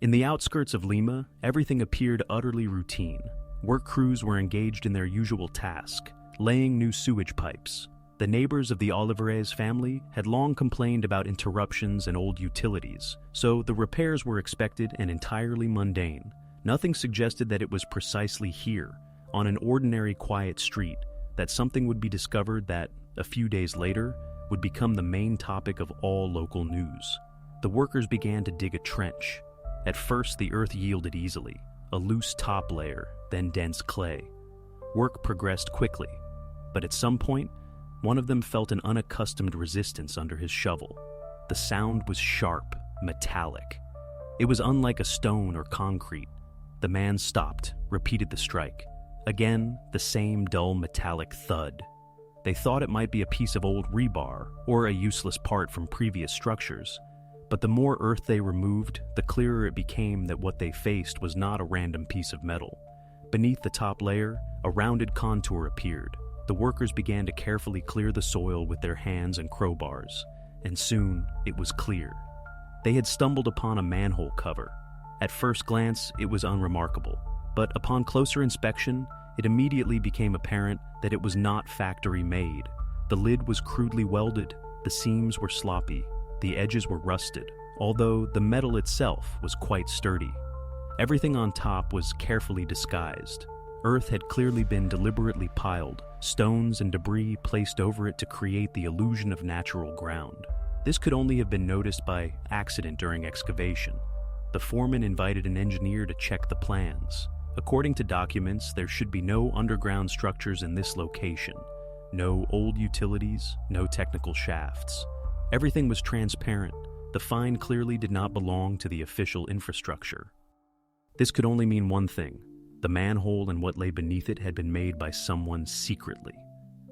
In the outskirts of Lima, everything appeared utterly routine. Work crews were engaged in their usual task, laying new sewage pipes. The neighbors of the Olivares family had long complained about interruptions and old utilities, so the repairs were expected and entirely mundane. Nothing suggested that it was precisely here, on an ordinary quiet street, that something would be discovered that, a few days later, would become the main topic of all local news. The workers began to dig a trench. At first, the earth yielded easily, a loose top layer, then dense clay. Work progressed quickly, but at some point, one of them felt an unaccustomed resistance under his shovel. The sound was sharp, metallic. It was unlike a stone or concrete. The man stopped, repeated the strike. Again, the same dull metallic thud. They thought it might be a piece of old rebar or a useless part from previous structures. But the more earth they removed, the clearer it became that what they faced was not a random piece of metal. Beneath the top layer, a rounded contour appeared. The workers began to carefully clear the soil with their hands and crowbars, and soon it was clear. They had stumbled upon a manhole cover. At first glance, it was unremarkable, but upon closer inspection, it immediately became apparent that it was not factory-made. The lid was crudely welded, the seams were sloppy, the edges were rusted, although the metal itself was quite sturdy. Everything on top was carefully disguised. Earth had clearly been deliberately piled, stones and debris placed over it to create the illusion of natural ground. This could only have been noticed by accident during excavation. The foreman invited an engineer to check the plans. According to documents, there should be no underground structures in this location. No old utilities, no technical shafts. Everything was transparent. The find clearly did not belong to the official infrastructure. This could only mean one thing. The manhole and what lay beneath it had been made by someone secretly.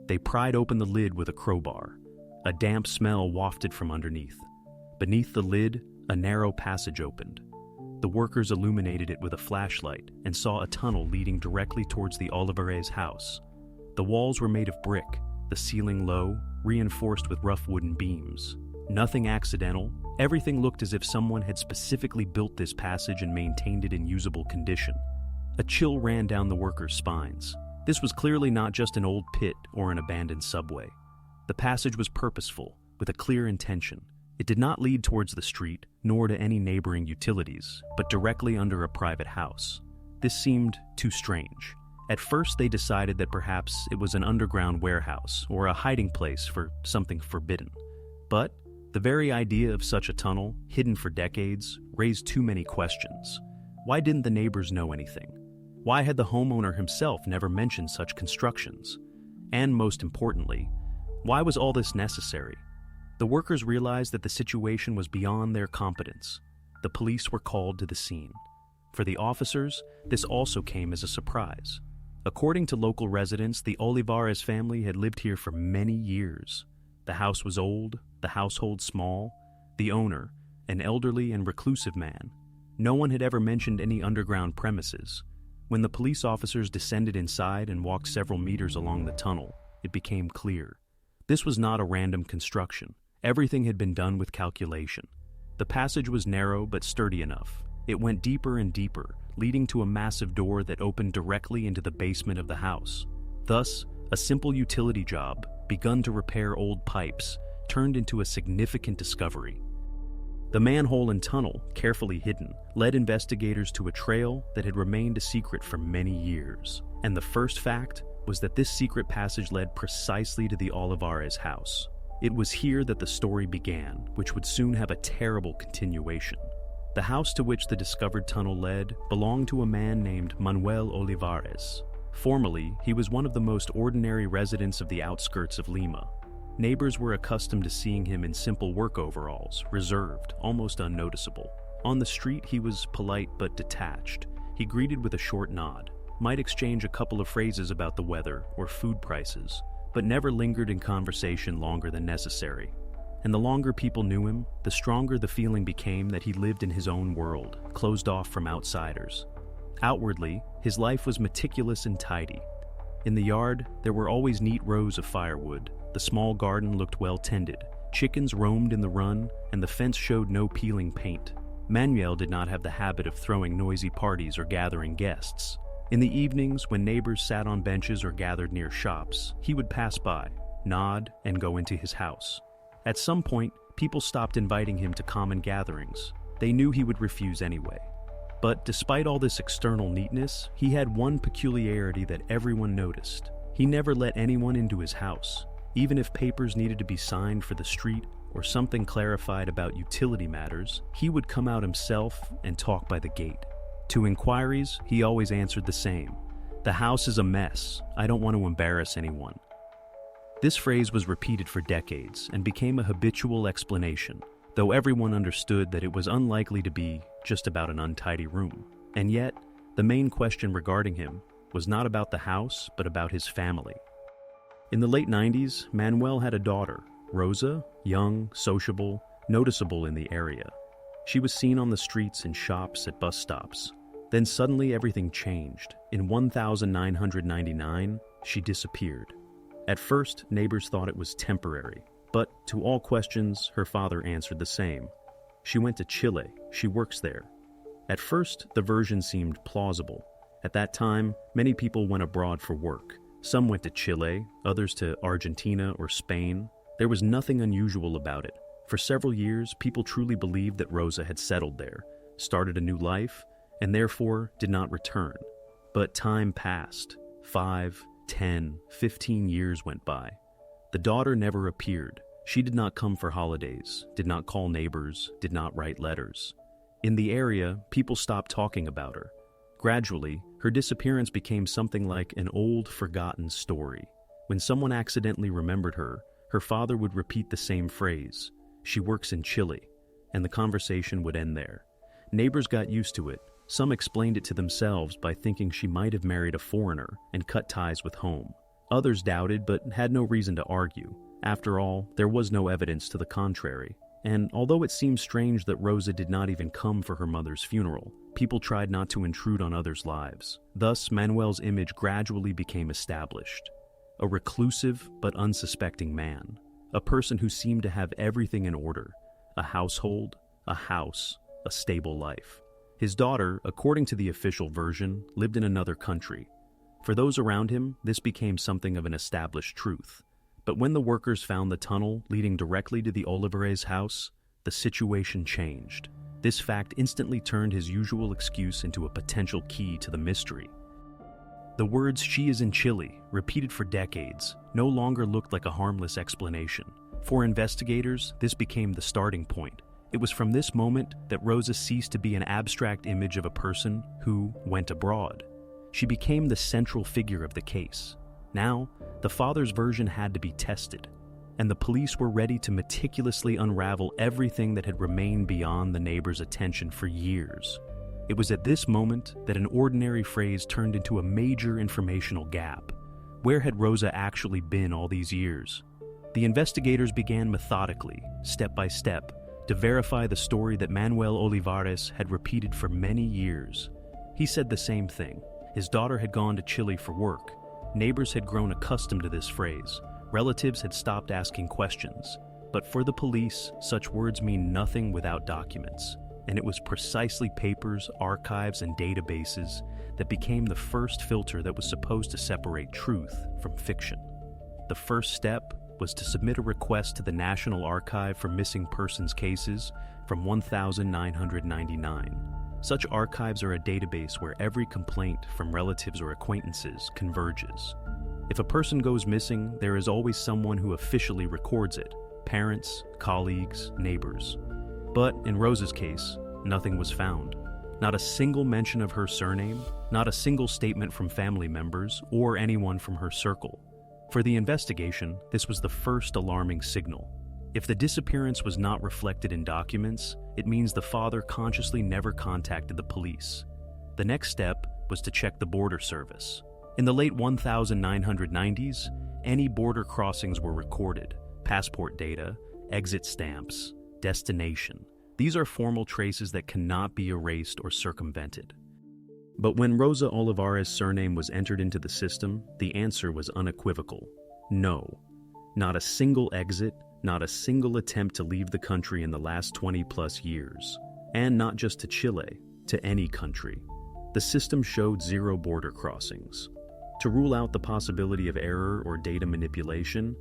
They pried open the lid with a crowbar. A damp smell wafted from underneath. Beneath the lid, a narrow passage opened. The workers illuminated it with a flashlight and saw a tunnel leading directly towards the Olivares house. The walls were made of brick, the ceiling low, reinforced with rough wooden beams. Nothing accidental, everything looked as if someone had specifically built this passage and maintained it in usable condition. A chill ran down the workers' spines. This was clearly not just an old pit or an abandoned subway. The passage was purposeful, with a clear intention. It did not lead towards the street, nor to any neighboring utilities, but directly under a private house. This seemed too strange. At first, they decided that perhaps it was an underground warehouse or a hiding place for something forbidden. But the very idea of such a tunnel, hidden for decades, raised too many questions. Why didn't the neighbors know anything? Why had the homeowner himself never mentioned such constructions? And most importantly, why was all this necessary? The workers realized that the situation was beyond their competence. The police were called to the scene. For the officers, this also came as a surprise. According to local residents, the Olivares family had lived here for many years. The house was old, the household small, the owner, an elderly and reclusive man. No one had ever mentioned any underground premises. When the police officers descended inside and walked several meters along the tunnel, it became clear. This was not a random construction. Everything had been done with calculation. The passage was narrow but sturdy enough. It went deeper and deeper, leading to a massive door that opened directly into the basement of the house. Thus, a simple utility job, begun to repair old pipes, turned into a significant discovery. The manhole and tunnel, carefully hidden, led investigators to a trail that had remained a secret for many years. And the first fact was that this secret passage led precisely to the Olivares house. It was here that the story began, which would soon have a terrible continuation. The house to which the discovered tunnel led belonged to a man named Manuel Olivares. Formerly, he was one of the most ordinary residents of the outskirts of Lima. Neighbors were accustomed to seeing him in simple work overalls, reserved, almost unnoticeable. On the street, he was polite but detached. He greeted with a short nod, might exchange a couple of phrases about the weather or food prices, but never lingered in conversation longer than necessary. And the longer people knew him, the stronger the feeling became that he lived in his own world, closed off from outsiders. Outwardly, his life was meticulous and tidy. In the yard, there were always neat rows of firewood. The small garden looked well tended. Chickens roamed in the run, and the fence showed no peeling paint. Manuel did not have the habit of throwing noisy parties or gathering guests. In the evenings, when neighbors sat on benches or gathered near shops, he would pass by, nod, and go into his house. At some point, people stopped inviting him to common gatherings. They knew he would refuse anyway. But despite all this external neatness, he had one peculiarity that everyone noticed. He never let anyone into his house. Even if papers needed to be signed for the street or something clarified about utility matters, he would come out himself and talk by the gate. To inquiries, he always answered the same: "The house is a mess. I don't want to embarrass anyone." This phrase was repeated for decades and became a habitual explanation, though everyone understood that it was unlikely to be just about an untidy room. And yet, the main question regarding him was not about the house, but about his family. In the late 90s, Manuel had a daughter, Rosa, young, sociable, noticeable in the area. She was seen on the streets, in shops, at bus stops. Then suddenly everything changed. In 1999, she disappeared. At first, neighbors thought it was temporary, but to all questions, her father answered the same. She went to Chile. She works there. At first, the version seemed plausible. At that time, many people went abroad for work. Some went to Chile, others to Argentina or Spain. There was nothing unusual about it. For several years, people truly believed that Rosa had settled there, started a new life, and therefore did not return. But time passed. 5, 10, 15 years went by. The daughter never appeared. She did not come for holidays, did not call neighbors, did not write letters. In the area, people stopped talking about her. Gradually, her disappearance became something like an old, forgotten story. When someone accidentally remembered her, her father would repeat the same phrase: "She works in Chile," and the conversation would end there. Neighbors got used to it. Some explained it to themselves by thinking she might have married a foreigner and cut ties with home. Others doubted, but had no reason to argue. After all, there was no evidence to the contrary. And although it seems strange that Rosa did not even come for her mother's funeral, people tried not to intrude on others' lives. Thus, Manuel's image gradually became established. A reclusive but unsuspecting man. A person who seemed to have everything in order. A household, a house, a stable life. His daughter, according to the official version, lived in another country. For those around him, this became something of an established truth. But when the workers found the tunnel leading directly to the Olivares' house, the situation changed. This fact instantly turned his usual excuse into a potential key to the mystery. The words "she is in Chile," repeated for decades, no longer looked like a harmless explanation. For investigators, this became the starting point. It was from this moment that Rosa ceased to be an abstract image of a person who went abroad. She became the central figure of the case. Now, the father's version had to be tested, and the police were ready to meticulously unravel everything that had remained beyond the neighbors' attention for years. It was at this moment that an ordinary phrase turned into a major informational gap. Where had Rosa actually been all these years? The investigators began methodically, step by step, to verify the story that Manuel Olivares had repeated for many years. He said the same thing. His daughter had gone to Chile for work. Neighbors had grown accustomed to this phrase. Relatives had stopped asking questions. But for the police, such words mean nothing without documents. And it was precisely papers, archives, and databases that became the first filter that was supposed to separate truth from fiction. The first step was to submit a request to the National Archive for Missing Persons Cases from 1999. Such archives are a database where every complaint from relatives or acquaintances converges. If a person goes missing, there is always someone who officially records it: parents, colleagues, neighbors. But in Rosa's case, nothing was found. Not a single mention of her surname, not a single statement from family members or anyone from her circle. For the investigation, this was the first alarming signal. If the disappearance was not reflected in documents, it means the father consciously never contacted the police. The next step was to check the border service. In the late 1990s, any border crossings were recorded: passport data, exit stamps, destination. These are formal traces that cannot be erased or circumvented. But when Rosa Olivares' surname was entered into the system, the answer was unequivocal: no. Not a single exit, not a single attempt to leave the country in the last 20-plus years. And not just to Chile, to any country. The system showed 0 border crossings. To rule out the possibility of error or data manipulation,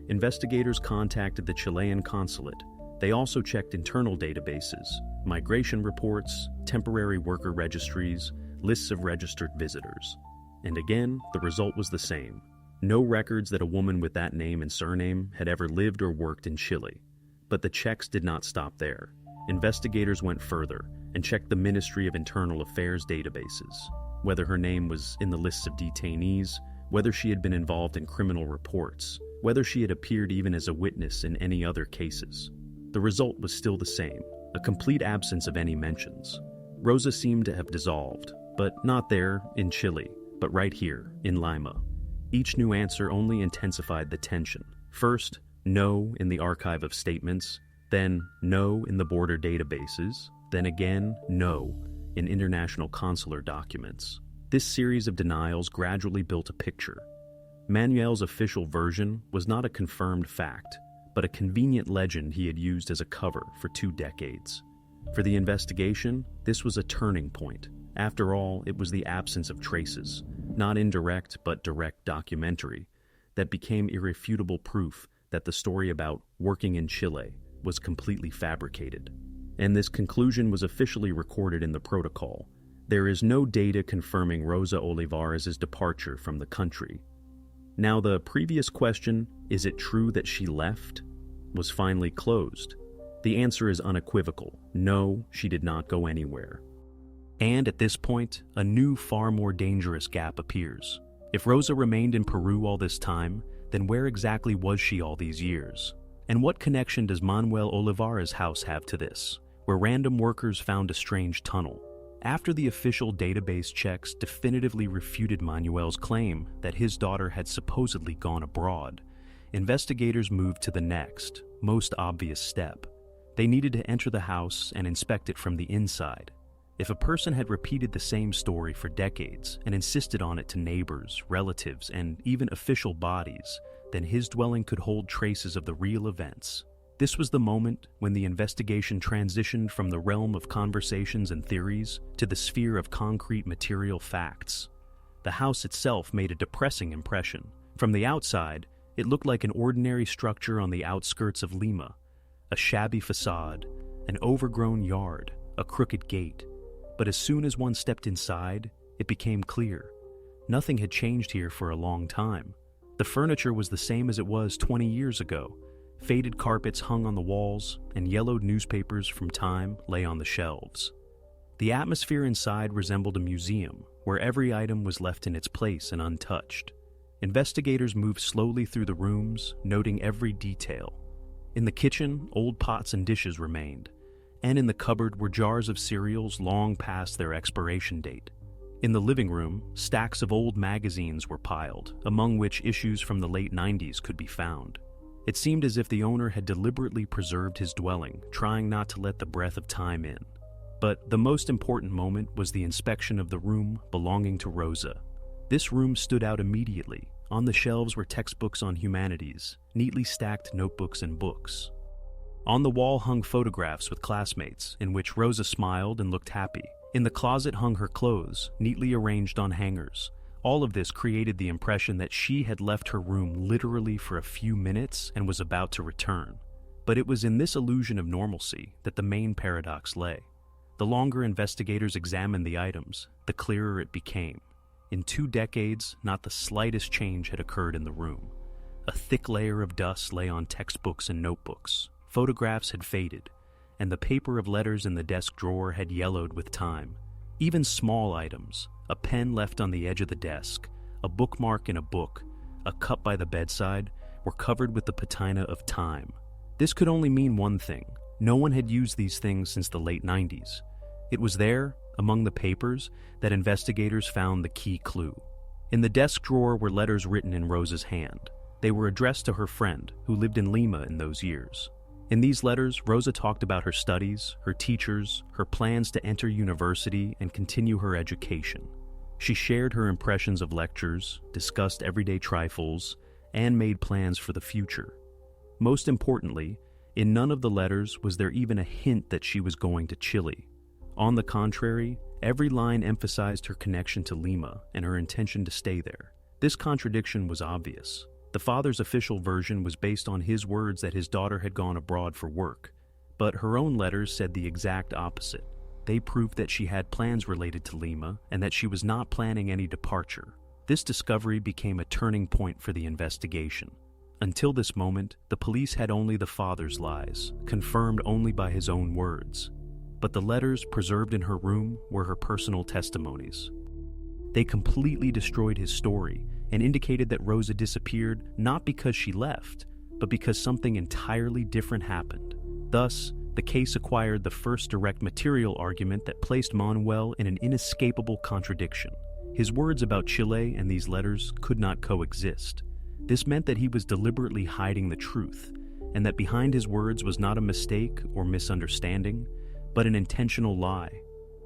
investigators contacted the Chilean consulate. They also checked internal databases, migration reports, temporary worker registries, lists of registered visitors. And again, the result was the same. No records that a woman with that name and surname had ever lived or worked in Chile. But the checks did not stop there. Investigators went further and checked the Ministry of Internal Affairs databases, whether her name was in the lists of detainees, whether she had been involved in criminal reports, whether she had appeared even as a witness in any other cases. The result was still the same, a complete absence of any mentions. Rosa seemed to have dissolved, but not there, in Chile, but right here, in Lima. Each new answer only intensified the tension. First, no in the archive of statements, then no in the border databases, then again no in international consular documents. This series of denials gradually built a picture. Manuel's official version was not a confirmed fact, but a convenient legend he had used as a cover for 2 decades. For the investigation, this was a turning point. After all, it was the absence of traces, not indirect but direct documentary, that became irrefutable proof that the story about working in Chile was completely fabricated. And this conclusion was officially recorded in the protocol. There is no data confirming Rosa Olivares' departure from the country. Now, the previous question, is it true that she left, was finally closed. The answer is unequivocal. No, she did not go anywhere. And at this point, a new, far more dangerous gap appears. If Rosa remained in Peru all this time, then where exactly was she all these years? And what connection does Manuel Olivares' house have to this, where random workers found a strange tunnel? After the official database checks definitively refuted Manuel's claim that his daughter had supposedly gone abroad, investigators moved to the next, most obvious step. They needed to enter the house and inspect it from the inside. If a person had repeated the same story for decades and insisted on it to neighbors, relatives, and even official bodies, then his dwelling could hold traces of the real events. This was the moment when the investigation transitioned from the realm of conversations and theories to the sphere of concrete material facts. The house itself made a depressing impression. From the outside, it looked like an ordinary structure on the outskirts of Lima. A shabby facade, an overgrown yard, a crooked gate. But as soon as one stepped inside, it became clear. Nothing had changed here for a long time. The furniture was the same as it was 20 years ago. Faded carpets hung on the walls, and yellowed newspapers from time lay on the shelves. The atmosphere inside resembled a museum, where every item was left in its place and untouched. Investigators moved slowly through the rooms, noting every detail. In the kitchen, old pots and dishes remained, and in the cupboard were jars of cereals long past their expiration date. In the living room, stacks of old magazines were piled, among which issues from the late 90s could be found. It seemed as if the owner had deliberately preserved his dwelling, trying not to let the breath of time in. But the most important moment was the inspection of the room belonging to Rosa. This room stood out immediately. On the shelves were textbooks on humanities, neatly stacked notebooks and books. On the wall hung photographs with classmates, in which Rosa smiled and looked happy. In the closet hung her clothes, neatly arranged on hangers. All of this created the impression that she had left her room literally for a few minutes and was about to return. But it was in this illusion of normalcy that the main paradox lay. The longer investigators examined the items, the clearer it became. In 2 decades, not the slightest change had occurred in the room. A thick layer of dust lay on textbooks and notebooks. Photographs had faded, and the paper of letters in the desk drawer had yellowed with time. Even small items, a pen left on the edge of the desk, a bookmark in a book, a cup by the bedside, were covered with the patina of time. This could only mean one thing. No one had used these things since the late 90s. It was there, among the papers, that investigators found the key clue. In the desk drawer were letters written in Rosa's hand. They were addressed to her friend, who lived in Lima in those years. In these letters, Rosa talked about her studies, her teachers, her plans to enter university and continue her education. She shared her impressions of lectures, discussed everyday trifles, and made plans for the future. Most importantly, In none of the letters was there even a hint that she was going to Chile. On the contrary, every line emphasized her connection to Lima and her intention to stay there. This contradiction was obvious. The father's official version was based on his words that his daughter had gone abroad for work, but her own letters said the exact opposite. They proved that she had plans related to Lima and that she was not planning any departure. This discovery became a turning point for the investigation. Until this moment, the police had only the father's lies, confirmed only by his own words. But the letters preserved in her room were her personal testimonies. They completely destroyed his story and indicated that Rosa disappeared not because she left, but because something entirely different happened. Thus, the case acquired the first direct material argument that placed Manuel in an inescapable contradiction. His words about Chile and these letters could not coexist. This meant that he was deliberately hiding the truth, and that behind his words was not a mistake or misunderstanding, but an intentional lie.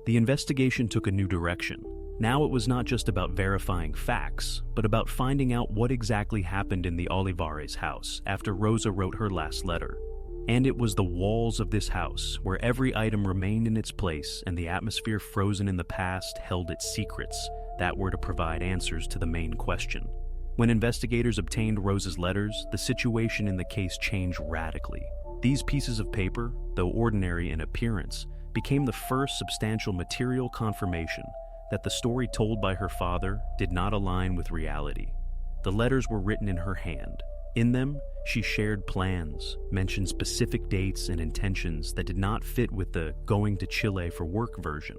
The investigation took a new direction. Now it was not just about verifying facts, but about finding out what exactly happened in the Olivares house after Rosa wrote her last letter. And it was the walls of this house, where every item remained in its place and the atmosphere frozen in the past held its secrets, that were to provide answers to the main question. When investigators obtained Rosa's letters, the situation in the case changed radically. These pieces of paper, though ordinary in appearance, became the first substantial material confirmation that the story told by her father did not align with reality. The letters were written in her hand. In them, she shared plans, mentioned specific dates and intentions that did not fit with the going to Chile for work version.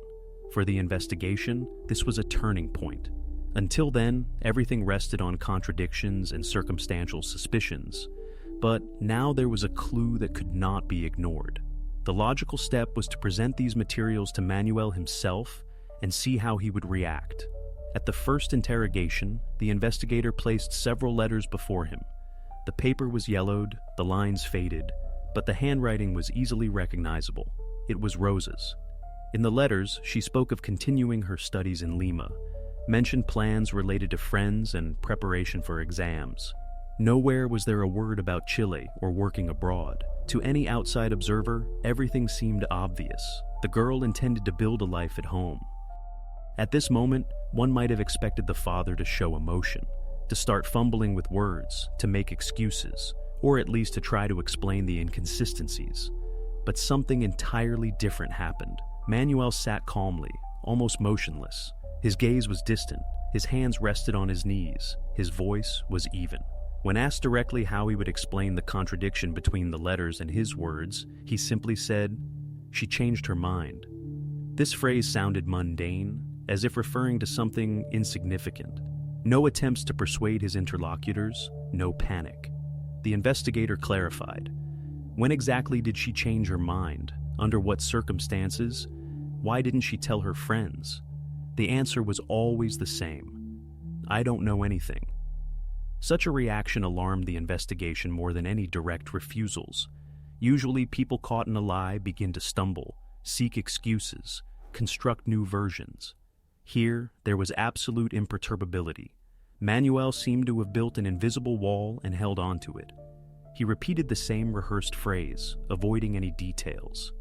For the investigation, this was a turning point. Until then, everything rested on contradictions and circumstantial suspicions. But now there was a clue that could not be ignored. The logical step was to present these materials to Manuel himself and see how he would react. At the first interrogation, the investigator placed several letters before him. The paper was yellowed, the lines faded, but the handwriting was easily recognizable. It was Rosa's. In the letters, she spoke of continuing her studies in Lima, mentioned plans related to friends and preparation for exams. Nowhere was there a word about Chile or working abroad. To any outside observer, everything seemed obvious. The girl intended to build a life at home. At this moment, one might have expected the father to show emotion, to start fumbling with words, to make excuses, or at least to try to explain the inconsistencies. But something entirely different happened. Manuel sat calmly, almost motionless. His gaze was distant, his hands rested on his knees, his voice was even. When asked directly how he would explain the contradiction between the letters and his words, he simply said, "She changed her mind." This phrase sounded mundane, as if referring to something insignificant. No attempts to persuade his interlocutors, no panic. The investigator clarified. When exactly did she change her mind? Under what circumstances? Why didn't she tell her friends? The answer was always the same. I don't know anything. Such a reaction alarmed the investigation more than any direct refusals. Usually, people caught in a lie begin to stumble, seek excuses, construct new versions. Here, there was absolute imperturbability. Manuel seemed to have built an invisible wall and held onto it. He repeated the same rehearsed phrase, avoiding any details.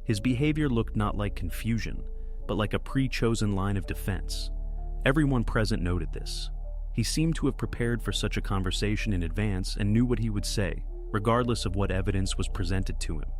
His behavior looked not like confusion, but like a pre-chosen line of defense. Everyone present noted this. He seemed to have prepared for such a conversation in advance and knew what he would say, regardless of what evidence was presented to him.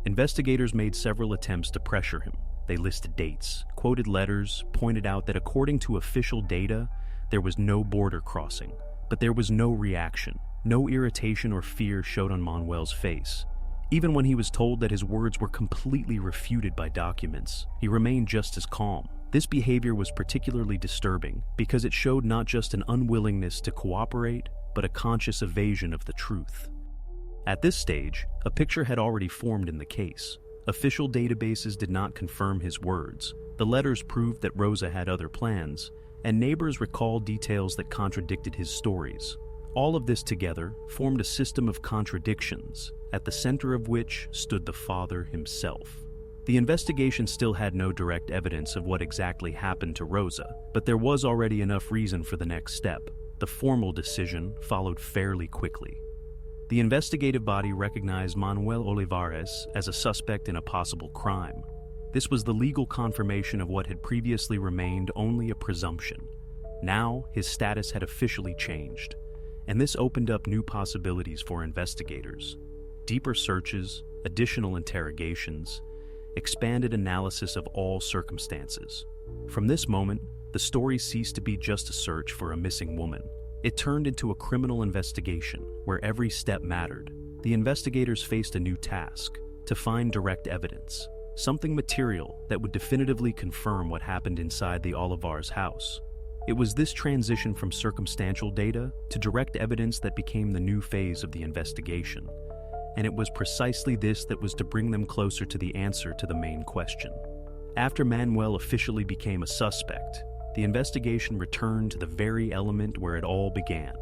Investigators made several attempts to pressure him. They listed dates, quoted letters, pointed out that according to official data, there was no border crossing. But there was no reaction. No irritation or fear showed on Manuel's face. Even when he was told that his words were completely refuted by documents, he remained just as calm. This behavior was particularly disturbing because it showed not just an unwillingness to cooperate, but a conscious evasion of the truth. At this stage, a picture had already formed in the case. Official databases did not confirm his words. The letters proved that Rosa had other plans, and neighbors recalled details that contradicted his stories. All of this together formed a system of contradictions, at the center of which stood the father himself. The investigation still had no direct evidence of what exactly happened to Rosa, but there was already enough reason for the next step. The formal decision followed fairly quickly. The investigative body recognized Manuel Olivares as a suspect in a possible crime. This was the legal confirmation of what had previously remained only a presumption. Now, his status had officially changed, and this opened up new possibilities for investigators. Deeper searches, additional interrogations, expanded analysis of all circumstances. From this moment, the story ceased to be just a search for a missing woman. It turned into a criminal investigation where every step mattered. The investigators faced a new task: to find direct evidence, something material that would definitively confirm what happened inside the Olivares house. It was this transition from circumstantial data to direct evidence that became the new phase of the investigation. And it was precisely this that was to bring them closer to the answer to the main question. After Manuel officially became a suspect, the investigation returned to the very element where it all began: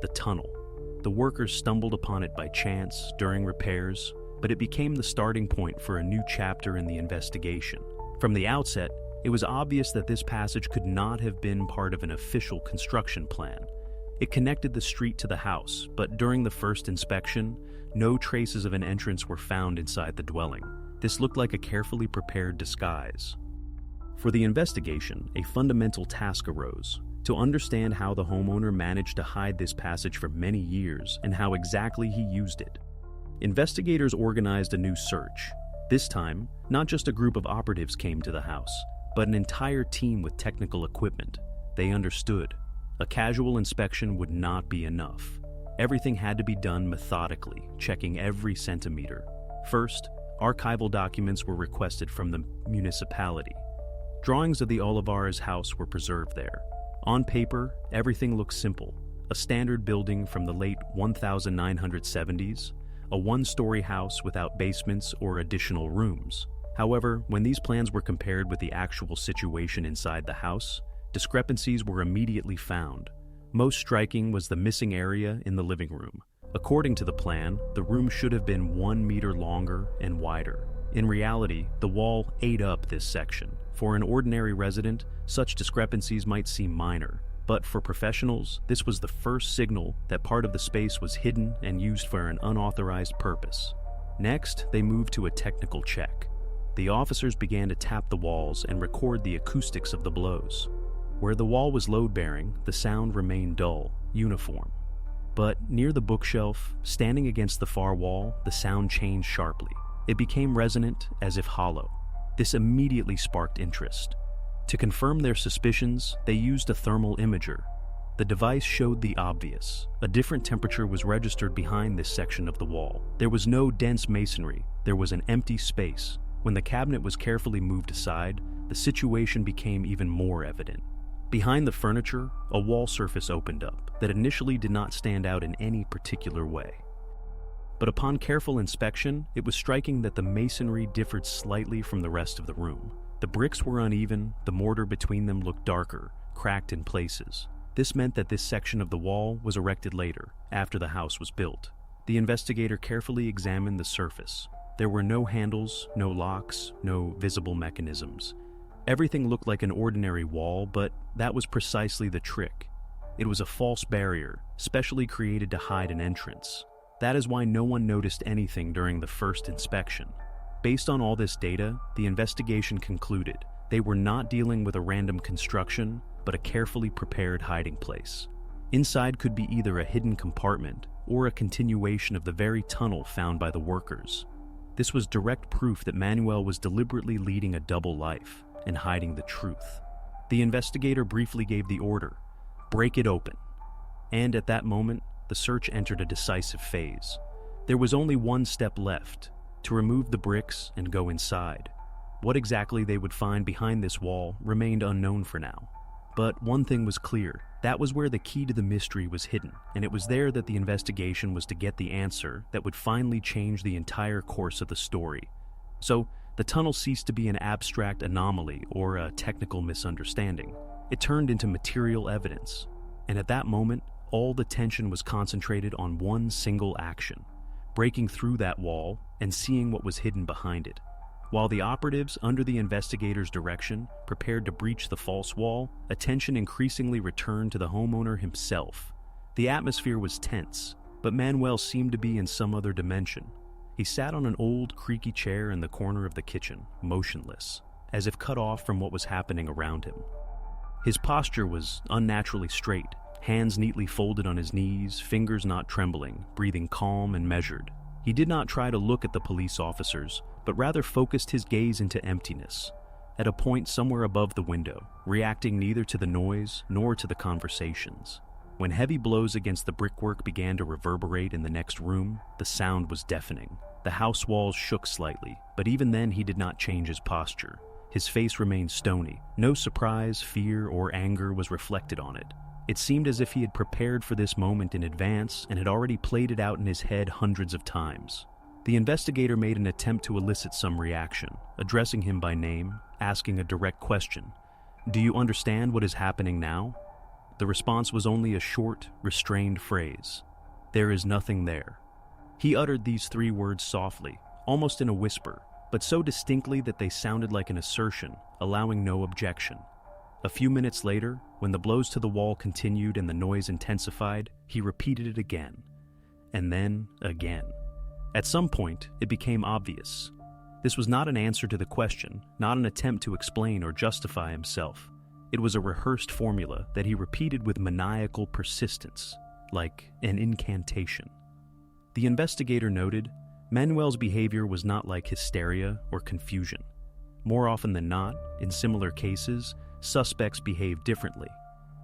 the tunnel. The workers stumbled upon it by chance during repairs, but it became the starting point for a new chapter in the investigation. From the outset, it was obvious that this passage could not have been part of an official construction plan. It connected the street to the house, but during the first inspection, no traces of an entrance were found inside the dwelling. This looked like a carefully prepared disguise. For the investigation, a fundamental task arose: to understand how the homeowner managed to hide this passage for many years and how exactly he used it. Investigators organized a new search. This time, not just a group of operatives came to the house, but an entire team with technical equipment. They understood. A casual inspection would not be enough. Everything had to be done methodically, checking every centimeter. First, archival documents were requested from the municipality. Drawings of the Olivares house were preserved there. On paper, everything looked simple: a standard building from the late 1970s, a one-story house without basements or additional rooms. However, when these plans were compared with the actual situation inside the house, discrepancies were immediately found. Most striking was the missing area in the living room. According to the plan, the room should have been 1 meter longer and wider. In reality, the wall ate up this section. For an ordinary resident, such discrepancies might seem minor, but for professionals, this was the first signal that part of the space was hidden and used for an unauthorized purpose. Next, they moved to a technical check. The officers began to tap the walls and record the acoustics of the blows. Where the wall was load-bearing, the sound remained dull, uniform. But near the bookshelf, standing against the far wall, the sound changed sharply. It became resonant, as if hollow. This immediately sparked interest. To confirm their suspicions, they used a thermal imager. The device showed the obvious. A different temperature was registered behind this section of the wall. There was no dense masonry. There was an empty space. When the cabinet was carefully moved aside, the situation became even more evident. Behind the furniture, a wall surface opened up that initially did not stand out in any particular way. But upon careful inspection, it was striking that the masonry differed slightly from the rest of the room. The bricks were uneven, the mortar between them looked darker, cracked in places. This meant that this section of the wall was erected later, after the house was built. The investigator carefully examined the surface. There were no handles, no locks, no visible mechanisms. Everything looked like an ordinary wall, but that was precisely the trick. It was a false barrier, specially created to hide an entrance. That is why no one noticed anything during the first inspection. Based on all this data, the investigation concluded they were not dealing with a random construction, but a carefully prepared hiding place. Inside could be either a hidden compartment or a continuation of the very tunnel found by the workers. This was direct proof that Manuel was deliberately leading a double life and hiding the truth. The investigator briefly gave the order, "Break it open." And at that moment, the search entered a decisive phase. There was only one step left: to remove the bricks and go inside. What exactly they would find behind this wall remained unknown for now. But one thing was clear: that was where the key to the mystery was hidden, and it was there that the investigation was to get the answer that would finally change the entire course of the story. So, the tunnel ceased to be an abstract anomaly or a technical misunderstanding. It turned into material evidence. And at that moment, all the tension was concentrated on one single action: breaking through that wall and seeing what was hidden behind it. While the operatives, under the investigator's direction, prepared to breach the false wall, attention increasingly returned to the homeowner himself. The atmosphere was tense, but Manuel seemed to be in some other dimension. He sat on an old, creaky chair in the corner of the kitchen, motionless, as if cut off from what was happening around him. His posture was unnaturally straight, hands neatly folded on his knees, fingers not trembling, breathing calm and measured. He did not try to look at the police officers, but rather focused his gaze into emptiness, at a point somewhere above the window, reacting neither to the noise nor to the conversations. When heavy blows against the brickwork began to reverberate in the next room, the sound was deafening. The house walls shook slightly, but even then he did not change his posture. His face remained stony. No surprise, fear, or anger was reflected on it. It seemed as if he had prepared for this moment in advance and had already played it out in his head hundreds of times. The investigator made an attempt to elicit some reaction, addressing him by name, asking a direct question. "Do you understand what is happening now?" The response was only a short, restrained phrase. "There is nothing there." He uttered these 3 words softly, almost in a whisper, but so distinctly that they sounded like an assertion, allowing no objection. A few minutes later, when the blows to the wall continued and the noise intensified, he repeated it again, and then again. At some point, it became obvious. This was not an answer to the question, not an attempt to explain or justify himself. It was a rehearsed formula that he repeated with maniacal persistence, like an incantation. The investigator noted, Manuel's behavior was not like hysteria or confusion. More often than not, in similar cases, suspects behave differently.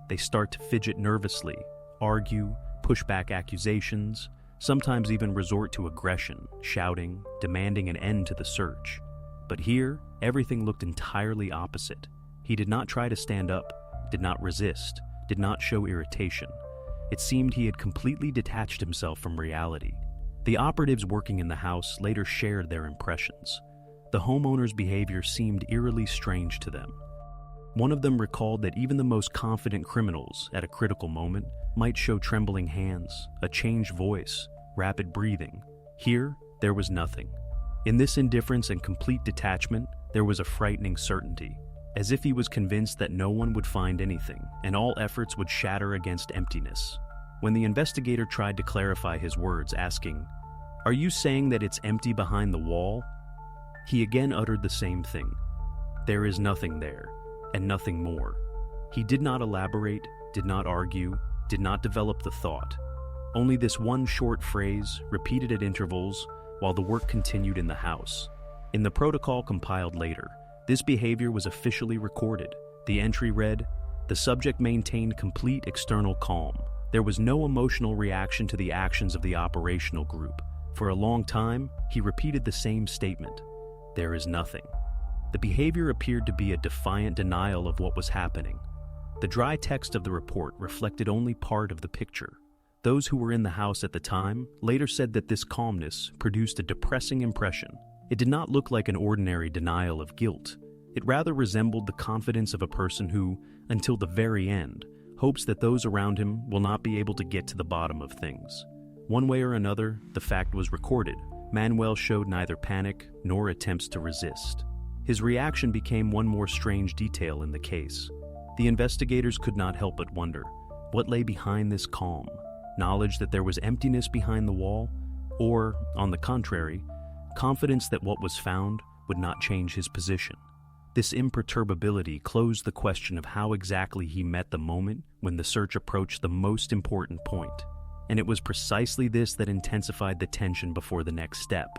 They start to fidget nervously, argue, push back accusations, sometimes even resort to aggression, shouting, demanding an end to the search. But here, everything looked entirely opposite. He did not try to stand up, did not resist, did not show irritation. It seemed he had completely detached himself from reality. The operatives working in the house later shared their impressions. The homeowner's behavior seemed eerily strange to them. One of them recalled that even the most confident criminals, at a critical moment, might show trembling hands, a changed voice, rapid breathing. Here, there was nothing. In this indifference and complete detachment, there was a frightening certainty, as if he was convinced that no one would find anything, and all efforts would shatter against emptiness. When the investigator tried to clarify his words, asking, "Are you saying that it's empty behind the wall?" he again uttered the same thing. "There is nothing there, and nothing more." He did not elaborate, did not argue, did not develop the thought. Only this one short phrase, repeated at intervals, while the work continued in the house. In the protocol compiled later, this behavior was officially recorded. The entry read, "The subject maintained complete external calm. There was no emotional reaction to the actions of the operational group. For a long time, he repeated the same statement. There is nothing." The behavior appeared to be a defiant denial of what was happening. The dry text of the report reflected only part of the picture. Those who were in the house at the time later said that this calmness produced a depressing impression. It did not look like an ordinary denial of guilt. It rather resembled the confidence of a person who, until the very end, hopes that those around him will not be able to get to the bottom of things. One way or another, the fact was recorded. Manuel showed neither panic nor attempts to resist. His reaction became one more strange detail in the case. The investigators could not help but wonder, what lay behind this calm? Knowledge that there was emptiness behind the wall? Or, on the contrary, confidence that what was found would not change his position? This imperturbability closed the question of how exactly he met the moment when the search approached the most important point. And it was precisely this that intensified the tension before the next step.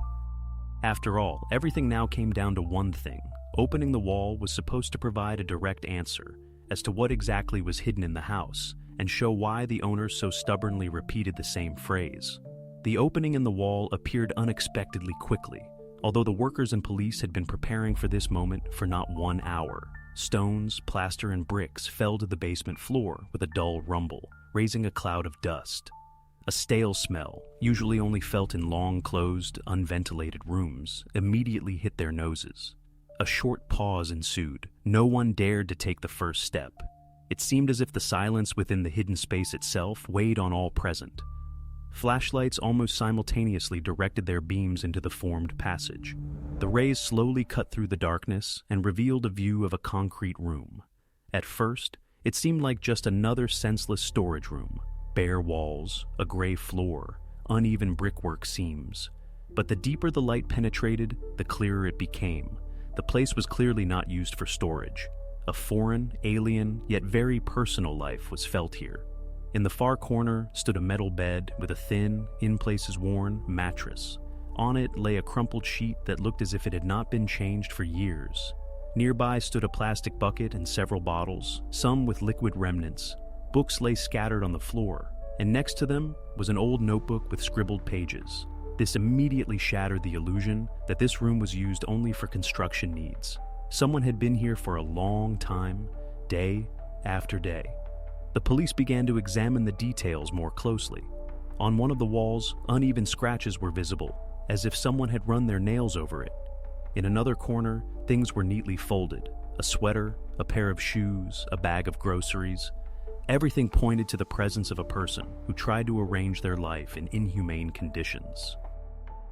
After all, everything now came down to one thing. Opening the wall was supposed to provide a direct answer as to what exactly was hidden in the house and show why the owner so stubbornly repeated the same phrase. The opening in the wall appeared unexpectedly quickly. Although the workers and police had been preparing for this moment for not 1 hour, stones, plaster, and bricks fell to the basement floor with a dull rumble, raising a cloud of dust. A stale smell, usually only felt in long, closed, unventilated rooms, immediately hit their noses. A short pause ensued. No one dared to take the first step. It seemed as if the silence within the hidden space itself weighed on all present. Flashlights almost simultaneously directed their beams into the formed passage. The rays slowly cut through the darkness and revealed a view of a concrete room. At first, it seemed like just another senseless storage room. Bare walls, a gray floor, uneven brickwork seams. But the deeper the light penetrated, the clearer it became. The place was clearly not used for storage. A foreign, alien, yet very personal life was felt here. In the far corner stood a metal bed with a thin, in places worn, mattress. On it lay a crumpled sheet that looked as if it had not been changed for years. Nearby stood a plastic bucket and several bottles, some with liquid remnants. Books lay scattered on the floor, and next to them was an old notebook with scribbled pages. This immediately shattered the illusion that this room was used only for construction needs. Someone had been here for a long time, day after day. The police began to examine the details more closely. On one of the walls, uneven scratches were visible, as if someone had run their nails over it. In another corner, things were neatly folded. A sweater, a pair of shoes, a bag of groceries. Everything pointed to the presence of a person who tried to arrange their life in inhumane conditions.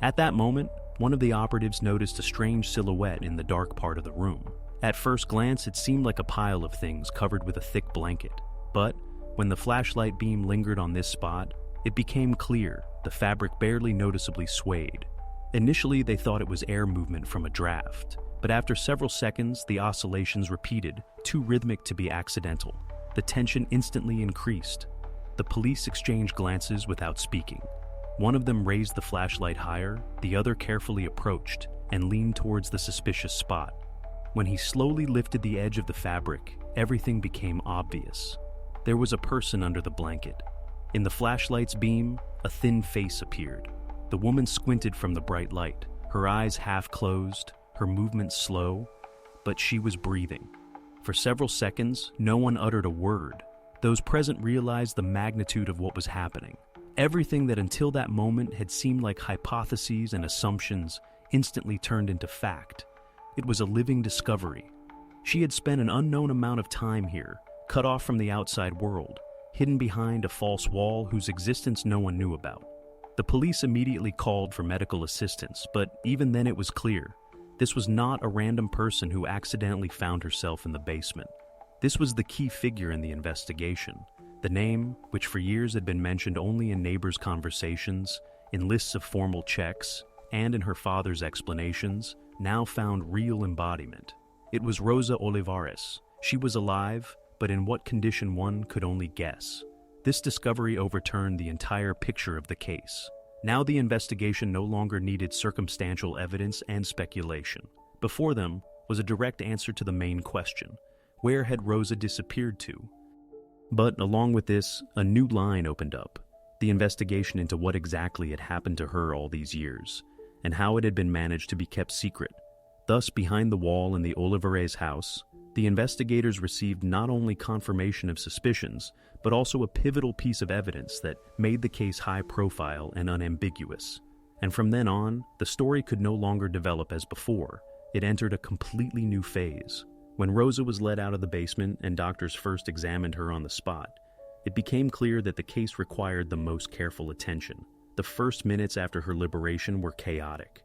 At that moment, one of the operatives noticed a strange silhouette in the dark part of the room. At first glance, it seemed like a pile of things covered with a thick blanket. But when the flashlight beam lingered on this spot, it became clear the fabric barely noticeably swayed. Initially, they thought it was air movement from a draft, but after several seconds, the oscillations repeated, too rhythmic to be accidental. The tension instantly increased. The police exchanged glances without speaking. One of them raised the flashlight higher, the other carefully approached and leaned towards the suspicious spot. When he slowly lifted the edge of the fabric, everything became obvious. There was a person under the blanket. In the flashlight's beam, a thin face appeared. The woman squinted from the bright light, her eyes half closed, her movements slow, but she was breathing. For several seconds, no one uttered a word. Those present realized the magnitude of what was happening. Everything that until that moment had seemed like hypotheses and assumptions instantly turned into fact. It was a living discovery. She had spent an unknown amount of time here, cut off from the outside world, hidden behind a false wall whose existence no one knew about. The police immediately called for medical assistance, but even then it was clear. This was not a random person who accidentally found herself in the basement. This was the key figure in the investigation. The name, which for years had been mentioned only in neighbors' conversations, in lists of formal checks, and in her father's explanations, now found real embodiment. It was Rosa Olivares. She was alive, but in what condition one could only guess. This discovery overturned the entire picture of the case. Now the investigation no longer needed circumstantial evidence and speculation. Before them was a direct answer to the main question: where had Rosa disappeared to? But along with this, a new line opened up. The investigation into what exactly had happened to her all these years, and how it had been managed to be kept secret. Thus, behind the wall in the Olivares house, the investigators received not only confirmation of suspicions, but also a pivotal piece of evidence that made the case high profile and unambiguous. And from then on, the story could no longer develop as before. It entered a completely new phase. When Rosa was led out of the basement and doctors first examined her on the spot, it became clear that the case required the most careful attention. The first minutes after her liberation were chaotic.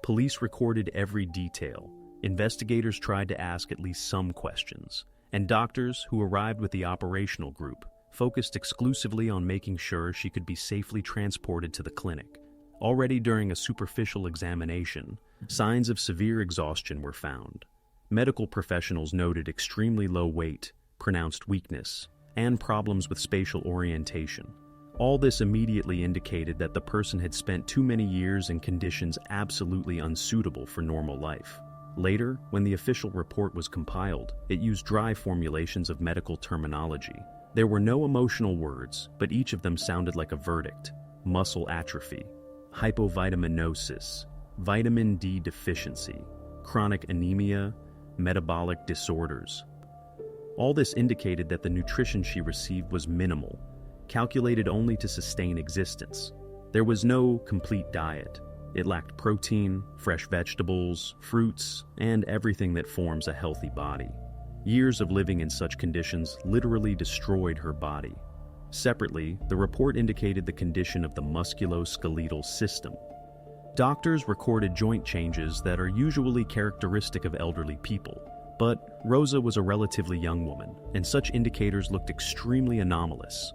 Police recorded every detail. Investigators tried to ask at least some questions, and doctors, who arrived with the operational group, focused exclusively on making sure she could be safely transported to the clinic. Already during a superficial examination, signs of severe exhaustion were found. Medical professionals noted extremely low weight, pronounced weakness, and problems with spatial orientation. All this immediately indicated that the person had spent too many years in conditions absolutely unsuitable for normal life. Later, when the official report was compiled, it used dry formulations of medical terminology. There were no emotional words, but each of them sounded like a verdict: muscle atrophy, hypovitaminosis, vitamin D deficiency, chronic anemia, metabolic disorders. All this indicated that the nutrition she received was minimal, calculated only to sustain existence. There was no complete diet. It lacked protein, fresh vegetables, fruits, and everything that forms a healthy body. Years of living in such conditions literally destroyed her body. Separately, the report indicated the condition of the musculoskeletal system. Doctors recorded joint changes that are usually characteristic of elderly people, but Rosa was a relatively young woman, and such indicators looked extremely anomalous.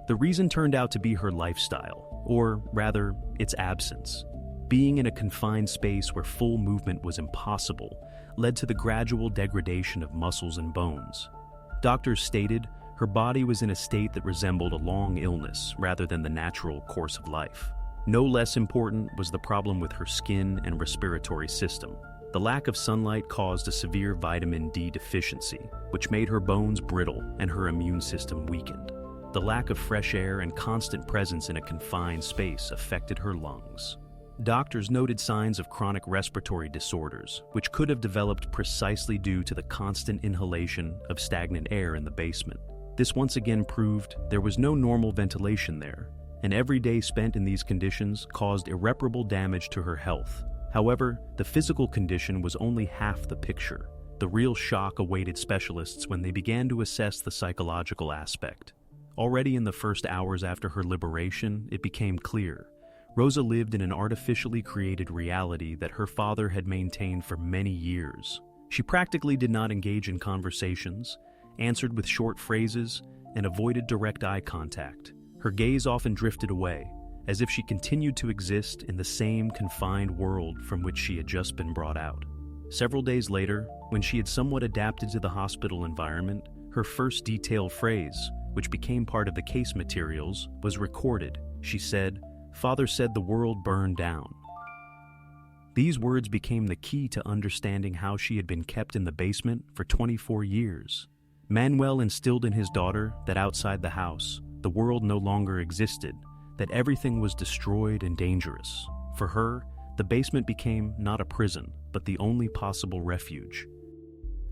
The reason turned out to be her lifestyle. or rather, its absence. Being in a confined space where full movement was impossible led to the gradual degradation of muscles and bones. Doctors stated her body was in a state that resembled a long illness rather than the natural course of life. No less important was the problem with her skin and respiratory system. The lack of sunlight caused a severe vitamin D deficiency, which made her bones brittle and her immune system weakened. The lack of fresh air and constant presence in a confined space affected her lungs. Doctors noted signs of chronic respiratory disorders, which could have developed precisely due to the constant inhalation of stagnant air in the basement. This once again proved there was no normal ventilation there, and every day spent in these conditions caused irreparable damage to her health. However, the physical condition was only half the picture. The real shock awaited specialists when they began to assess the psychological aspect. Already in the first hours after her liberation, it became clear. Rosa lived in an artificially created reality that her father had maintained for many years. She practically did not engage in conversations, answered with short phrases, and avoided direct eye contact. Her gaze often drifted away, as if she continued to exist in the same confined world from which she had just been brought out. Several days later, when she had somewhat adapted to the hospital environment, her first detailed phrase, which became part of the case materials, was recorded. She said, "Father said the world burned down." These words became the key to understanding how she had been kept in the basement for 24 years. Manuel instilled in his daughter that outside the house, the world no longer existed, that everything was destroyed and dangerous. For her, the basement became not a prison, but the only possible refuge.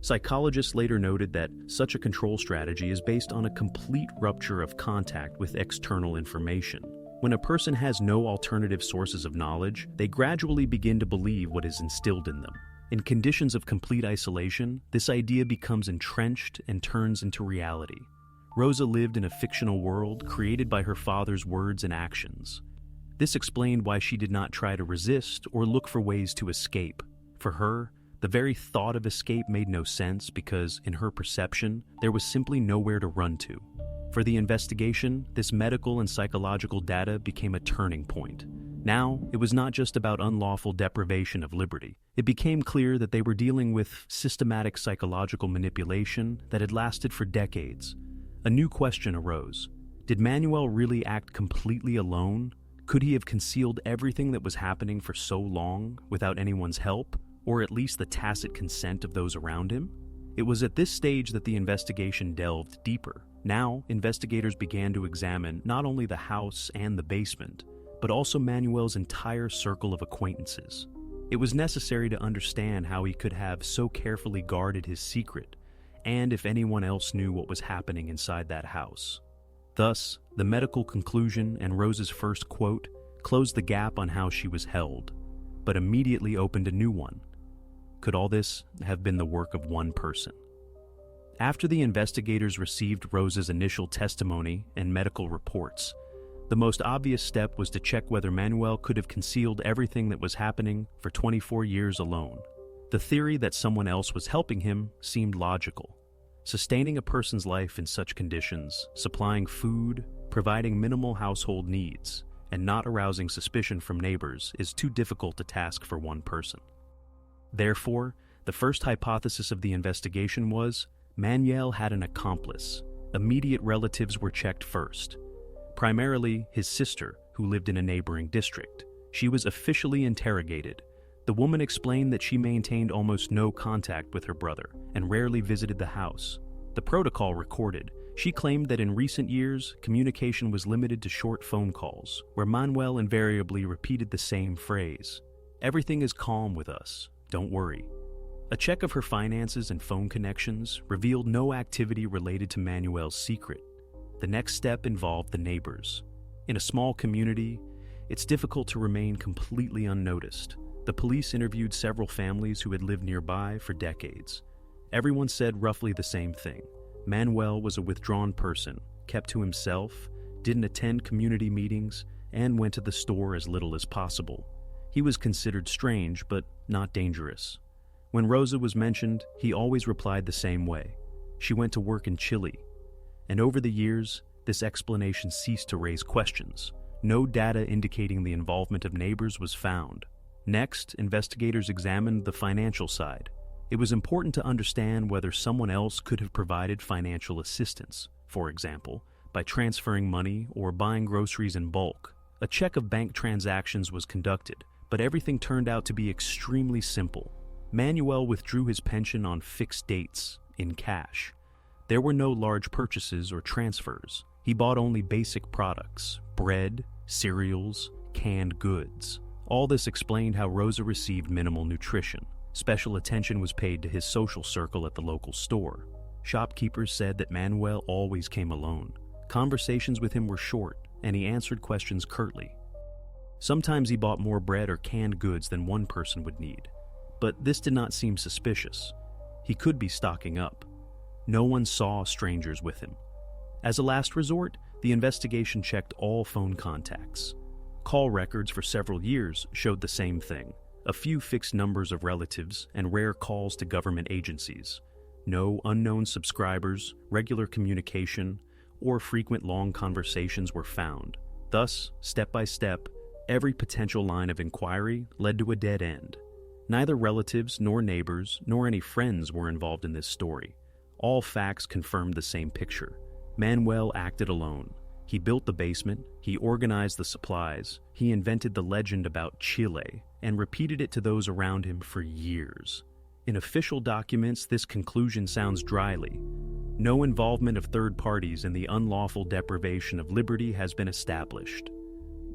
Psychologists later noted that such a control strategy is based on a complete rupture of contact with external information. When a person has no alternative sources of knowledge, they gradually begin to believe what is instilled in them. In conditions of complete isolation, this idea becomes entrenched and turns into reality. Rosa lived in a fictional world created by her father's words and actions. This explained why she did not try to resist or look for ways to escape. For her, the very thought of escape made no sense because, in her perception, there was simply nowhere to run to. For the investigation, this medical and psychological data became a turning point. Now, it was not just about unlawful deprivation of liberty. It became clear that they were dealing with systematic psychological manipulation that had lasted for decades. A new question arose. Did Manuel really act completely alone? Could he have concealed everything that was happening for so long without anyone's help, or at least the tacit consent of those around him? It was at this stage that the investigation delved deeper. Now, investigators began to examine not only the house and the basement, but also Manuel's entire circle of acquaintances. It was necessary to understand how he could have so carefully guarded his secret, and if anyone else knew what was happening inside that house. Thus, the medical conclusion and Rosa's first quote closed the gap on how she was held, but immediately opened a new one. Could all this have been the work of one person? After the investigators received Rosa's initial testimony and medical reports, the most obvious step was to check whether Manuel could have concealed everything that was happening for 24 years alone. The theory that someone else was helping him seemed logical. Sustaining a person's life in such conditions, supplying food, providing minimal household needs, and not arousing suspicion from neighbors is too difficult a task for one person. Therefore, the first hypothesis of the investigation was Manuel had an accomplice. Immediate relatives were checked first. Primarily his sister, who lived in a neighboring district. She was officially interrogated. The woman explained that she maintained almost no contact with her brother and rarely visited the house. The protocol recorded, she claimed that in recent years, communication was limited to short phone calls, where Manuel invariably repeated the same phrase, "Everything is calm with us, don't worry." A check of her finances and phone connections revealed no activity related to Manuel's secret. The next step involved the neighbors. In a small community, it's difficult to remain completely unnoticed. The police interviewed several families who had lived nearby for decades. Everyone said roughly the same thing. Manuel was a withdrawn person, kept to himself, didn't attend community meetings, and went to the store as little as possible. He was considered strange, but not dangerous. When Rosa was mentioned, he always replied the same way. She went to work in Chile. And over the years, this explanation ceased to raise questions. No data indicating the involvement of neighbors was found. Next, investigators examined the financial side. It was important to understand whether someone else could have provided financial assistance, for example, by transferring money or buying groceries in bulk. A check of bank transactions was conducted, but everything turned out to be extremely simple. Manuel withdrew his pension on fixed dates, in cash. There were no large purchases or transfers. He bought only basic products: bread, cereals, canned goods. All this explained how Rosa received minimal nutrition. Special attention was paid to his social circle at the local store. Shopkeepers said that Manuel always came alone. Conversations with him were short, and he answered questions curtly. Sometimes he bought more bread or canned goods than one person would need. But this did not seem suspicious. He could be stocking up. No one saw strangers with him. As a last resort, the investigation checked all phone contacts. Call records for several years showed the same thing: a few fixed numbers of relatives and rare calls to government agencies. No unknown subscribers, regular communication, or frequent long conversations were found. Thus, step by step, every potential line of inquiry led to a dead end. Neither relatives nor neighbors nor any friends were involved in this story. All facts confirmed the same picture. Manuel acted alone. He built the basement, he organized the supplies, he invented the legend about Chile, and repeated it to those around him for years. In official documents, this conclusion sounds dryly. No involvement of third parties in the unlawful deprivation of liberty has been established.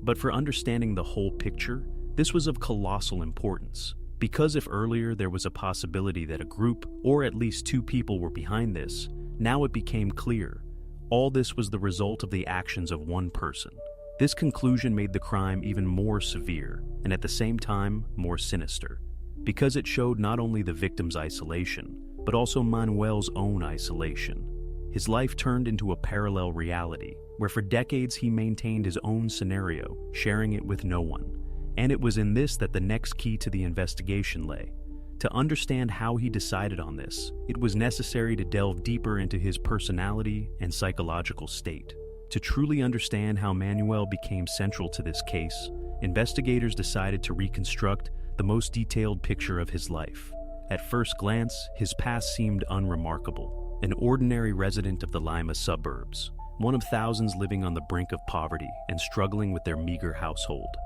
But for understanding the whole picture, this was of colossal importance. Because if earlier there was a possibility that a group, or at least two people, were behind this, now it became clear. All this was the result of the actions of one person. This conclusion made the crime even more severe, and at the same time, more sinister, because it showed not only the victim's isolation, but also Manuel's own isolation. His life turned into a parallel reality, where for decades he maintained his own scenario, sharing it with no one. And it was in this that the next key to the investigation lay. To understand how he decided on this, it was necessary to delve deeper into his personality and psychological state. To truly understand how Manuel became central to this case, investigators decided to reconstruct the most detailed picture of his life. At first glance, his past seemed unremarkable. An ordinary resident of the Lima suburbs, one of thousands living on the brink of poverty and struggling with their meager household.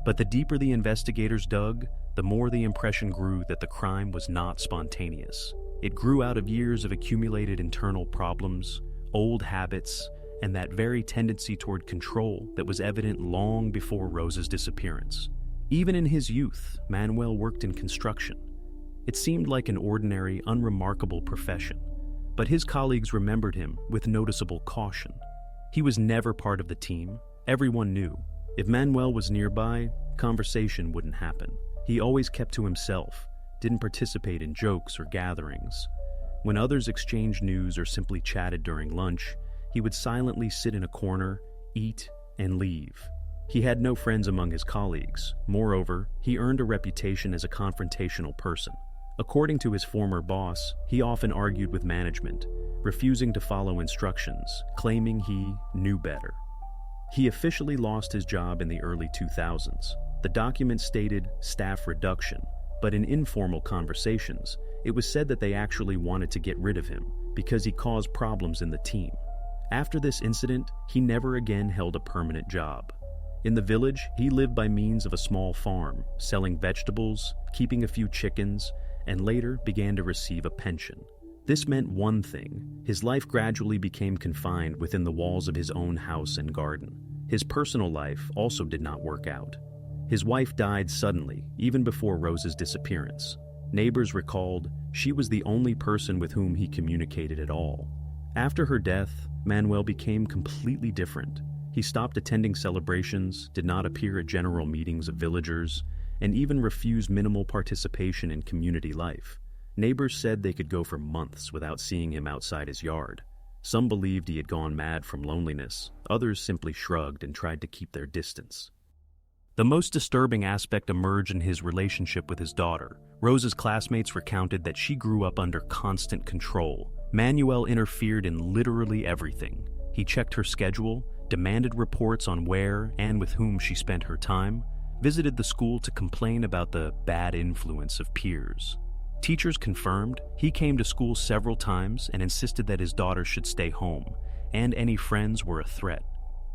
But the deeper the investigators dug, the more the impression grew that the crime was not spontaneous. It grew out of years of accumulated internal problems, old habits, and that very tendency toward control that was evident long before Rosa's disappearance. Even in his youth, Manuel worked in construction. It seemed like an ordinary, unremarkable profession, but his colleagues remembered him with noticeable caution. He was never part of the team. Everyone knew. If Manuel was nearby, conversation wouldn't happen. He always kept to himself, didn't participate in jokes or gatherings. When others exchanged news or simply chatted during lunch, he would silently sit in a corner, eat, and leave. He had no friends among his colleagues. Moreover, he earned a reputation as a confrontational person. According to his former boss, he often argued with management, refusing to follow instructions, claiming he knew better. He officially lost his job in the early 2000s. The document stated staff reduction, but in informal conversations, it was said that they actually wanted to get rid of him because he caused problems in the team. After this incident, he never again held a permanent job. In the village, he lived by means of a small farm, selling vegetables, keeping a few chickens, and later began to receive a pension. This meant one thing: his life gradually became confined within the walls of his own house and garden. His personal life also did not work out. His wife died suddenly, even before Rosa's disappearance. Neighbors recalled she was the only person with whom he communicated at all. After her death, Manuel became completely different. He stopped attending celebrations, did not appear at general meetings of villagers, and even refused minimal participation in community life. Neighbors said they could go for months without seeing him outside his yard. Some believed he had gone mad from loneliness. Others simply shrugged and tried to keep their distance. The most disturbing aspect emerged in his relationship with his daughter. Rosa's classmates recounted that she grew up under constant control. Manuel interfered in literally everything. He checked her schedule, demanded reports on where and with whom she spent her time, visited the school to complain about the bad influence of peers. Teachers confirmed he came to school several times and insisted that his daughter should stay home, and any friends were a threat.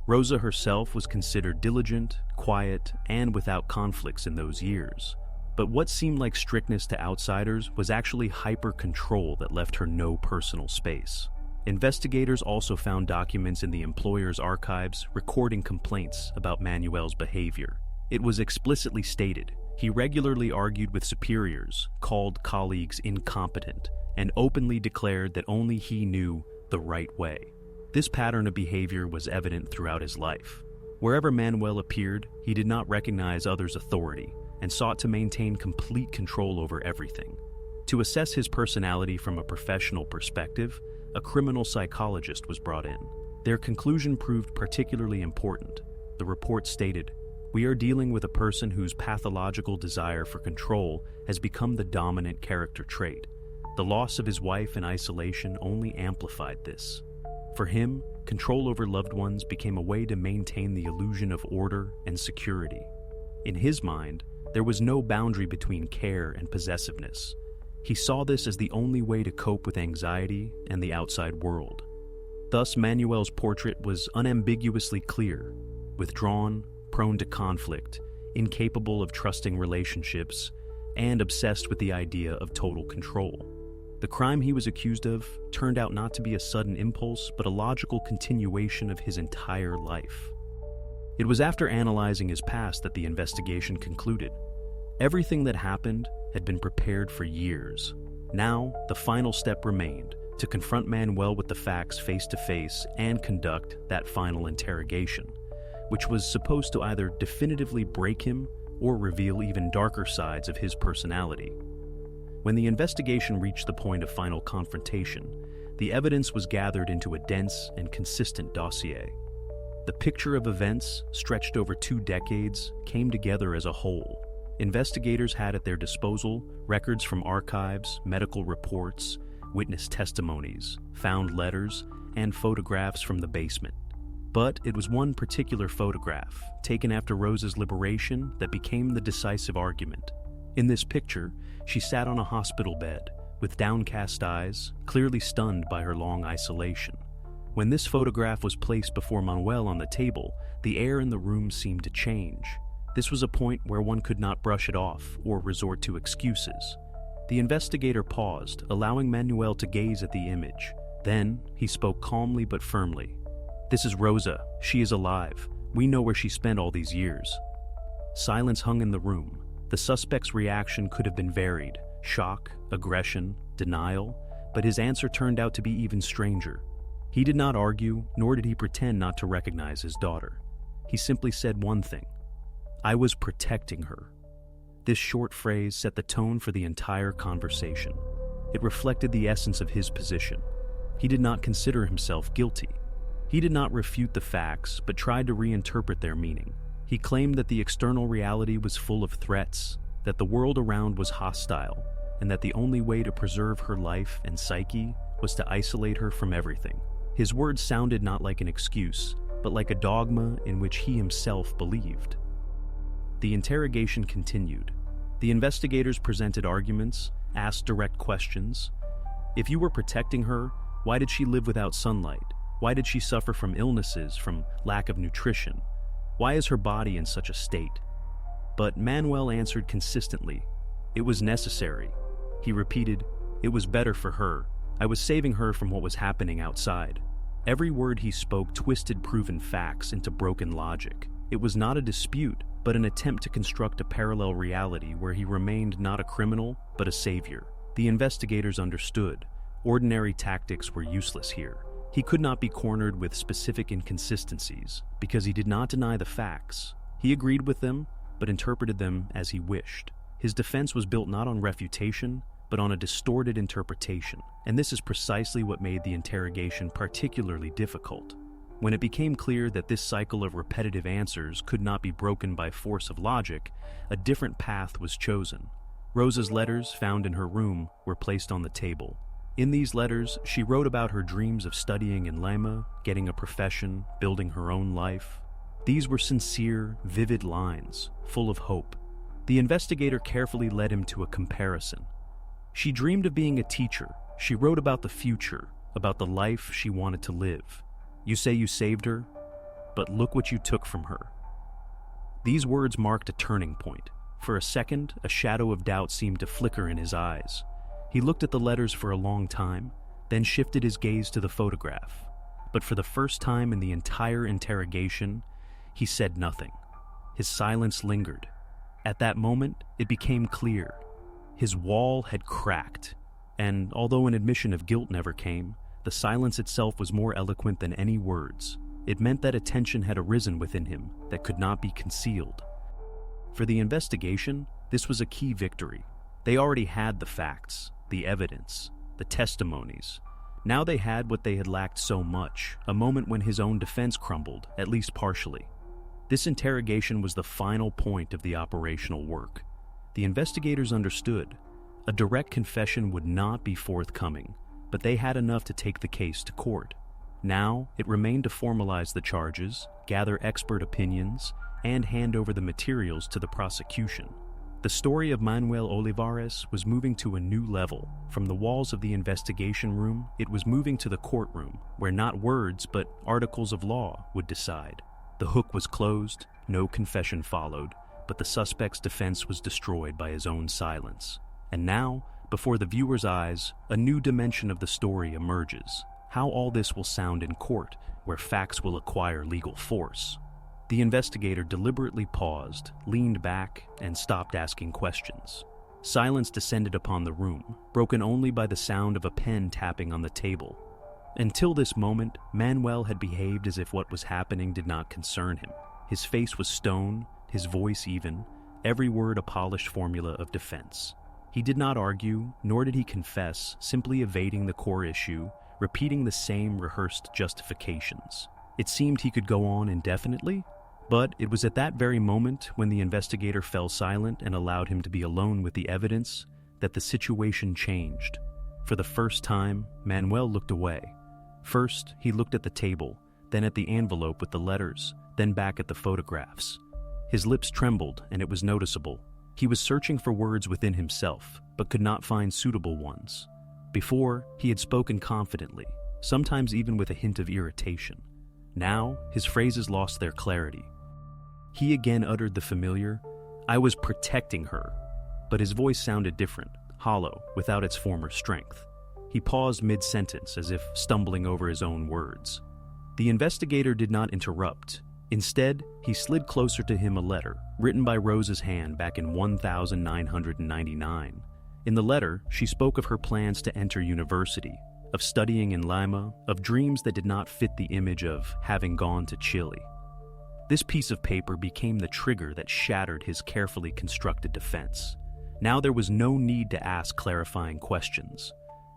Rosa herself was considered diligent, quiet, and without conflicts in those years. But what seemed like strictness to outsiders was actually hyper-control that left her no personal space. Investigators also found documents in the employer's archives recording complaints about Manuel's behavior. It was explicitly stated he regularly argued with superiors, called colleagues incompetent, and openly declared that only he knew the right way. This pattern of behavior was evident throughout his life. Wherever Manuel appeared, he did not recognize others' authority and sought to maintain complete control over everything. To assess his personality from a professional perspective, a criminal psychologist was brought in. Their conclusion proved particularly important. The report stated, "We are dealing with a person whose pathological desire for control has become the dominant character trait. The loss of his wife in isolation only amplified this. For him, control over loved ones became a way to maintain the illusion of order and security. In his mind, there was no boundary between care and possessiveness. He saw this as the only way to cope with anxiety and the outside world." Thus, Manuel's portrait was unambiguously clear: withdrawn, prone to conflict, incapable of trusting relationships, and obsessed with the idea of total control. The crime he was accused of turned out not to be a sudden impulse, but a logical continuation of his entire life. It was after analyzing his past that the investigation concluded. Everything that happened had been prepared for years. Now, the final step remained: to confront Manuel with the facts face to face and conduct that final interrogation, which was supposed to either definitively break him or reveal even darker sides of his personality. When the investigation reached the point of final confrontation, the evidence was gathered into a dense and consistent dossier. The picture of events, stretched over 2 decades, came together as a whole. Investigators had at their disposal records from archives, medical reports, witness testimonies, found letters, and photographs from the basement. But it was one particular photograph, taken after Rosa's liberation, that became the decisive argument. In this picture, she sat on a hospital bed, with downcast eyes, clearly stunned by her long isolation. When this photograph was placed before Manuel on the table, the air in the room seemed to change. This was a point where one could not brush it off or resort to excuses. The investigator paused, allowing Manuel to gaze at the image. Then, he spoke calmly but firmly. "This is Rosa. She is alive. We know where she spent all these years." Silence hung in the room. The suspect's reaction could have been varied: shock, aggression, denial, but his answer turned out to be even stranger. He did not argue, nor did he pretend not to recognize his daughter. He simply said one thing: "I was protecting her." This short phrase set the tone for the entire conversation. It reflected the essence of his position. He did not consider himself guilty. He did not refute the facts, but tried to reinterpret their meaning. He claimed that the external reality was full of threats, that the world around was hostile, and that the only way to preserve her life and psyche was to isolate her from everything. His words sounded not like an excuse, but like a dogma in which he himself believed. The interrogation continued. The investigators presented arguments, asked direct questions. If you were protecting her, why did she live without sunlight? Why did she suffer from illnesses, from lack of nutrition? Why is her body in such a state? But Manuel answered consistently, "It was necessary." He repeated, "It was better for her. I was saving her from what was happening outside." Every word he spoke twisted proven facts into broken logic. It was not a dispute, but an attempt to construct a parallel reality where he remained not a criminal, but a savior. The investigators understood. Ordinary tactics were useless here. He could not be cornered with specific inconsistencies, because he did not deny the facts. He agreed with them, but interpreted them as he wished. His defense was built not on refutation, but on a distorted interpretation, and this is precisely what made the interrogation particularly difficult. When it became clear that this cycle of repetitive answers could not be broken by force of logic, a different path was chosen. Rosa's letters, found in her room, were placed on the table. In these letters, she wrote about her dreams of studying in Lima, getting a profession, building her own life. These were sincere, vivid lines, full of hope. The investigator carefully led him to a comparison. She dreamed of being a teacher. She wrote about the future, about the life she wanted to live. You say you saved her, but look what you took from her. These words marked a turning point. For a second, a shadow of doubt seemed to flicker in his eyes. He looked at the letters for a long time, then shifted his gaze to the photograph. But for the first time in the entire interrogation, he said nothing. His silence lingered. At that moment, it became clear. His wall had cracked, and although an admission of guilt never came, the silence itself was more eloquent than any words. It meant that a tension had arisen within him that could not be concealed. For the investigation, this was a key victory. They already had the facts, the evidence, the testimonies. Now they had what they had lacked so much, a moment when his own defense crumbled, at least partially. This interrogation was the final point of the operational work. The investigators understood. A direct confession would not be forthcoming, but they had enough to take the case to court. Now, it remained to formalize the charges, gather expert opinions, and hand over the materials to the prosecution. The story of Manuel Olivares was moving to a new level. From the walls of the investigation room, it was moving to the courtroom, where not words but articles of law would decide. The hook was closed, no confession followed, but the suspect's defense was destroyed by his own silence. And now, before the viewer's eyes, a new dimension of the story emerges. How all this will sound in court, where facts will acquire legal force. The investigator deliberately paused, leaned back, and stopped asking questions. Silence descended upon the room, broken only by the sound of a pen tapping on the table. Until this moment, Manuel had behaved as if what was happening did not concern him. His face was stone, his voice even, every word a polished formula of defense. He did not argue, nor did he confess, simply evading the core issue, repeating the same rehearsed justifications. It seemed he could go on indefinitely, but it was at that very moment, when the investigator fell silent and allowed him to be alone with the evidence, that the situation changed. For the first time, Manuel looked away. First, he looked at the table, then at the envelope with the letters, then back at the photographs. His lips trembled, and it was noticeable. He was searching for words within himself, but could not find suitable ones. Before, he had spoken confidently, sometimes even with a hint of irritation. Now, his phrases lost their clarity. He again uttered the familiar, "I was protecting her," but his voice sounded different, hollow, without its former strength. He paused mid-sentence as if stumbling over his own words. The investigator did not interrupt. Instead, he slid closer to him a letter, written by Rose's hand back in 1999. In the letter, she spoke of her plans to enter university, of studying in Lima, of dreams that did not fit the image of having gone to Chile. This piece of paper became the trigger that shattered his carefully constructed defense. Now there was no need to ask clarifying questions.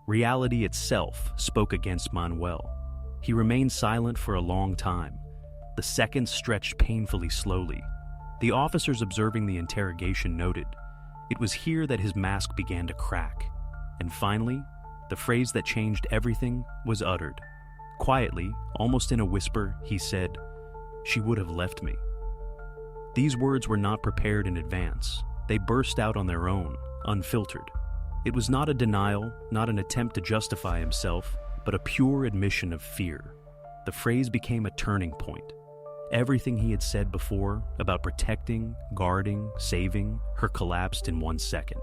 Reality itself spoke against Manuel. He remained silent for a long time. The seconds stretched painfully slowly. The officers observing the interrogation noted. It was here that his mask began to crack. And finally, the phrase that changed everything was uttered. Quietly, almost in a whisper, he said, "She would have left me." These words were not prepared in advance. They burst out on their own, unfiltered. It was not a denial, not an attempt to justify himself, but a pure admission of fear. The phrase became a turning point. Everything he had said before about protecting, guarding, saving her collapsed in 1 second.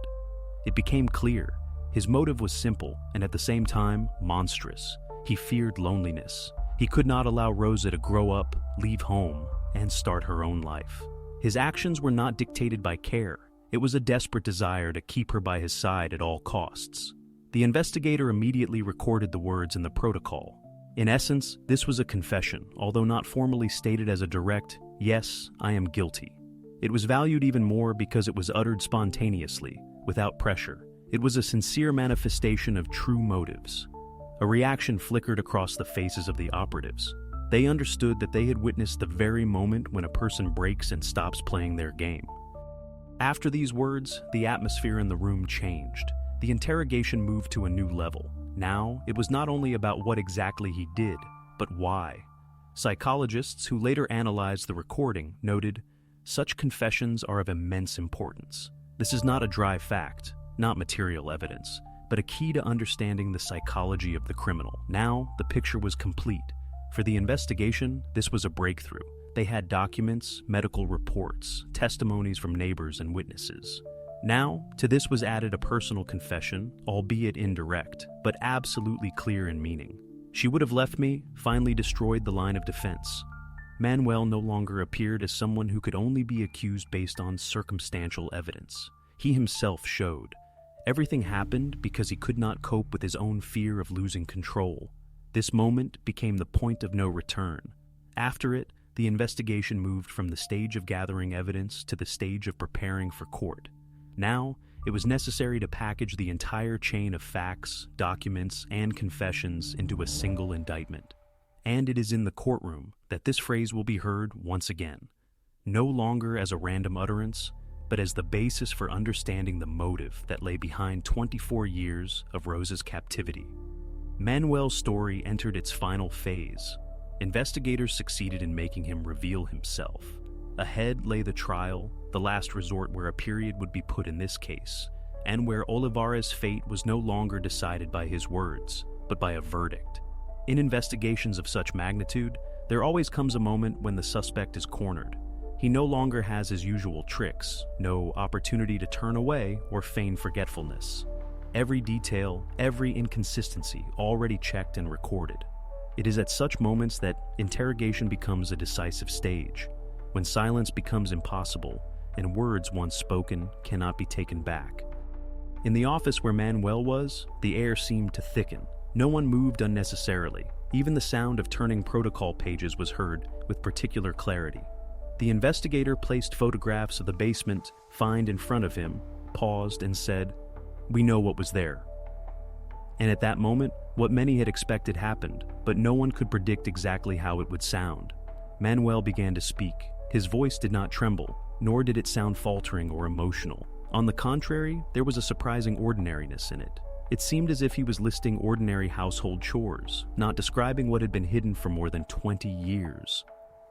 It became clear. His motive was simple and at the same time monstrous. He feared loneliness. He could not allow Rosa to grow up, leave home, and start her own life. His actions were not dictated by care. It was a desperate desire to keep her by his side at all costs. The investigator immediately recorded the words in the protocol. In essence, this was a confession, although not formally stated as a direct, "Yes, I am guilty." It was valued even more because it was uttered spontaneously, without pressure. It was a sincere manifestation of true motives. A reaction flickered across the faces of the operatives. They understood that they had witnessed the very moment when a person breaks and stops playing their game. After these words, the atmosphere in the room changed. The interrogation moved to a new level. Now, it was not only about what exactly he did, but why. Psychologists who later analyzed the recording noted, "Such confessions are of immense importance. This is not a dry fact, not material evidence, but a key to understanding the psychology of the criminal." Now, the picture was complete. For the investigation, this was a breakthrough. They had documents, medical reports, testimonies from neighbors and witnesses. Now, to this was added a personal confession, albeit indirect, but absolutely clear in meaning. "She would have left me," finally destroyed the line of defense. Manuel no longer appeared as someone who could only be accused based on circumstantial evidence. He himself showed. Everything happened because he could not cope with his own fear of losing control. This moment became the point of no return. After it, the investigation moved from the stage of gathering evidence to the stage of preparing for court. Now, it was necessary to package the entire chain of facts, documents, and confessions into a single indictment. And it is in the courtroom that this phrase will be heard once again, no longer as a random utterance, but as the basis for understanding the motive that lay behind 24 years of Rosa's captivity. Manuel's story entered its final phase. Investigators succeeded in making him reveal himself. Ahead lay the trial, the last resort where a period would be put in this case, and where Olivares' fate was no longer decided by his words, but by a verdict. In investigations of such magnitude, there always comes a moment when the suspect is cornered. He no longer has his usual tricks, no opportunity to turn away or feign forgetfulness. Every detail, every inconsistency already checked and recorded. It is at such moments that interrogation becomes a decisive stage, when silence becomes impossible and words once spoken cannot be taken back. In the office where Manuel was, the air seemed to thicken. No one moved unnecessarily. Even the sound of turning protocol pages was heard with particular clarity. The investigator placed photographs of the basement find in front of him, paused, and said, "We know what was there." And at that moment, what many had expected happened, but no one could predict exactly how it would sound. Manuel began to speak. His voice did not tremble, nor did it sound faltering or emotional. On the contrary, there was a surprising ordinariness in it. It seemed as if he was listing ordinary household chores, not describing what had been hidden for more than 20 years.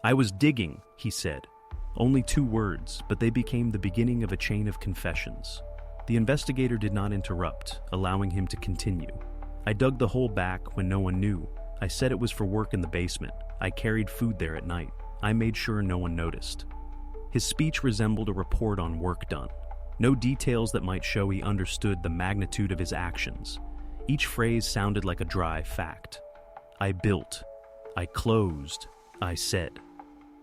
"I was digging," he said. Only 2 words, but they became the beginning of a chain of confessions. The investigator did not interrupt, allowing him to continue. "I dug the hole back when no one knew. I said it was for work in the basement. I carried food there at night. I made sure no one noticed." His speech resembled a report on work done. No details that might show he understood the magnitude of his actions. Each phrase sounded like a dry fact. "I built. I closed. I said."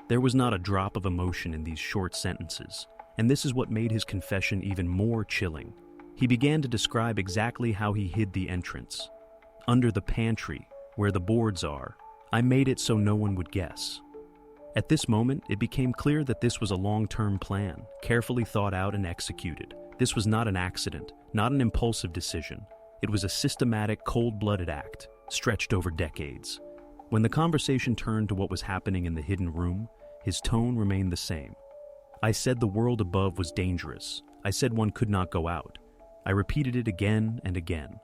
There was not a drop of emotion in these short sentences, and this is what made his confession even more chilling. He began to describe exactly how he hid the entrance. "Under the pantry, where the boards are. I made it so no one would guess." At this moment, it became clear that this was a long-term plan, carefully thought out and executed. This was not an accident, not an impulsive decision. It was a systematic, cold-blooded act, stretched over decades. When the conversation turned to what was happening in the hidden room, his tone remained the same. "I said the world above was dangerous. I said one could not go out. I repeated it again and again."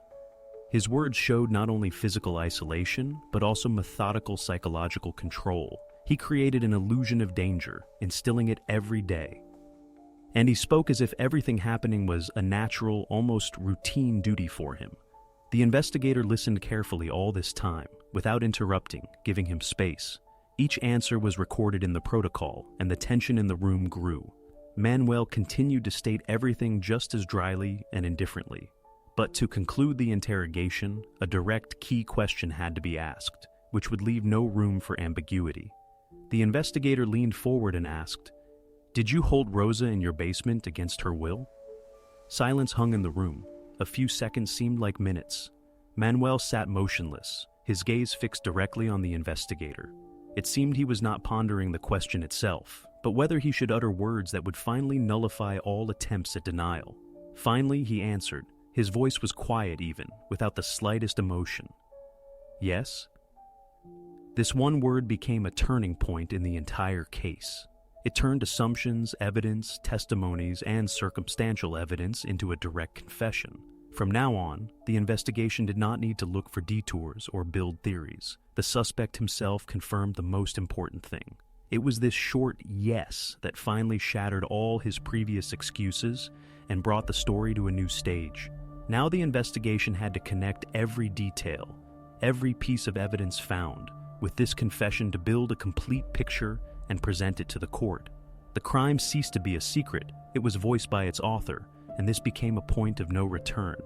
His words showed not only physical isolation, but also methodical psychological control. He created an illusion of danger, instilling it every day. And he spoke as if everything happening was a natural, almost routine duty for him. The investigator listened carefully all this time, without interrupting, giving him space. Each answer was recorded in the protocol, and the tension in the room grew. Manuel continued to state everything just as dryly and indifferently. But to conclude the interrogation, a direct key question had to be asked, which would leave no room for ambiguity. The investigator leaned forward and asked, "Did you hold Rosa in your basement against her will?" Silence hung in the room. A few seconds seemed like minutes. Manuel sat motionless, his gaze fixed directly on the investigator. It seemed he was not pondering the question itself, but whether he should utter words that would finally nullify all attempts at denial. Finally, he answered. His voice was quiet even, without the slightest emotion. "Yes?" This one word became a turning point in the entire case. It turned assumptions, evidence, testimonies, and circumstantial evidence into a direct confession. From now on, the investigation did not need to look for detours or build theories. The suspect himself confirmed the most important thing. It was this short yes that finally shattered all his previous excuses and brought the story to a new stage. Now the investigation had to connect every detail, every piece of evidence found, with this confession to build a complete picture and present it to the court. The crime ceased to be a secret. It was voiced by its author, and this became a point of no return.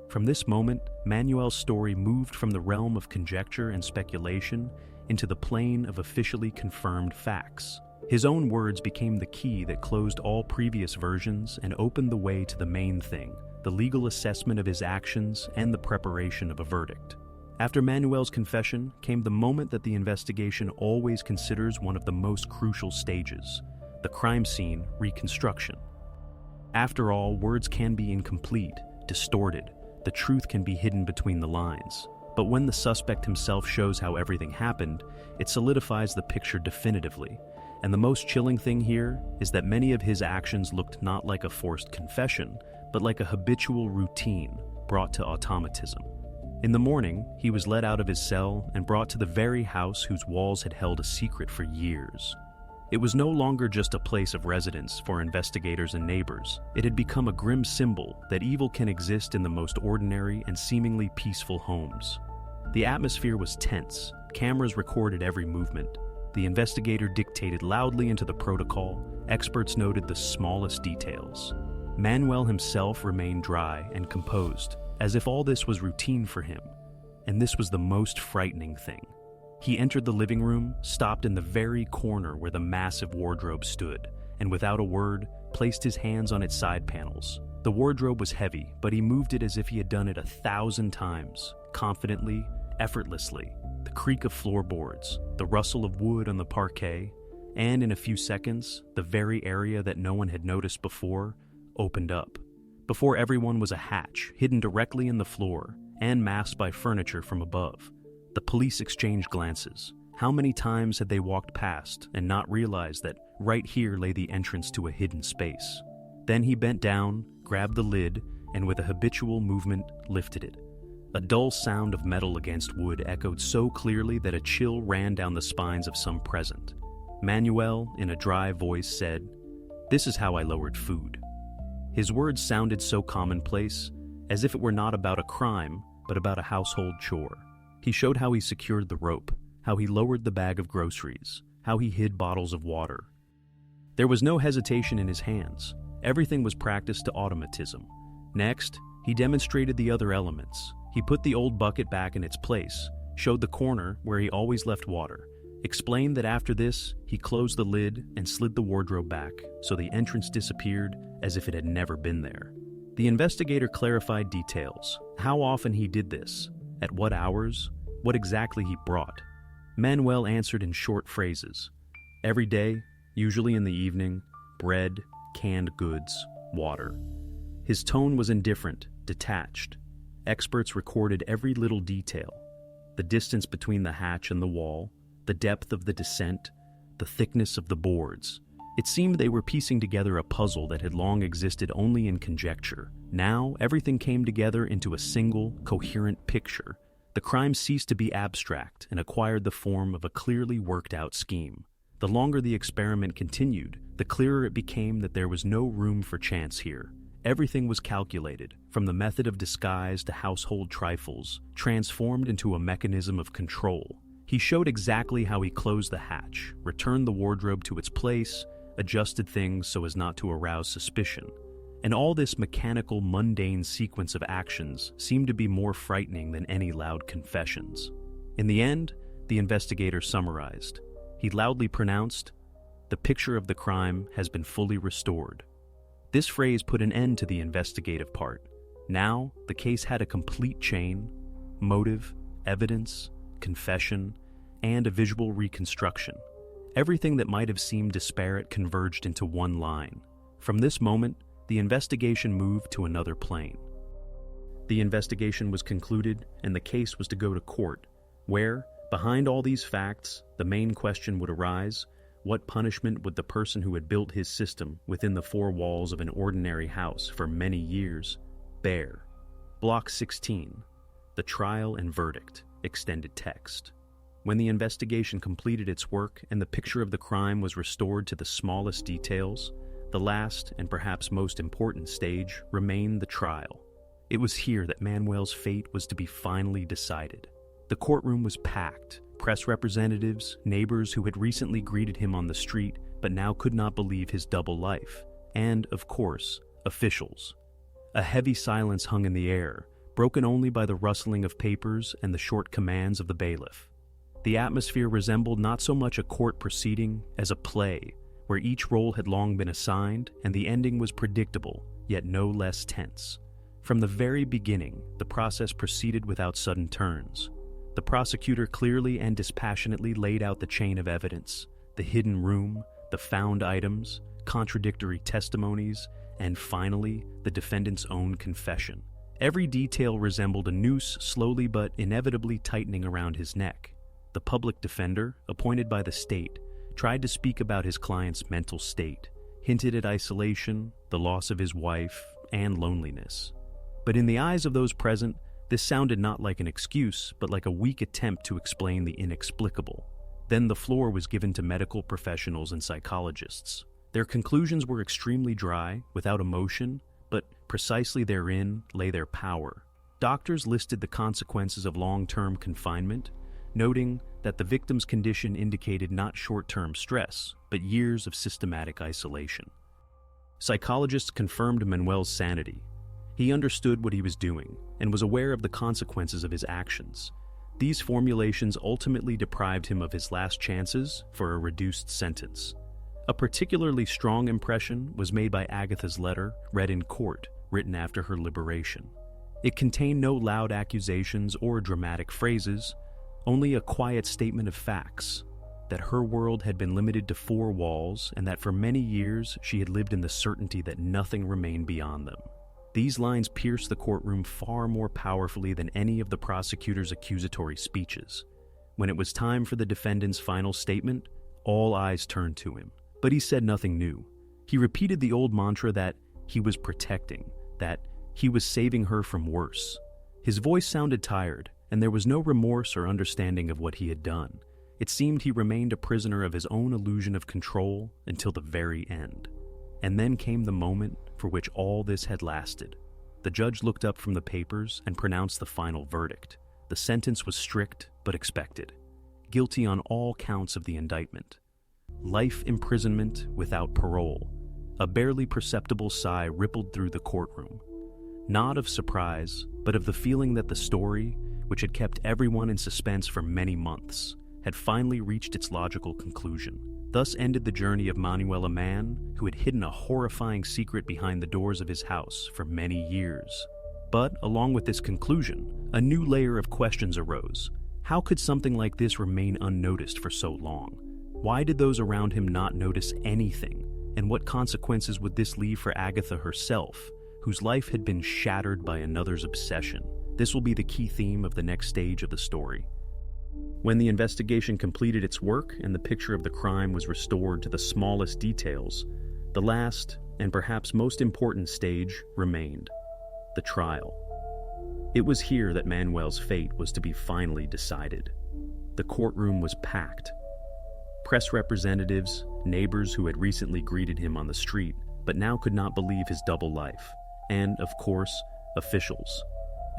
From this moment, Manuel's story moved from the realm of conjecture and speculation into the plane of officially confirmed facts. His own words became the key that closed all previous versions and opened the way to the main thing, the legal assessment of his actions and the preparation of a verdict. After Manuel's confession came the moment that the investigation always considers one of the most crucial stages, the crime scene reconstruction. After all, words can be incomplete, distorted. The truth can be hidden between the lines. But when the suspect himself shows how everything happened, it solidifies the picture definitively. And the most chilling thing here is that many of his actions looked not like a forced confession, but like a habitual routine brought to automatism. In the morning, he was let out of his cell and brought to the very house whose walls had held a secret for years. It was no longer just a place of residence for investigators and neighbors. It had become a grim symbol that evil can exist in the most ordinary and seemingly peaceful homes. The atmosphere was tense. Cameras recorded every movement. The investigator dictated loudly into the protocol. Experts noted the smallest details. Manuel himself remained dry and composed, as if all this was routine for him. And this was the most frightening thing. He entered the living room, stopped in the very corner where the massive wardrobe stood, and without a word, placed his hands on its side panels. The wardrobe was heavy, but he moved it as if he had done it 1,000 times, confidently, effortlessly. The creak of floorboards, the rustle of wood on the parquet, and in a few seconds, the very area that no one had noticed before opened up. Before everyone was a hatch, hidden directly in the floor, and masked by furniture from above. The police exchanged glances. How many times had they walked past and not realized that right here lay the entrance to a hidden space? Then he bent down, grabbed the lid, and with a habitual movement, lifted it. A dull sound of metal against wood echoed so clearly that a chill ran down the spines of some present. Manuel, in a dry voice, said, "This is how I lowered food." His words sounded so commonplace, as if it were not about a crime, but about a household chore. He showed how he secured the rope, how he lowered the bag of groceries, how he hid bottles of water. There was no hesitation in his hands. Everything was practiced to automatism. Next, he demonstrated the other elements. He put the old bucket back in its place, showed the corner where he always left water, explained that after this, he closed the lid and slid the wardrobe back so the entrance disappeared as if it had never been there. The investigator clarified details, how often he did this, at what hours, what exactly he brought. Manuel answered in short phrases. Every day, usually in the evening, bread, canned goods, water. His tone was indifferent, detached. Experts recorded every little detail. The distance between the hatch and the wall, the depth of the descent, the thickness of the boards. It seemed they were piecing together a puzzle that had long existed only in conjecture. Now, everything came together into a single, coherent picture. The crime ceased to be abstract and acquired the form of a clearly worked-out scheme. The longer the experiment continued, the clearer it became that there was no room for chance here. Everything was calculated, from the method of disguise to household trifles, transformed into a mechanism of control. He showed exactly how he closed the hatch, returned the wardrobe to its place, adjusted things so as not to arouse suspicion. And all this mechanical, mundane sequence of actions seemed to be more frightening than any loud confessions. In the end, the investigator summarized. He loudly pronounced, "The picture of the crime has been fully restored." This phrase put an end to the investigative part. Now, the case had a complete chain: motive, evidence, confession, and a visual reconstruction. Everything that might have seemed disparate converged into one line. From this moment, the investigation moved to another plane. The investigation was concluded, and the case was to go to court, where, behind all these facts, the main question would arise: what punishment would the person who had built his system within the four walls of an ordinary house for many years bear? Block 16. The Trial and Verdict. Extended text. When the investigation completed its work and the picture of the crime was restored to the smallest details, the last and perhaps most important stage remained the trial. It was here that Manuel's fate was to be finally decided. The courtroom was packed. Press representatives, neighbors who had recently greeted him on the street but now could not believe his double life, and, of course, officials. A heavy silence hung in the air, broken only by the rustling of papers and the short commands of the bailiff. The atmosphere resembled not so much a court proceeding as a play, where each role had long been assigned and the ending was predictable, yet no less tense. From the very beginning, the process proceeded without sudden turns. The prosecutor clearly and dispassionately laid out the chain of evidence, the hidden room, the found items, contradictory testimonies, and finally, the defendant's own confession. Every detail resembled a noose slowly but inevitably tightening around his neck. The public defender, appointed by the state, tried to speak about his client's mental state, hinted at isolation, the loss of his wife, and loneliness. But in the eyes of those present, this sounded not like an excuse, but like a weak attempt to explain the inexplicable. Then the floor was given to medical professionals and psychologists. Their conclusions were extremely dry, without emotion, but precisely therein lay their power. Doctors listed the consequences of long-term confinement, noting that the victim's condition indicated not short-term stress, but years of systematic isolation. Psychologists confirmed Manuel's sanity. He understood what he was doing and was aware of the consequences of his actions. These formulations ultimately deprived him of his last chances for a reduced sentence. A particularly strong impression was made by Agatha's letter, read in court, written after her liberation. It contained no loud accusations or dramatic phrases, only a quiet statement of facts, that her world had been limited to 4 walls and that for many years she had lived in the certainty that nothing remained beyond them. These lines pierced the courtroom far more powerfully than any of the prosecutor's accusatory speeches. When it was time for the defendant's final statement, all eyes turned to him. But he said nothing new. He repeated the old mantra that he was protecting, that he was saving her from worse. His voice sounded tired, and there was no remorse or understanding of what he had done. It seemed he remained a prisoner of his own illusion of control until the very end. And then came the moment for which all this had lasted. The judge looked up from the papers and pronounced the final verdict. The sentence was strict but expected. Guilty on all counts of the indictment. Life imprisonment without parole. A barely perceptible sigh rippled through the courtroom. Not of surprise, but of the feeling that the story, which had kept everyone in suspense for many months, had finally reached its logical conclusion. Thus ended the journey of Manuel, a man who had hidden a horrifying secret behind the doors of his house for many years. But, along with this conclusion, a new layer of questions arose. How could something like this remain unnoticed for so long? Why did those around him not notice anything? And what consequences would this leave for Agatha herself, whose life had been shattered by another's obsession? This will be the key theme of the next stage of the story. When the investigation completed its work and the picture of the crime was restored to the smallest details, the last and perhaps most important stage remained: the trial. It was here that Manuel's fate was to be finally decided. The courtroom was packed. Press representatives, neighbors who had recently greeted him on the street but now could not believe his double life, and, of course, officials.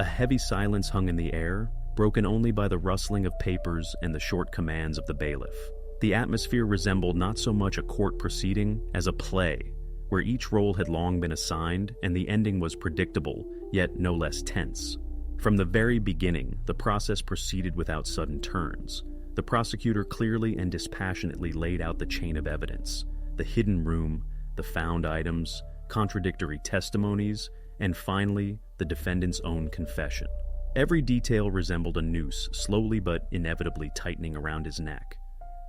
A heavy silence hung in the air, broken only by the rustling of papers and the short commands of the bailiff. The atmosphere resembled not so much a court proceeding as a play, where each role had long been assigned and the ending was predictable, yet no less tense. From the very beginning, the process proceeded without sudden turns. The prosecutor clearly and dispassionately laid out the chain of evidence, the hidden room, the found items, contradictory testimonies, and finally, the defendant's own confession. Every detail resembled a noose slowly but inevitably tightening around his neck.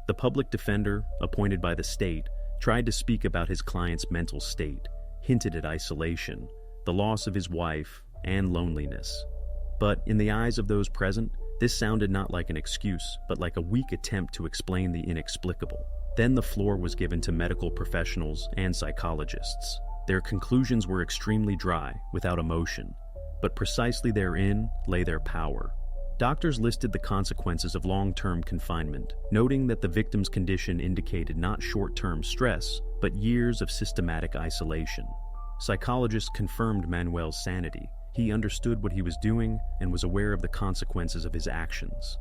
The public defender, appointed by the state, tried to speak about his client's mental state, hinted at isolation, the loss of his wife, and loneliness. But in the eyes of those present, this sounded not like an excuse, but like a weak attempt to explain the inexplicable. Then the floor was given to medical professionals and psychologists. Their conclusions were extremely dry, without emotion. but precisely therein lay their power. Doctors listed the consequences of long-term confinement, noting that the victim's condition indicated not short-term stress, but years of systematic isolation. Psychologists confirmed Manuel's sanity. He understood what he was doing and was aware of the consequences of his actions.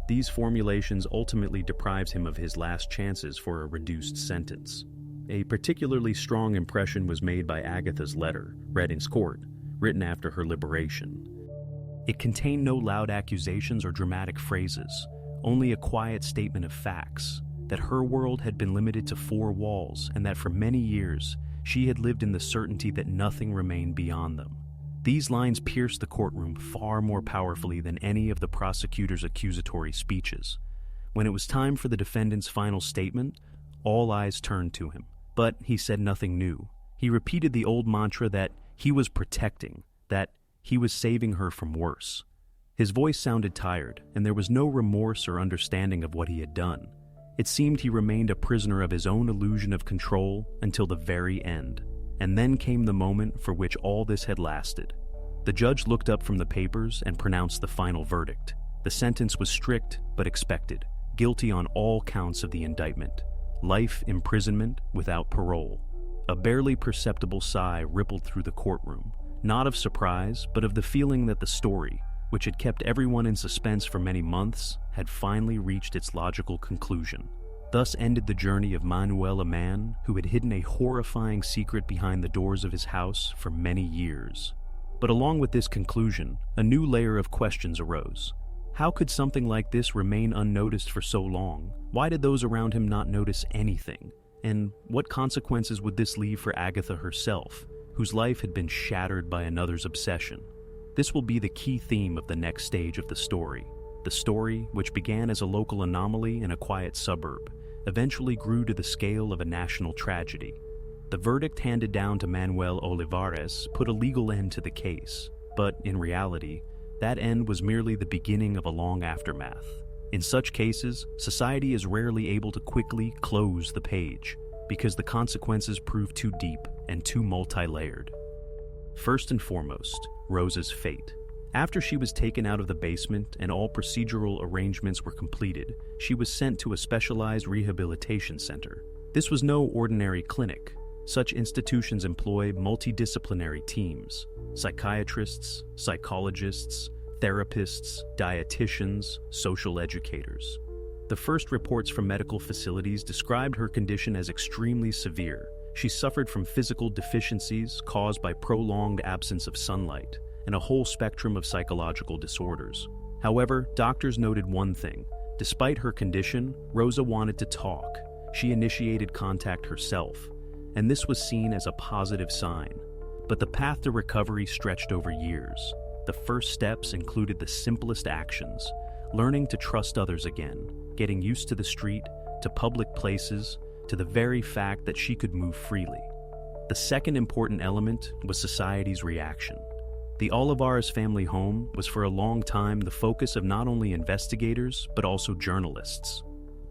These formulations ultimately deprived him of his last chances for a reduced sentence. A particularly strong impression was made by Agatha's letter, read in court, written after her liberation. It contained no loud accusations or dramatic phrases, only a quiet statement of facts, that her world had been limited to 4 walls and that for many years she had lived in the certainty that nothing remained beyond them. These lines pierced the courtroom far more powerfully than any of the prosecutor's accusatory speeches. When it was time for the defendant's final statement, all eyes turned to him. But he said nothing new. He repeated the old mantra that he was protecting, that he was saving her from worse. His voice sounded tired, and there was no remorse or understanding of what he had done. It seemed he remained a prisoner of his own illusion of control until the very end. And then came the moment for which all this had lasted. The judge looked up from the papers and pronounced the final verdict. The sentence was strict but expected, guilty on all counts of the indictment. Life imprisonment without parole. A barely perceptible sigh rippled through the courtroom, not of surprise, but of the feeling that the story, which had kept everyone in suspense for many months, had finally reached its logical conclusion. Thus ended the journey of Manuel, a man who had hidden a horrifying secret behind the doors of his house for many years. But along with this conclusion, a new layer of questions arose. How could something like this remain unnoticed for so long? Why did those around him not notice anything? And what consequences would this leave for Agatha herself, whose life had been shattered by another's obsession? This will be the key theme of the next stage of the story. The story, which began as a local anomaly in a quiet suburb, eventually grew to the scale of a national tragedy. The verdict handed down to Manuel Olivares put a legal end to the case, but in reality, that end was merely the beginning of a long aftermath. In such cases, society is rarely able to quickly close the page, because the consequences prove too deep and too multi-layered. First and foremost, Rosa's fate. After she was taken out of the basement and all procedural arrangements were completed, she was sent to a specialized rehabilitation center. This was no ordinary clinic. Such institutions employ multidisciplinary teams: psychiatrists, psychologists, therapists, dietitians, social educators. The first reports from medical facilities described her condition as extremely severe. She suffered from physical deficiencies caused by prolonged absence of sunlight and a whole spectrum of psychological disorders. However, doctors noted one thing. Despite her condition, Rosa wanted to talk. She initiated contact herself, and this was seen as a positive sign. But the path to recovery stretched over years. The first steps included the simplest actions: learning to trust others again, getting used to the street, to public places, to the very fact that she could move freely. The second important element was society's reaction. The Olivares family home was for a long time the focus of not only investigators, but also journalists.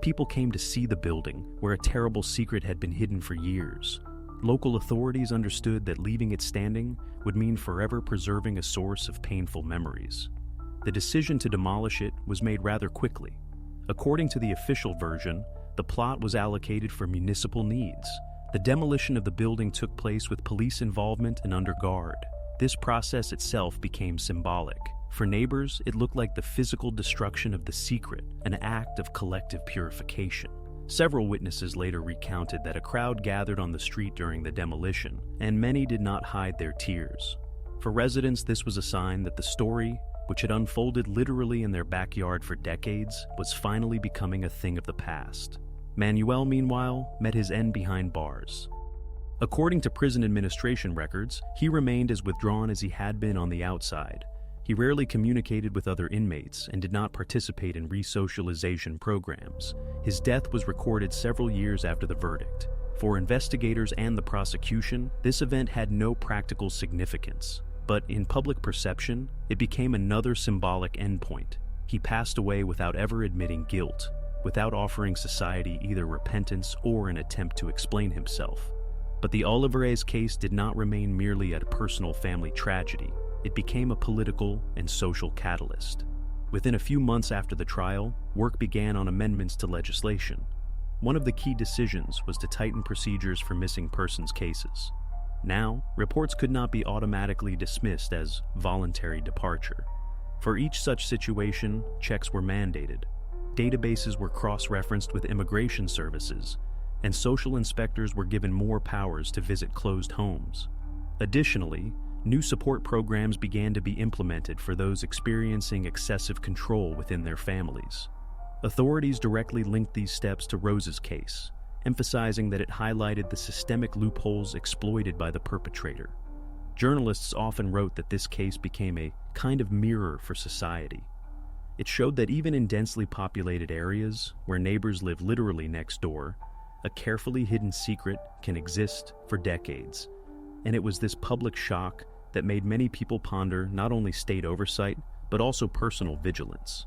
People came to see the building, where a terrible secret had been hidden for years. Local authorities understood that leaving it standing would mean forever preserving a source of painful memories. The decision to demolish it was made rather quickly. According to the official version, the plot was allocated for municipal needs. The demolition of the building took place with police involvement and under guard. This process itself became symbolic. For neighbors, it looked like the physical destruction of the secret, an act of collective purification. Several witnesses later recounted that a crowd gathered on the street during the demolition, and many did not hide their tears. For residents, this was a sign that the story, which had unfolded literally in their backyard for decades, was finally becoming a thing of the past. Manuel, meanwhile, met his end behind bars. According to prison administration records, he remained as withdrawn as he had been on the outside. He rarely communicated with other inmates and did not participate in re-socialization programs. His death was recorded several years after the verdict. For investigators and the prosecution, this event had no practical significance. But in public perception, it became another symbolic endpoint. He passed away without ever admitting guilt, without offering society either repentance or an attempt to explain himself. But the Olivares case did not remain merely a personal family tragedy. it became a political and social catalyst. Within a few months after the trial, work began on amendments to legislation. One of the key decisions was to tighten procedures for missing persons cases. Now, reports could not be automatically dismissed as voluntary departure. For each such situation, checks were mandated. Databases were cross-referenced with immigration services, and social inspectors were given more powers to visit closed homes. Additionally, new support programs began to be implemented for those experiencing excessive control within their families. Authorities directly linked these steps to Rose's case, emphasizing that it highlighted the systemic loopholes exploited by the perpetrator. Journalists often wrote that this case became a kind of mirror for society. It showed that even in densely populated areas, where neighbors live literally next door, a carefully hidden secret can exist for decades. And it was this public shock that made many people ponder not only state oversight, but also personal vigilance.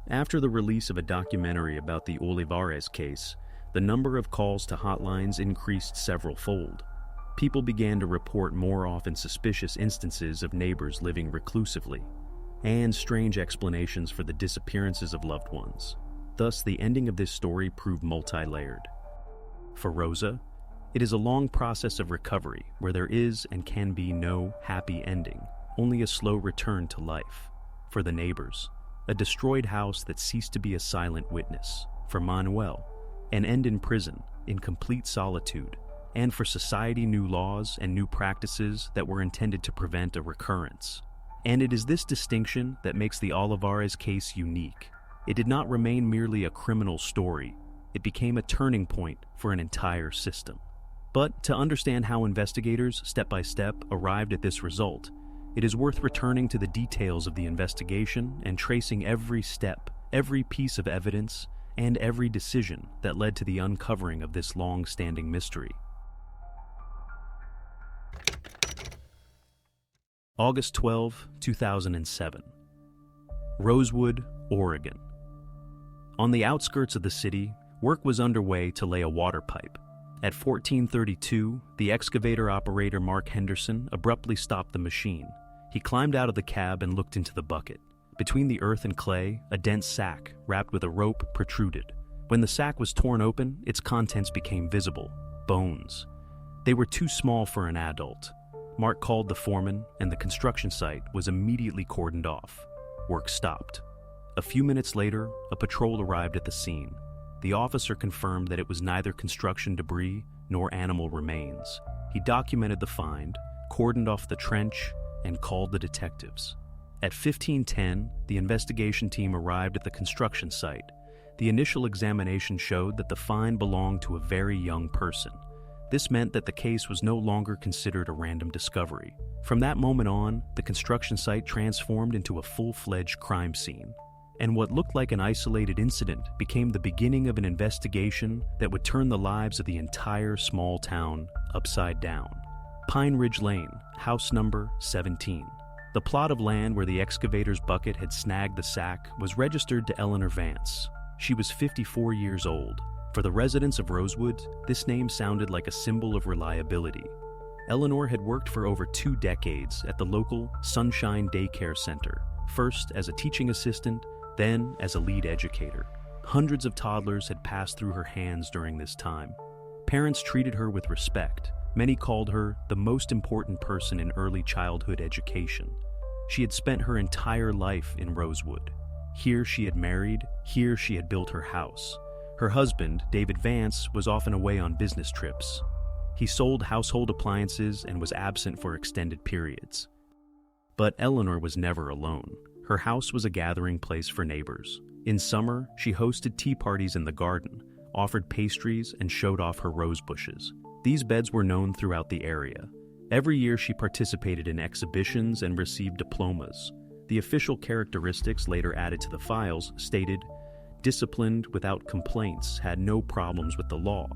After the release of a documentary about the Olivares case, the number of calls to hotlines increased several-fold. People began to report more often suspicious instances of neighbors living reclusively, and strange explanations for the disappearances of loved ones. Thus, the ending of this story proved multi-layered. For Rosa, it is a long process of recovery where there is and can be no happy ending, only a slow return to life. For the neighbors, a destroyed house that ceased to be a silent witness. For Manuel, an end in prison, in complete solitude. And for society, new laws and new practices that were intended to prevent a recurrence. And it is this distinction that makes the Olivares case unique. It did not remain merely a criminal story. It became a turning point for an entire system. But to understand how investigators, step by step, arrived at this result, it is worth returning to the details of the investigation and tracing every step, every piece of evidence, and every decision that led to the uncovering of this long-standing mystery. August 12, 2007. Rosewood, Oregon. On the outskirts of the city, work was underway to lay a water pipe. At 14:32, the excavator operator Mark Henderson abruptly stopped the machine. He climbed out of the cab and looked into the bucket. Between the earth and clay, a dense sack wrapped with a rope protruded. When the sack was torn open, its contents became visible: bones. They were too small for an adult. Mark called the foreman, and the construction site was immediately cordoned off. Work stopped. A few minutes later, a patrol arrived at the scene. The officer confirmed that it was neither construction debris nor animal remains. He documented the find, cordoned off the trench, and called the detectives. At 15:10, the investigation team arrived at the construction site. The initial examination showed that the find belonged to a very young person. This meant that the case was no longer considered a random discovery. From that moment on, the construction site transformed into a full-fledged crime scene. And what looked like an isolated incident became the beginning of an investigation that would turn the lives of the entire small town upside down. Pine Ridge Lane, house number 17. The plot of land where the excavator's bucket had snagged the sack was registered to Eleanor Vance. She was 54 years old. For the residents of Rosewood, this name sounded like a symbol of reliability. Eleanor had worked for over 2 decades at the local Sunshine Daycare Center, first as a teaching assistant, then as a lead educator. Hundreds of toddlers had passed through her hands during this time. Parents treated her with respect. Many called her the most important person in early childhood education. She had spent her entire life in Rosewood. Here she had married, here she had built her house. Her husband, David Vance, was often away on business trips. He sold household appliances and was absent for extended periods. But Eleanor was never alone. Her house was a gathering place for neighbors. In summer, she hosted tea parties in the garden, offered pastries, and showed off her rose bushes. These beds were known throughout the area. Every year she participated in exhibitions and received diplomas. The official characteristics later added to the files stated, "Disciplined without complaints, had no problems with the law."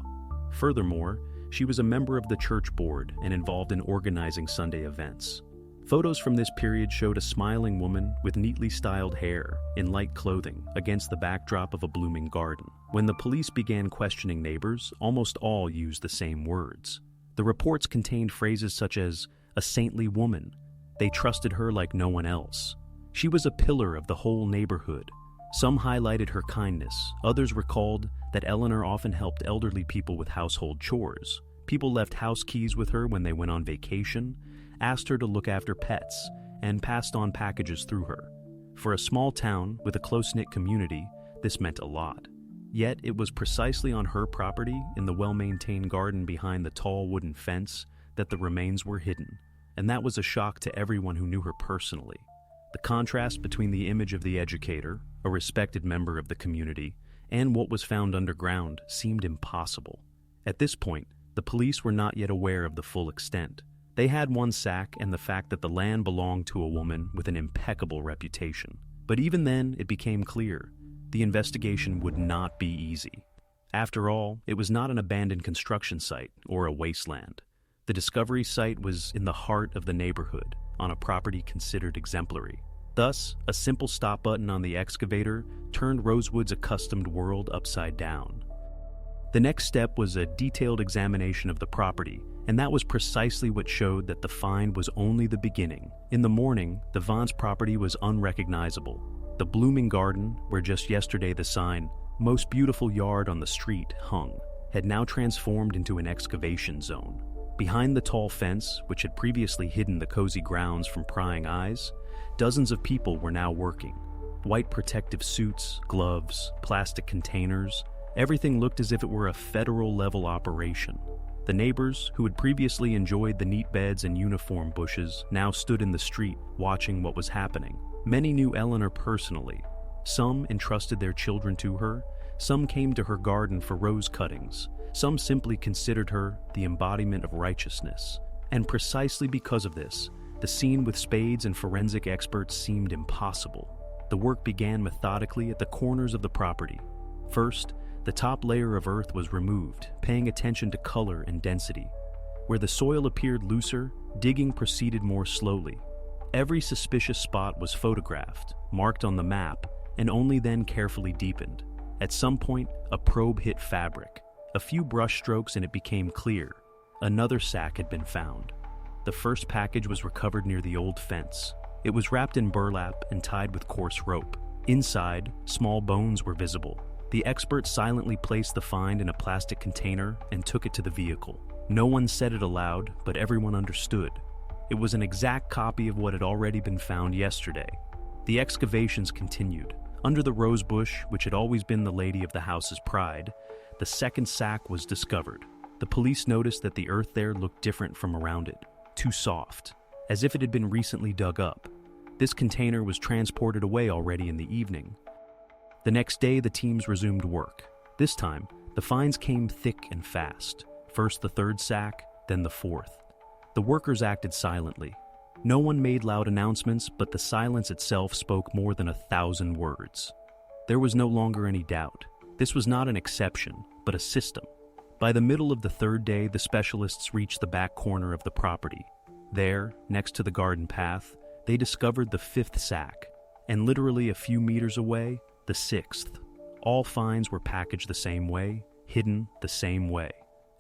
Furthermore, she was a member of the church board and involved in organizing Sunday events. Photos from this period showed a smiling woman with neatly styled hair in light clothing against the backdrop of a blooming garden. When the police began questioning neighbors, almost all used the same words. The reports contained phrases such as, "a saintly woman." They trusted her like no one else. She was a pillar of the whole neighborhood. Some highlighted her kindness, others recalled that Eleanor often helped elderly people with household chores. People left house keys with her when they went on vacation, asked her to look after pets, and passed on packages through her. For a small town with a close-knit community, this meant a lot. Yet it was precisely on her property, in the well-maintained garden behind the tall wooden fence, that the remains were hidden, and that was a shock to everyone who knew her personally. The contrast between the image of the educator, a respected member of the community, and what was found underground seemed impossible. At this point, the police were not yet aware of the full extent. They had one sack and the fact that the land belonged to a woman with an impeccable reputation. But even then, it became clear the investigation would not be easy. After all, it was not an abandoned construction site or a wasteland. The discovery site was in the heart of the neighborhood, on a property considered exemplary. Thus, a simple stop button on the excavator turned Rosewood's accustomed world upside down. The next step was a detailed examination of the property, and that was precisely what showed that the find was only the beginning. In the morning, the Vance property was unrecognizable. The blooming garden, where just yesterday the sign, "Most beautiful yard on the street," hung, had now transformed into an excavation zone. Behind the tall fence, which had previously hidden the cozy grounds from prying eyes, dozens of people were now working. White protective suits, gloves, plastic containers, everything looked as if it were a federal-level operation. The neighbors, who had previously enjoyed the neat beds and uniform bushes, now stood in the street, watching what was happening. Many knew Eleanor personally. Some entrusted their children to her, some came to her garden for rose cuttings, some simply considered her the embodiment of righteousness. And precisely because of this, the scene with spades and forensic experts seemed impossible. The work began methodically at the corners of the property. First, the top layer of earth was removed, paying attention to color and density. Where the soil appeared looser, digging proceeded more slowly. Every suspicious spot was photographed, marked on the map, and only then carefully deepened. At some point, a probe hit fabric. A few brush strokes and it became clear. Another sack had been found. The first package was recovered near the old fence. It was wrapped in burlap and tied with coarse rope. Inside, small bones were visible. The expert silently placed the find in a plastic container and took it to the vehicle. No one said it aloud, but everyone understood. It was an exact copy of what had already been found yesterday. The excavations continued. Under the rose bush, which had always been the lady of the house's pride, the second sack was discovered. The police noticed that the earth there looked different from around it, too soft, as if it had been recently dug up. This container was transported away already in the evening. The next day, the teams resumed work. This time, the finds came thick and fast. First the third sack, then the fourth. The workers acted silently. No one made loud announcements, but the silence itself spoke more than 1,000 words. There was no longer any doubt. This was not an exception, but a system. By the middle of the third day, the specialists reached the back corner of the property. There, next to the garden path, they discovered the fifth sack, and literally a few meters away, the sixth. All finds were packaged the same way, hidden the same way,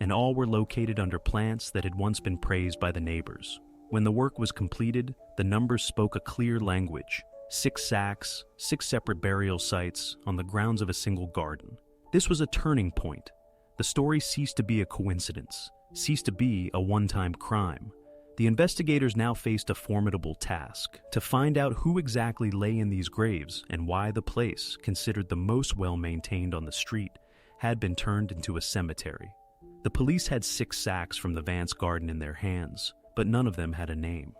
and all were located under plants that had once been praised by the neighbors. When the work was completed, the numbers spoke a clear language. 6 sacks, 6 separate burial sites on the grounds of a single garden. This was a turning point. The story ceased to be a coincidence, ceased to be a one-time crime. The investigators now faced a formidable task: to find out who exactly lay in these graves and why the place, considered the most well-maintained on the street, had been turned into a cemetery. The police had 6 sacks from the Vance garden in their hands, but none of them had a name.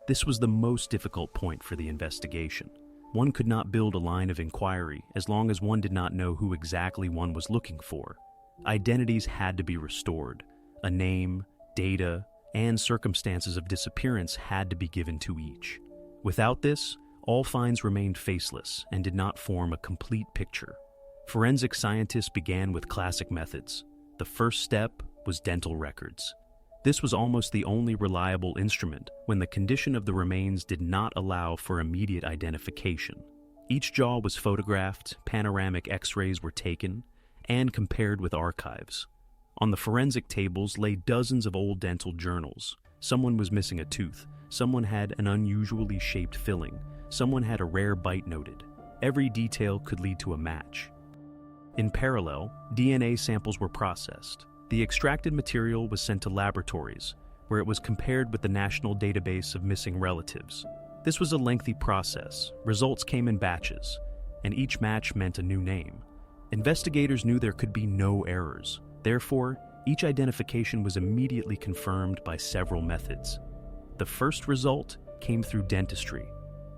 This was the most difficult point for the investigation. One could not build a line of inquiry as long as one did not know who exactly one was looking for. Identities had to be restored. A name, data, and circumstances of disappearance had to be given to each. Without this, all finds remained faceless and did not form a complete picture. Forensic scientists began with classic methods. The first step was dental records. This was almost the only reliable instrument when the condition of the remains did not allow for immediate identification. Each jaw was photographed, panoramic X-rays were taken, and compared with archives. On the forensic tables lay dozens of old dental journals, Someone was missing a tooth. Someone had an unusually shaped filling. Someone had a rare bite noted. Every detail could lead to a match. In parallel, DNA samples were processed. The extracted material was sent to laboratories, where it was compared with the National Database of Missing Relatives. This was a lengthy process. Results came in batches, and each match meant a new name. Investigators knew there could be no errors. Therefore, each identification was immediately confirmed by several methods. The first result came through dentistry.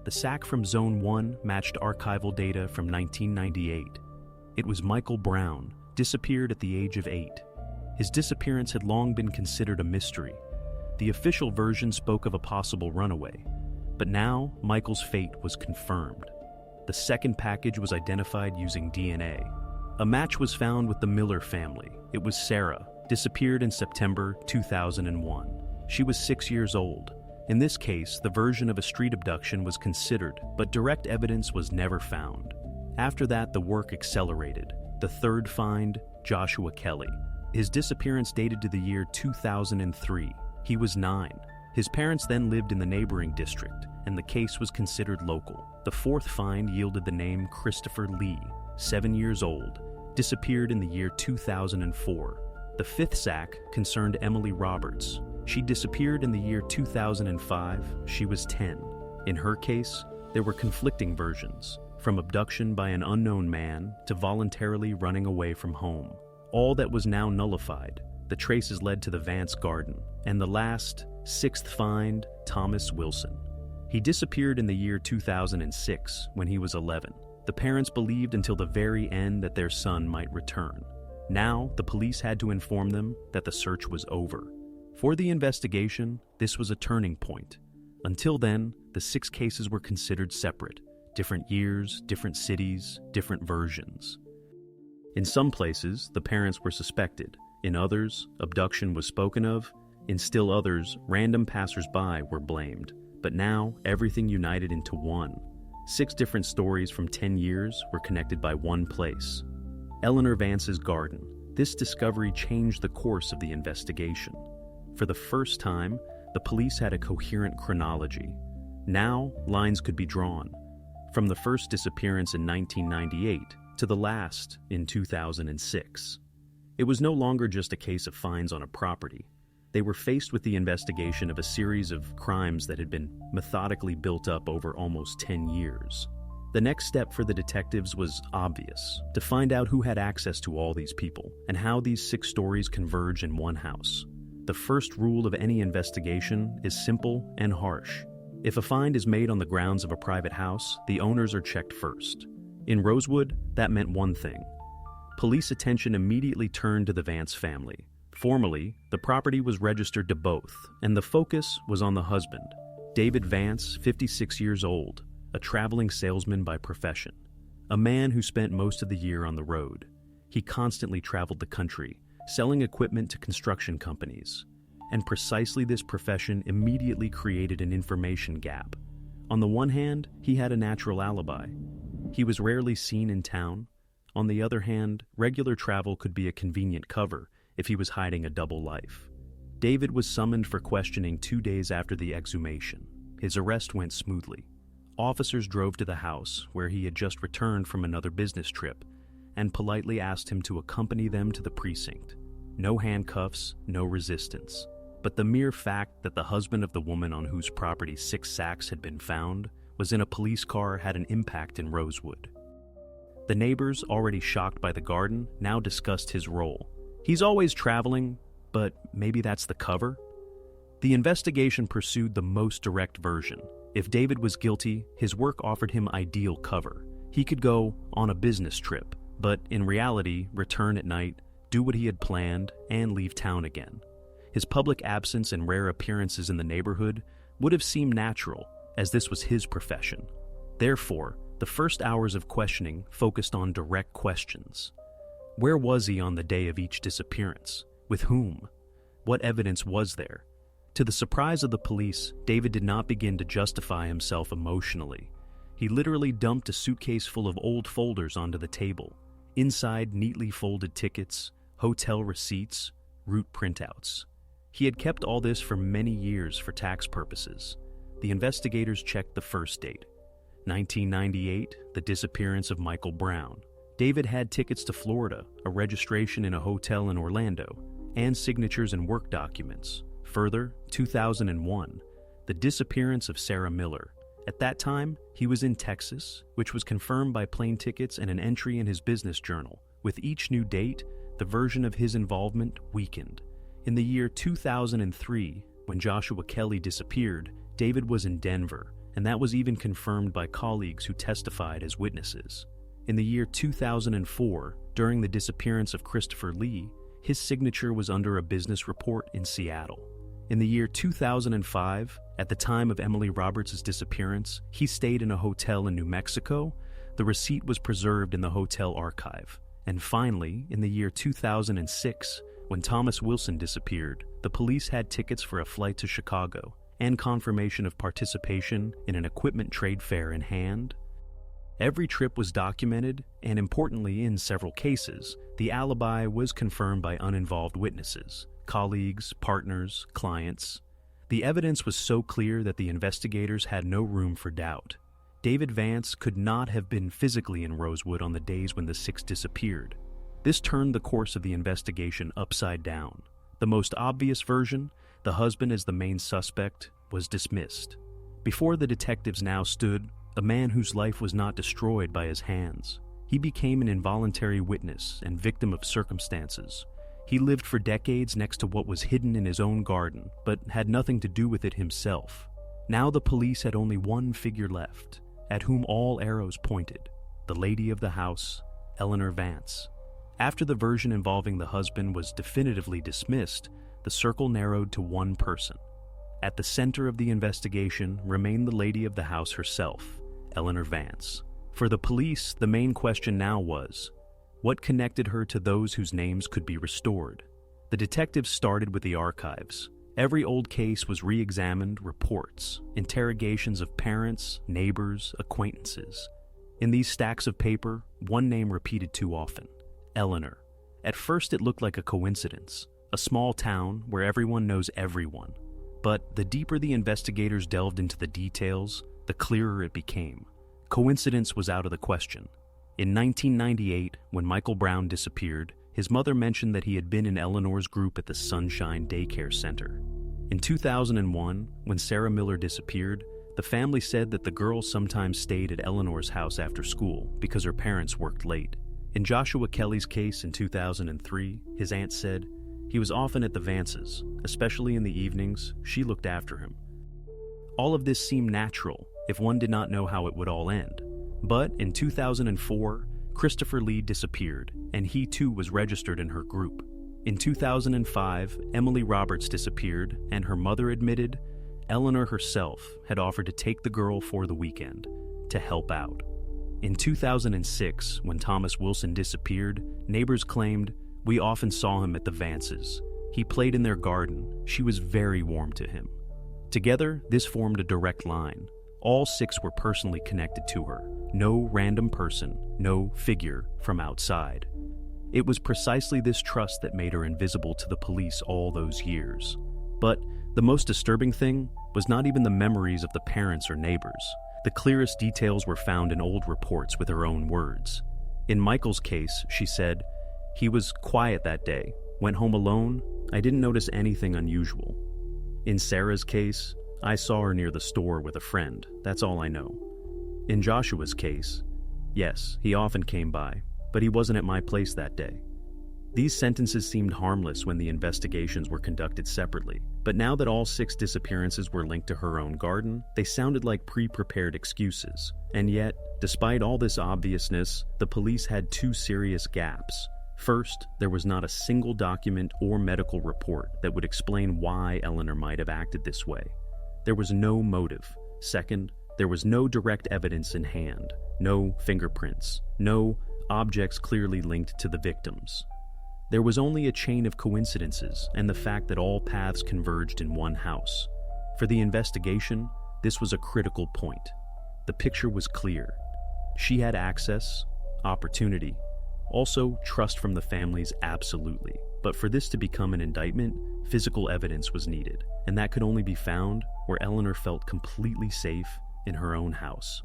The sack from Zone 1 matched archival data from 1998. It was Michael Brown, disappeared at the age of 8. His disappearance had long been considered a mystery. The official version spoke of a possible runaway, but now Michael's fate was confirmed. The second package was identified using DNA. A match was found with the Miller family. It was Sarah, disappeared in September 2001. She was 6 years old. In this case, the version of a street abduction was considered, but direct evidence was never found. After that, the work accelerated. The third find, Joshua Kelly. His disappearance dated to the year 2003. He was 9. His parents then lived in the neighboring district, and the case was considered local. The fourth find yielded the name Christopher Lee, 7 years old, disappeared in the year 2004. The fifth sack concerned Emily Roberts. She disappeared in the year 2005. She was 10. In her case, there were conflicting versions, from abduction by an unknown man to voluntarily running away from home. All that was now nullified. The traces led to the Vance garden, and the last, sixth find, Thomas Wilson. He disappeared in the year 2006 when he was 11. The parents believed until the very end that their son might return. Now, the police had to inform them that the search was over. For the investigation, this was a turning point. Until then, the 6 cases were considered separate. Different years, different cities, different versions. In some places, the parents were suspected. In others, abduction was spoken of. In still others, random passers-by were blamed. But now, everything united into one. 6 different stories from 10 years were connected by one place. Eleanor Vance's garden. This discovery changed the course of the investigation. For the first time, the police had a coherent chronology. Now, lines could be drawn. From the first disappearance in 1998 to the last in 2006. It was no longer just a case of finds on a property. They were faced with the investigation of a series of crimes that had been methodically built up over almost 10 years. The next step for the detectives was obvious, to find out who had access to all these people and how these 6 stories converge in one house. The first rule of any investigation is simple and harsh. If a find is made on the grounds of a private house, the owners are checked first. In Rosewood, that meant one thing. Police attention immediately turned to the Vance family. Formally, the property was registered to both, and the focus was on the husband, David Vance, 56 years old, a traveling salesman by profession, a man who spent most of the year on the road. He constantly traveled the country, selling equipment to construction companies, and precisely this profession immediately created an information gap. On the one hand, he had a natural alibi. He was rarely seen in town. On the other hand, regular travel could be a convenient cover if he was hiding a double life. David was summoned for questioning 2 days after the exhumation. His arrest went smoothly. Officers drove to the house, where he had just returned from another business trip, and politely asked him to accompany them to the precinct. No handcuffs, no resistance. But the mere fact that the husband of the woman on whose property 6 sacks had been found was in a police car had an impact in Rosewood. The neighbors, already shocked by the garden, now discussed his role. He's always traveling, but maybe that's the cover? The investigation pursued the most direct version. If David was guilty, his work offered him ideal cover. He could go on a business trip, but in reality, return at night, do what he had planned, and leave town again. His public absence and rare appearances in the neighborhood would have seemed natural, as this was his profession. Therefore, the first hours of questioning focused on direct questions. Where was he on the day of each disappearance? With whom? What evidence was there? To the surprise of the police, David did not begin to justify himself emotionally. He literally dumped a suitcase full of old folders onto the table. Inside, neatly folded tickets, hotel receipts, route printouts. He had kept all this for many years for tax purposes. The investigators checked the first date, 1998, the disappearance of Michael Brown. David had tickets to Florida, a registration in a hotel in Orlando, and signatures and work documents. Further, 2001, the disappearance of Sarah Miller. At that time, he was in Texas, which was confirmed by plane tickets and an entry in his business journal. With each new date, the version of his involvement weakened. In the year 2003, when Joshua Kelly disappeared, David was in Denver, and that was even confirmed by colleagues who testified as witnesses. In the year 2004, during the disappearance of Christopher Lee, his signature was under a business report in Seattle. In the year 2005, at the time of Emily Roberts' disappearance, he stayed in a hotel in New Mexico. The receipt was preserved in the hotel archive. And finally, in the year 2006, when Thomas Wilson disappeared, the police had tickets for a flight to Chicago and confirmation of participation in an equipment trade fair in hand. Every trip was documented, and importantly, in several cases, the alibi was confirmed by uninvolved witnesses, colleagues, partners, clients. The evidence was so clear that the investigators had no room for doubt. David Vance could not have been physically in Rosewood on the days when the six disappeared. This turned the course of the investigation upside down. The most obvious version, the husband as the main suspect, was dismissed. Before the detectives now stood a man whose life was not destroyed by his hands. He became an involuntary witness and victim of circumstances. He lived for decades next to what was hidden in his own garden, but had nothing to do with it himself. Now the police had only one figure left, at whom all arrows pointed, the lady of the house, Eleanor Vance. After the version involving the husband was definitively dismissed, the circle narrowed to one person. At the center of the investigation remained the lady of the house herself, Eleanor Vance. For the police, the main question now was, what connected her to those whose names could be restored? The detectives started with the archives. Every old case was re-examined, reports, interrogations of parents, neighbors, acquaintances. In these stacks of paper, one name repeated too often, Eleanor. At first it looked like a coincidence, a small town where everyone knows everyone. But the deeper the investigators delved into the details, the clearer it became. Coincidence was out of the question. In 1998, when Michael Brown disappeared, his mother mentioned that he had been in Eleanor's group at the Sunshine Daycare Center. In 2001, when Sarah Miller disappeared, the family said that the girl sometimes stayed at Eleanor's house after school because her parents worked late. In Joshua Kelly's case in 2003, his aunt said, he was often at the Vances, especially in the evenings. She looked after him. All of this seemed natural if one did not know how it would all end. But in 2004, Christopher Lee disappeared, and he too was registered in her group. In 2005, Emily Roberts disappeared, and her mother admitted Eleanor herself had offered to take the girl for the weekend, to help out. In 2006, when Thomas Wilson disappeared, neighbors claimed, we often saw him at the Vances. He played in their garden. She was very warm to him. Together, this formed a direct line. All six were personally connected to her. No random person, no figure from outside. It was precisely this trust that made her invisible to the police all those years. But the most disturbing thing was not even the memories of the parents or neighbors. The clearest details were found in old reports with her own words. In Michael's case, she said, he was quiet that day, went home alone. I didn't notice anything unusual. In Sarah's case, I saw her near the store with a friend. That's all I know. In Joshua's case, yes, he often came by, but he wasn't at my place that day. These sentences seemed harmless when the investigations were conducted separately, but now that all six disappearances were linked to her own garden, they sounded like pre-prepared excuses. And yet, despite all this obviousness, the police had two serious gaps. First, there was not a single document or medical report that would explain why Eleanor might have acted this way. There was no motive. Second, there was no direct evidence in hand, no fingerprints, no objects clearly linked to the victims. There was only a chain of coincidences and the fact that all paths converged in one house. For the investigation, this was a critical point. The picture was clear. She had access, opportunity, Also, trust from the families, absolutely. But for this to become an indictment, physical evidence was needed, and that could only be found where Eleanor felt completely safe in her own house.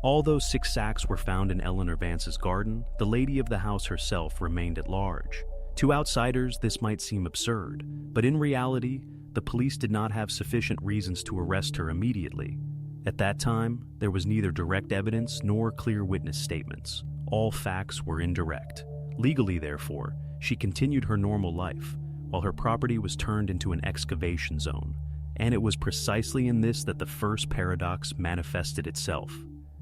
Although 6 sacks were found in Eleanor Vance's garden, the lady of the house herself remained at large. To outsiders, this might seem absurd, but in reality, the police did not have sufficient reasons to arrest her immediately. At that time, there was neither direct evidence nor clear witness statements. All facts were indirect. Legally, therefore, she continued her normal life, while her property was turned into an excavation zone. And it was precisely in this that the first paradox manifested itself.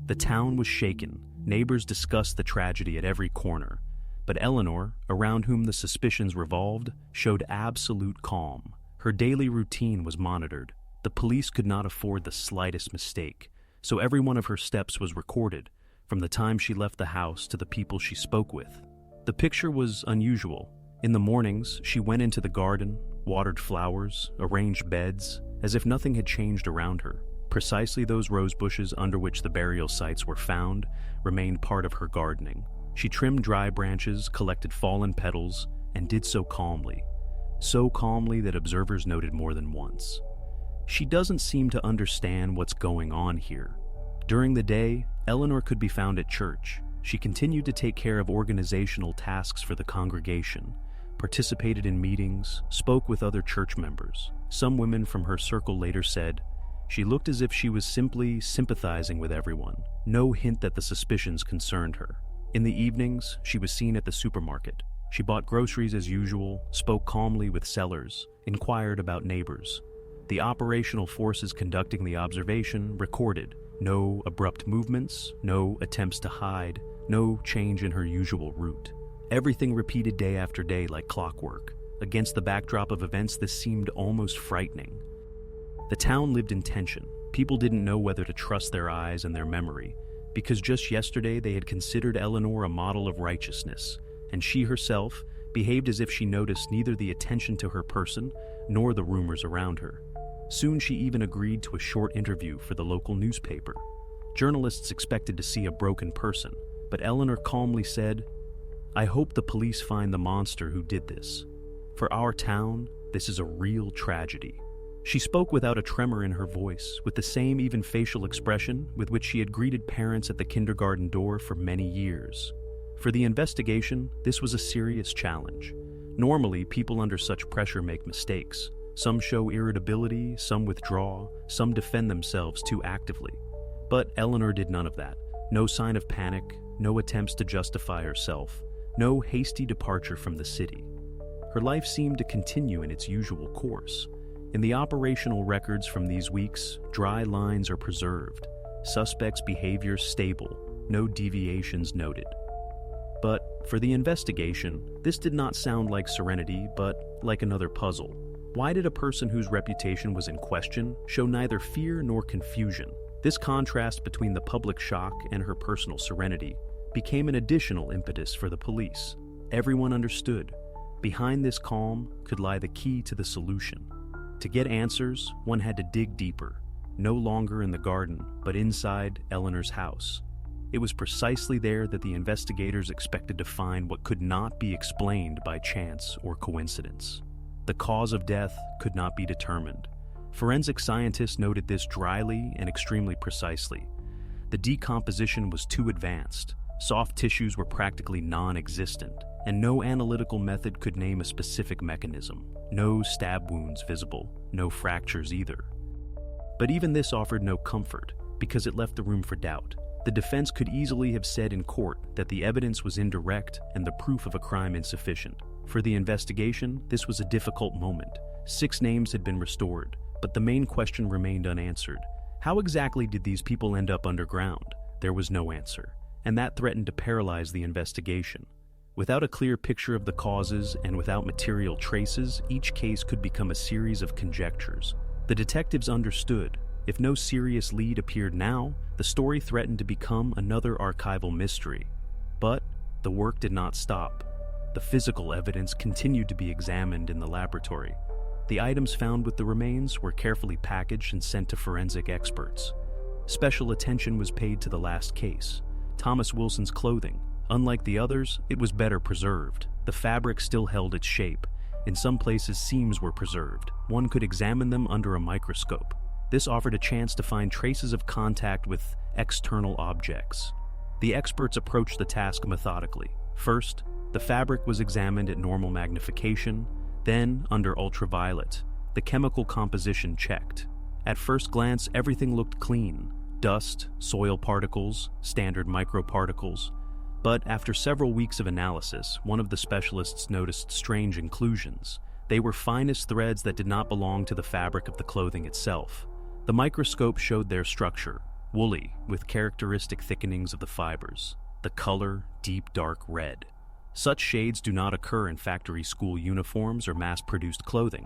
The town was shaken, neighbors discussed the tragedy at every corner, but Eleanor, around whom the suspicions revolved, showed absolute calm. Her daily routine was monitored. The police could not afford the slightest mistake, so every one of her steps was recorded, from the time she left the house to the people she spoke with. The picture was unusual. In the mornings, she went into the garden, watered flowers, arranged beds, as if nothing had changed around her. Precisely those rose bushes under which the burial sites were found remained part of her gardening. She trimmed dry branches, collected fallen petals, and did so calmly that observers noted more than once. She doesn't seem to understand what's going on here. During the day, Eleanor could be found at church. She continued to take care of organizational tasks for the congregation, participated in meetings, spoke with other church members. Some women from her circle later said, she looked as if she was simply sympathizing with everyone, no hint that the suspicions concerned her. In the evenings, she was seen at the supermarket. She bought groceries as usual, spoke calmly with sellers, inquired about neighbors. The operational forces conducting the observation recorded no abrupt movements, no attempts to hide, no change in her usual route. Everything repeated day after day like clockwork. Against the backdrop of events, this seemed almost frightening. The town lived in tension. People didn't know whether to trust their eyes and their memory, because just yesterday they had considered Eleanor a model of righteousness, and she herself behaved as if she noticed neither the attention to her person nor the rumors around her. Soon she even agreed to a short interview for the local newspaper. Journalists expected to see a broken person, but Eleanor calmly said, "I hope the police find the monster who did this. For our town, this is a real tragedy." She spoke without a tremor in her voice, with the same even facial expression with which she had greeted parents at the kindergarten door for many years. For the investigation, this was a serious challenge. Normally, people under such pressure make mistakes. Some show irritability, some withdraw, some defend themselves too actively. But Eleanor did none of that. No sign of panic, no attempts to justify herself, no hasty departure from the city. Her life seemed to continue in its usual course. In the operational records from these weeks, dry lines are preserved, suspects' behavior stable, no deviations noted. But for the investigation, this did not sound like serenity, but like another puzzle. Why did a person whose reputation was in question show neither fear nor confusion? This contrast between the public shock and her personal serenity became an additional impetus for the police. Everyone understood. Behind this calm could lie the key to the solution. To get answers, one had to dig deeper, no longer in the garden, but inside Eleanor's house. It was precisely there that the investigators expected to find what could not be explained by chance or coincidence. The cause of death could not be determined. Forensic scientists noted this dryly and extremely precisely. The decomposition was too advanced. Soft tissues were practically non-existent, and no analytical method could name a specific mechanism. No stab wounds visible, no fractures either. But even this offered no comfort, because it left the room for doubt. The defense could easily have said in court that the evidence was indirect and the proof of a crime insufficient. For the investigation, this was a difficult moment. 6 names had been restored, but the main question remained unanswered. How exactly did these people end up underground? There was no answer, and that threatened to paralyze the investigation. Without a clear picture of the causes and without material traces, each case could become a series of conjectures. The detectives understood. If no serious lead appeared now, the story threatened to become another archival mystery. But the work did not stop. The physical evidence continued to be examined in the laboratory. The items found with the remains were carefully packaged and sent to forensic experts. Special attention was paid to the last case, Thomas Wilson's clothing. Unlike the others, it was better preserved. The fabric still held its shape. In some places, seams were preserved. One could examine them under a microscope. This offered a chance to find traces of contact with external objects. The experts approached the task methodically. First, the fabric was examined at normal magnification, then under ultraviolet. The chemical composition checked. At first glance, everything looked clean. Dust, soil particles, standard microparticles. But after several weeks of analysis, one of the specialists noticed strange inclusions. They were finest threads that did not belong to the fabric of the clothing itself. The microscope showed their structure, woolly, with characteristic thickenings of the fibers. The color, deep dark red. Such shades do not occur in factory school uniforms or mass-produced clothing.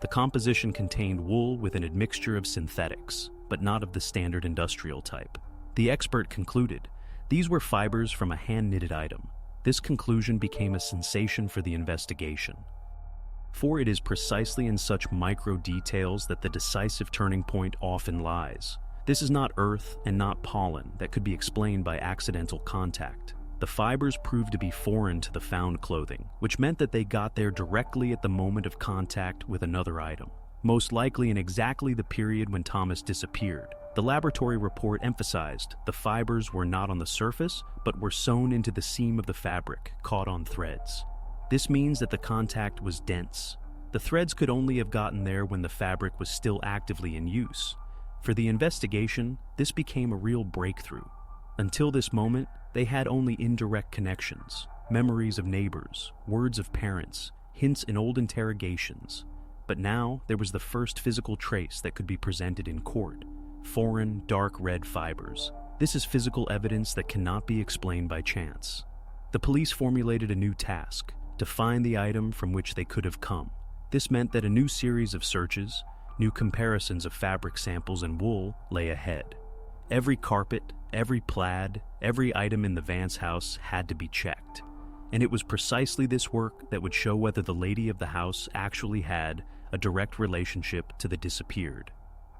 The composition contained wool with an admixture of synthetics, but not of the standard industrial type. The expert concluded, these were fibers from a hand-knitted item. This conclusion became a sensation for the investigation. For it is precisely in such micro-details that the decisive turning point often lies. This is not earth and not pollen that could be explained by accidental contact. The fibers proved to be foreign to the found clothing, which meant that they got there directly at the moment of contact with another item, most likely in exactly the period when Thomas disappeared. The laboratory report emphasized the fibers were not on the surface, but were sewn into the seam of the fabric, caught on threads. This means that the contact was dense. The threads could only have gotten there when the fabric was still actively in use. For the investigation, this became a real breakthrough. Until this moment, they had only indirect connections, memories of neighbors, words of parents, hints in old interrogations. But now there was the first physical trace that could be presented in court: foreign, dark red fibers. This is physical evidence that cannot be explained by chance. The police formulated a new task: to find the item from which they could have come. This meant that a new series of searches, new comparisons of fabric samples and wool lay ahead. Every carpet, every plaid, every item in the Vance house had to be checked. And it was precisely this work that would show whether the lady of the house actually had a direct relationship to the disappeared.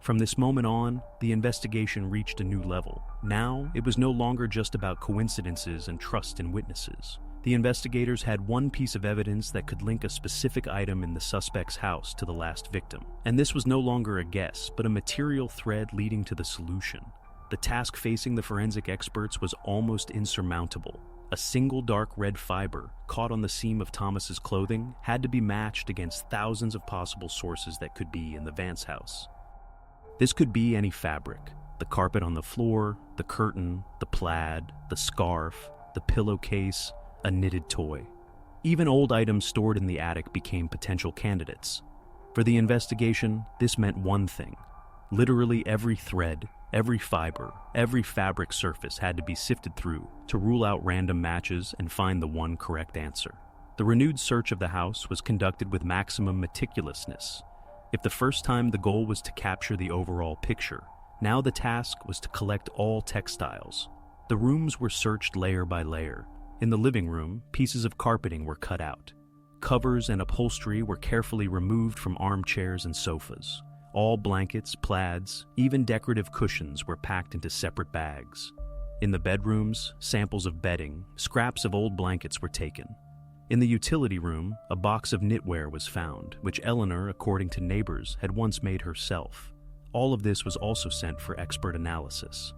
From this moment on, the investigation reached a new level. Now, it was no longer just about coincidences and trust in witnesses. The investigators had one piece of evidence that could link a specific item in the suspect's house to the last victim. And this was no longer a guess, but a material thread leading to the solution. The task facing the forensic experts was almost insurmountable. A single dark red fiber, caught on the seam of Thomas's clothing, had to be matched against thousands of possible sources that could be in the Vance house. This could be any fabric: the carpet on the floor, the curtain, the plaid, the scarf, the pillowcase, a knitted toy. Even old items stored in the attic became potential candidates. For the investigation, this meant one thing: literally every thread, every fiber, every fabric surface had to be sifted through to rule out random matches and find the one correct answer. The renewed search of the house was conducted with maximum meticulousness. If the first time the goal was to capture the overall picture, now the task was to collect all textiles. The rooms were searched layer by layer. In the living room, pieces of carpeting were cut out. Covers and upholstery were carefully removed from armchairs and sofas. All blankets, plaids, even decorative cushions were packed into separate bags. In the bedrooms, samples of bedding, scraps of old blankets were taken. In the utility room, a box of knitwear was found, which Eleanor, according to neighbors, had once made herself. All of this was also sent for expert analysis.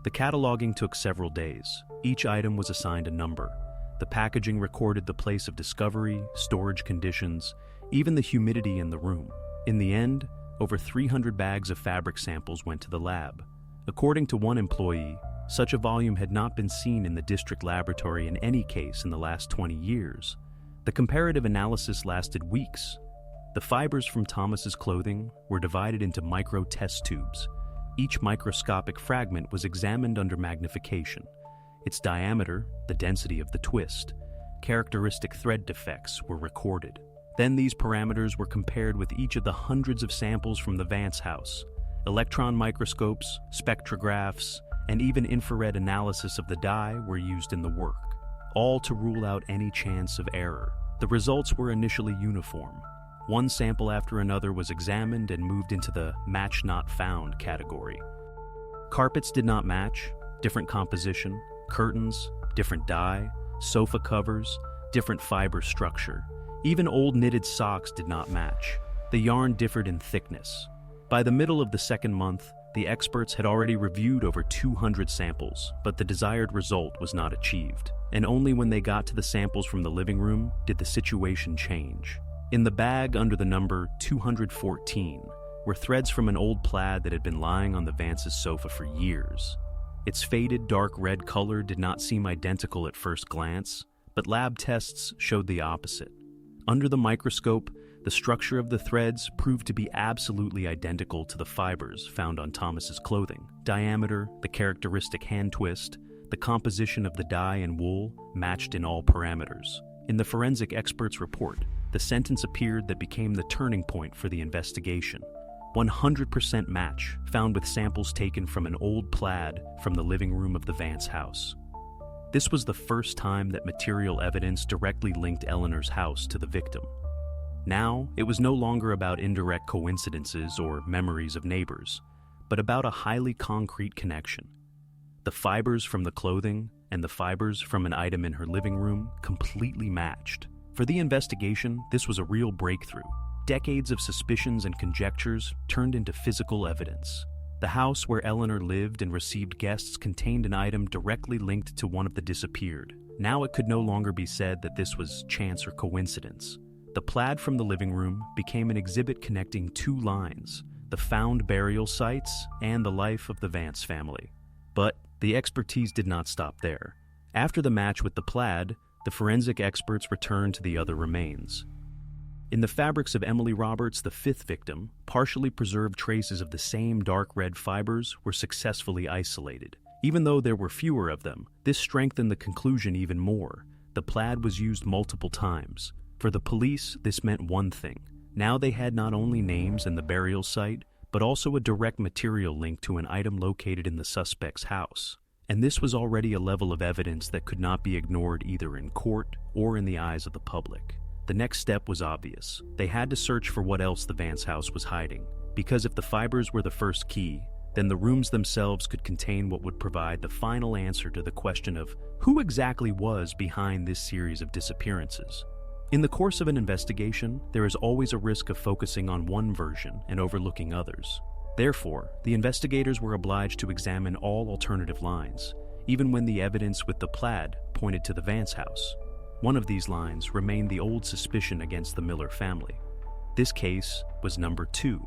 The cataloging took several days. Each item was assigned a number. The packaging recorded the place of discovery, storage conditions, even the humidity in the room. In the end, over 300 bags of fabric samples went to the lab. According to one employee, such a volume had not been seen in the district laboratory in any case in the last 20 years. The comparative analysis lasted weeks. The fibers from Thomas's clothing were divided into micro-test tubes. Each microscopic fragment was examined under magnification. Its diameter, the density of the twist, characteristic thread defects were recorded. Then these parameters were compared with each of the hundreds of samples from the Vance house. Electron microscopes, spectrographs, and even infrared analysis of the dye were used in the work, all to rule out any chance of error. The results were initially uniform. One sample after another was examined and moved into the match not found category. Carpets did not match, different composition, curtains, different dye, sofa covers, different fiber structure. Even old knitted socks did not match. The yarn differed in thickness. By the middle of the second month, the experts had already reviewed over 200 samples, but the desired result was not achieved. And only when they got to the samples from the living room did the situation change. In the bag under the number 214 were threads from an old plaid that had been lying on the Vance's sofa for years. Its faded dark red color did not seem identical at first glance, but lab tests showed the opposite. Under the microscope, the structure of the threads proved to be absolutely identical to the fibers found on Thomas's clothing. Diameter, the characteristic hand twist, the composition of the dye and wool matched in all parameters. In the forensic expert's report, the sentence appeared that became the turning point for the investigation. 100% match found with samples taken from an old plaid from the living room of the Vance house. This was the first time that material evidence directly linked Eleanor's house to the victim. Now, it was no longer about indirect coincidences or memories of neighbors, but about a highly concrete connection. The fibers from the clothing and the fibers from an item in her living room completely matched. For the investigation, this was a real breakthrough. Decades of suspicions and conjectures turned into physical evidence. The house where Eleanor lived and received guests contained an item directly linked to one of the disappeared. Now it could no longer be said that this was chance or coincidence. The plaid from the living room became an exhibit connecting two lines, the found burial sites and the life of the Vance family. But the expertise did not stop there. After the match with the plaid, the forensic experts returned to the other remains. In the fabrics of Emily Roberts, the fifth victim, partially preserved traces of the same dark red fibers were successfully isolated. Even though there were fewer of them, this strengthened the conclusion even more. The plaid was used multiple times. For the police, this meant one thing. Now they had not only names and the burial site, but also a direct material link to an item located in the suspect's house. And this was already a level of evidence that could not be ignored either in court or in the eyes of the public. The next step was obvious. They had to search for what else the Vance house was hiding. Because if the fibers were the first key, then the rooms themselves could contain what would provide the final answer to the question of who exactly was behind this series of disappearances. In the course of an investigation, there is always a risk of focusing on one version and overlooking others. Therefore, the investigators were obliged to examine all alternative lines, even when the evidence with the plaid pointed to the Vance house. One of these lines remained the old suspicion against the Miller family. This case was number 2,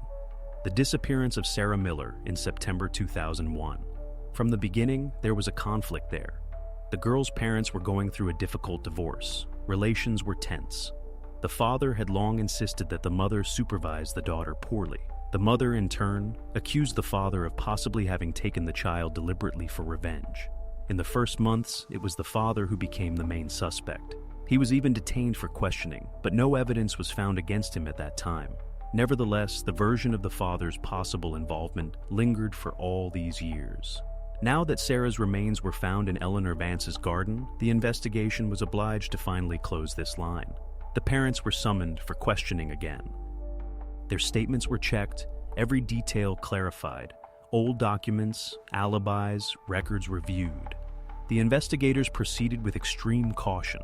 the disappearance of Sarah Miller in September 2001. From the beginning, there was a conflict there. The girl's parents were going through a difficult divorce. Relations were tense. The father had long insisted that the mother supervise the daughter poorly. The mother, in turn, accused the father of possibly having taken the child deliberately for revenge. In the first months, it was the father who became the main suspect. He was even detained for questioning, but no evidence was found against him at that time. Nevertheless, the version of the father's possible involvement lingered for all these years. Now that Sarah's remains were found in Eleanor Vance's garden, the investigation was obliged to finally close this line. The parents were summoned for questioning again. Their statements were checked, every detail clarified, old documents, alibis, records reviewed. The investigators proceeded with extreme caution.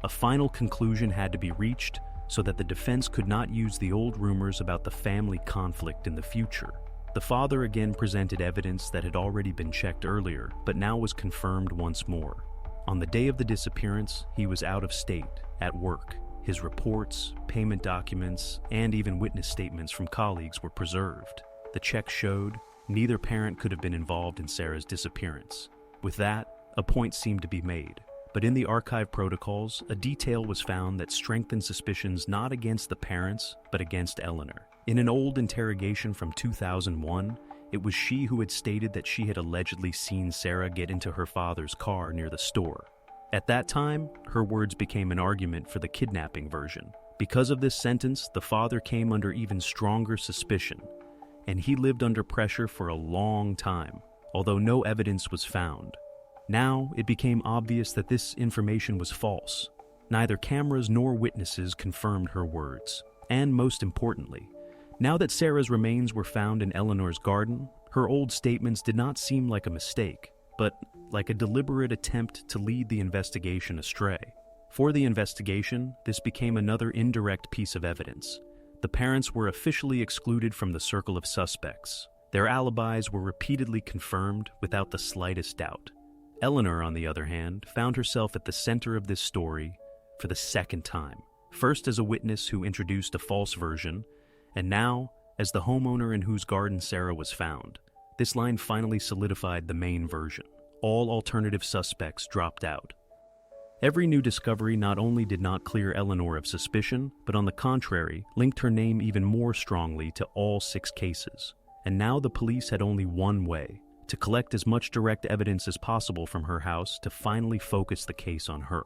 A final conclusion had to be reached so that the defense could not use the old rumors about the family conflict in the future. The father again presented evidence that had already been checked earlier, but now was confirmed once more. On the day of the disappearance, he was out of state, at work. His reports, payment documents, and even witness statements from colleagues were preserved. The check showed neither parent could have been involved in Sarah's disappearance. With that, a point seemed to be made. But in the archive protocols, a detail was found that strengthened suspicions not against the parents, but against Eleanor. In an old interrogation from 2001, it was she who had stated that she had allegedly seen Sarah get into her father's car near the store. At that time, her words became an argument for the kidnapping version. Because of this sentence, the father came under even stronger suspicion, and he lived under pressure for a long time, although no evidence was found. Now, it became obvious that this information was false. Neither cameras nor witnesses confirmed her words. And most importantly, now that Sarah's remains were found in Eleanor's garden, her old statements did not seem like a mistake, but like a deliberate attempt to lead the investigation astray. For the investigation, this became another indirect piece of evidence. The parents were officially excluded from the circle of suspects. Their alibis were repeatedly confirmed without the slightest doubt. Eleanor, on the other hand, found herself at the center of this story for the second time, first as a witness who introduced a false version, and now as the homeowner in whose garden Sarah was found. This line finally solidified the main version. All alternative suspects dropped out. Every new discovery not only did not clear Eleanor of suspicion, but on the contrary, linked her name even more strongly to all 6 cases. And now the police had only one way: to collect as much direct evidence as possible from her house to finally focus the case on her.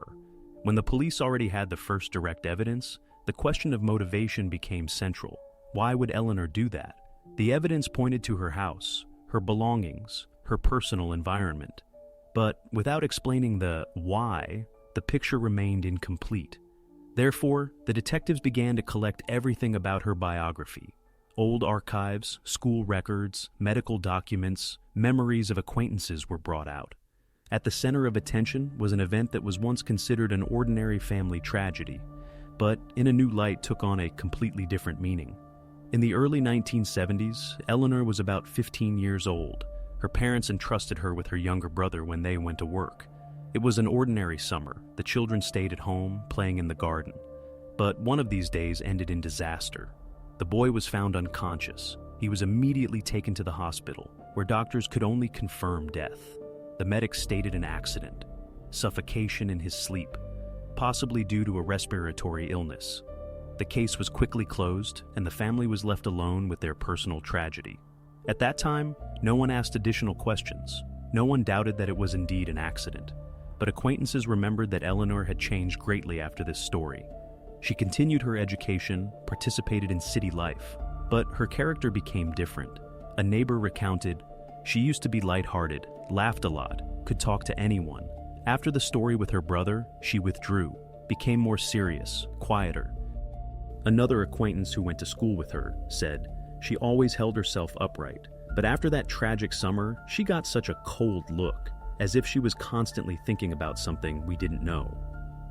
When the police already had the first direct evidence, the question of motivation became central. Why would Eleanor do that? The evidence pointed to her house, her belongings, her personal environment. But without explaining the why, the picture remained incomplete. Therefore, the detectives began to collect everything about her biography: old archives, school records, medical documents, memories of acquaintances were brought out. At the center of attention was an event that was once considered an ordinary family tragedy, but in a new light took on a completely different meaning. In the early 1970s, Eleanor was about 15 years old. Her parents entrusted her with her younger brother when they went to work. It was an ordinary summer. The children stayed at home, playing in the garden. But one of these days ended in disaster. The boy was found unconscious. He was immediately taken to the hospital, where doctors could only confirm death. The medics stated an accident, suffocation in his sleep, possibly due to a respiratory illness. The case was quickly closed, and the family was left alone with their personal tragedy. At that time, no one asked additional questions. No one doubted that it was indeed an accident. But acquaintances remembered that Eleanor had changed greatly after this story. She continued her education, participated in city life, but her character became different. A neighbor recounted, "She used to be lighthearted, laughed a lot, could talk to anyone. After the story with her brother, she withdrew, became more serious, quieter." Another acquaintance who went to school with her said, "She always held herself upright, but after that tragic summer, she got such a cold look, as if she was constantly thinking about something we didn't know."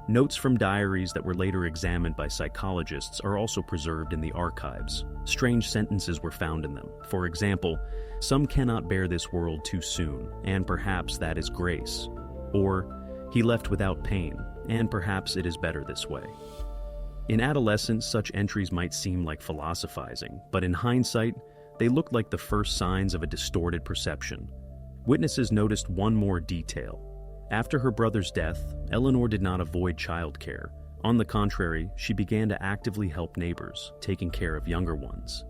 Notes from diaries that were later examined by psychologists are also preserved in the archives. Strange sentences were found in them. For example, "Some cannot bear this world too soon, and perhaps that is grace." Or, "He left without pain, and perhaps it is better this way." In adolescence, such entries might seem like philosophizing, but in hindsight, they looked like the first signs of a distorted perception. Witnesses noticed one more detail. After her brother's death, Eleanor did not avoid childcare. On the contrary, she began to actively help neighbors, taking care of younger ones.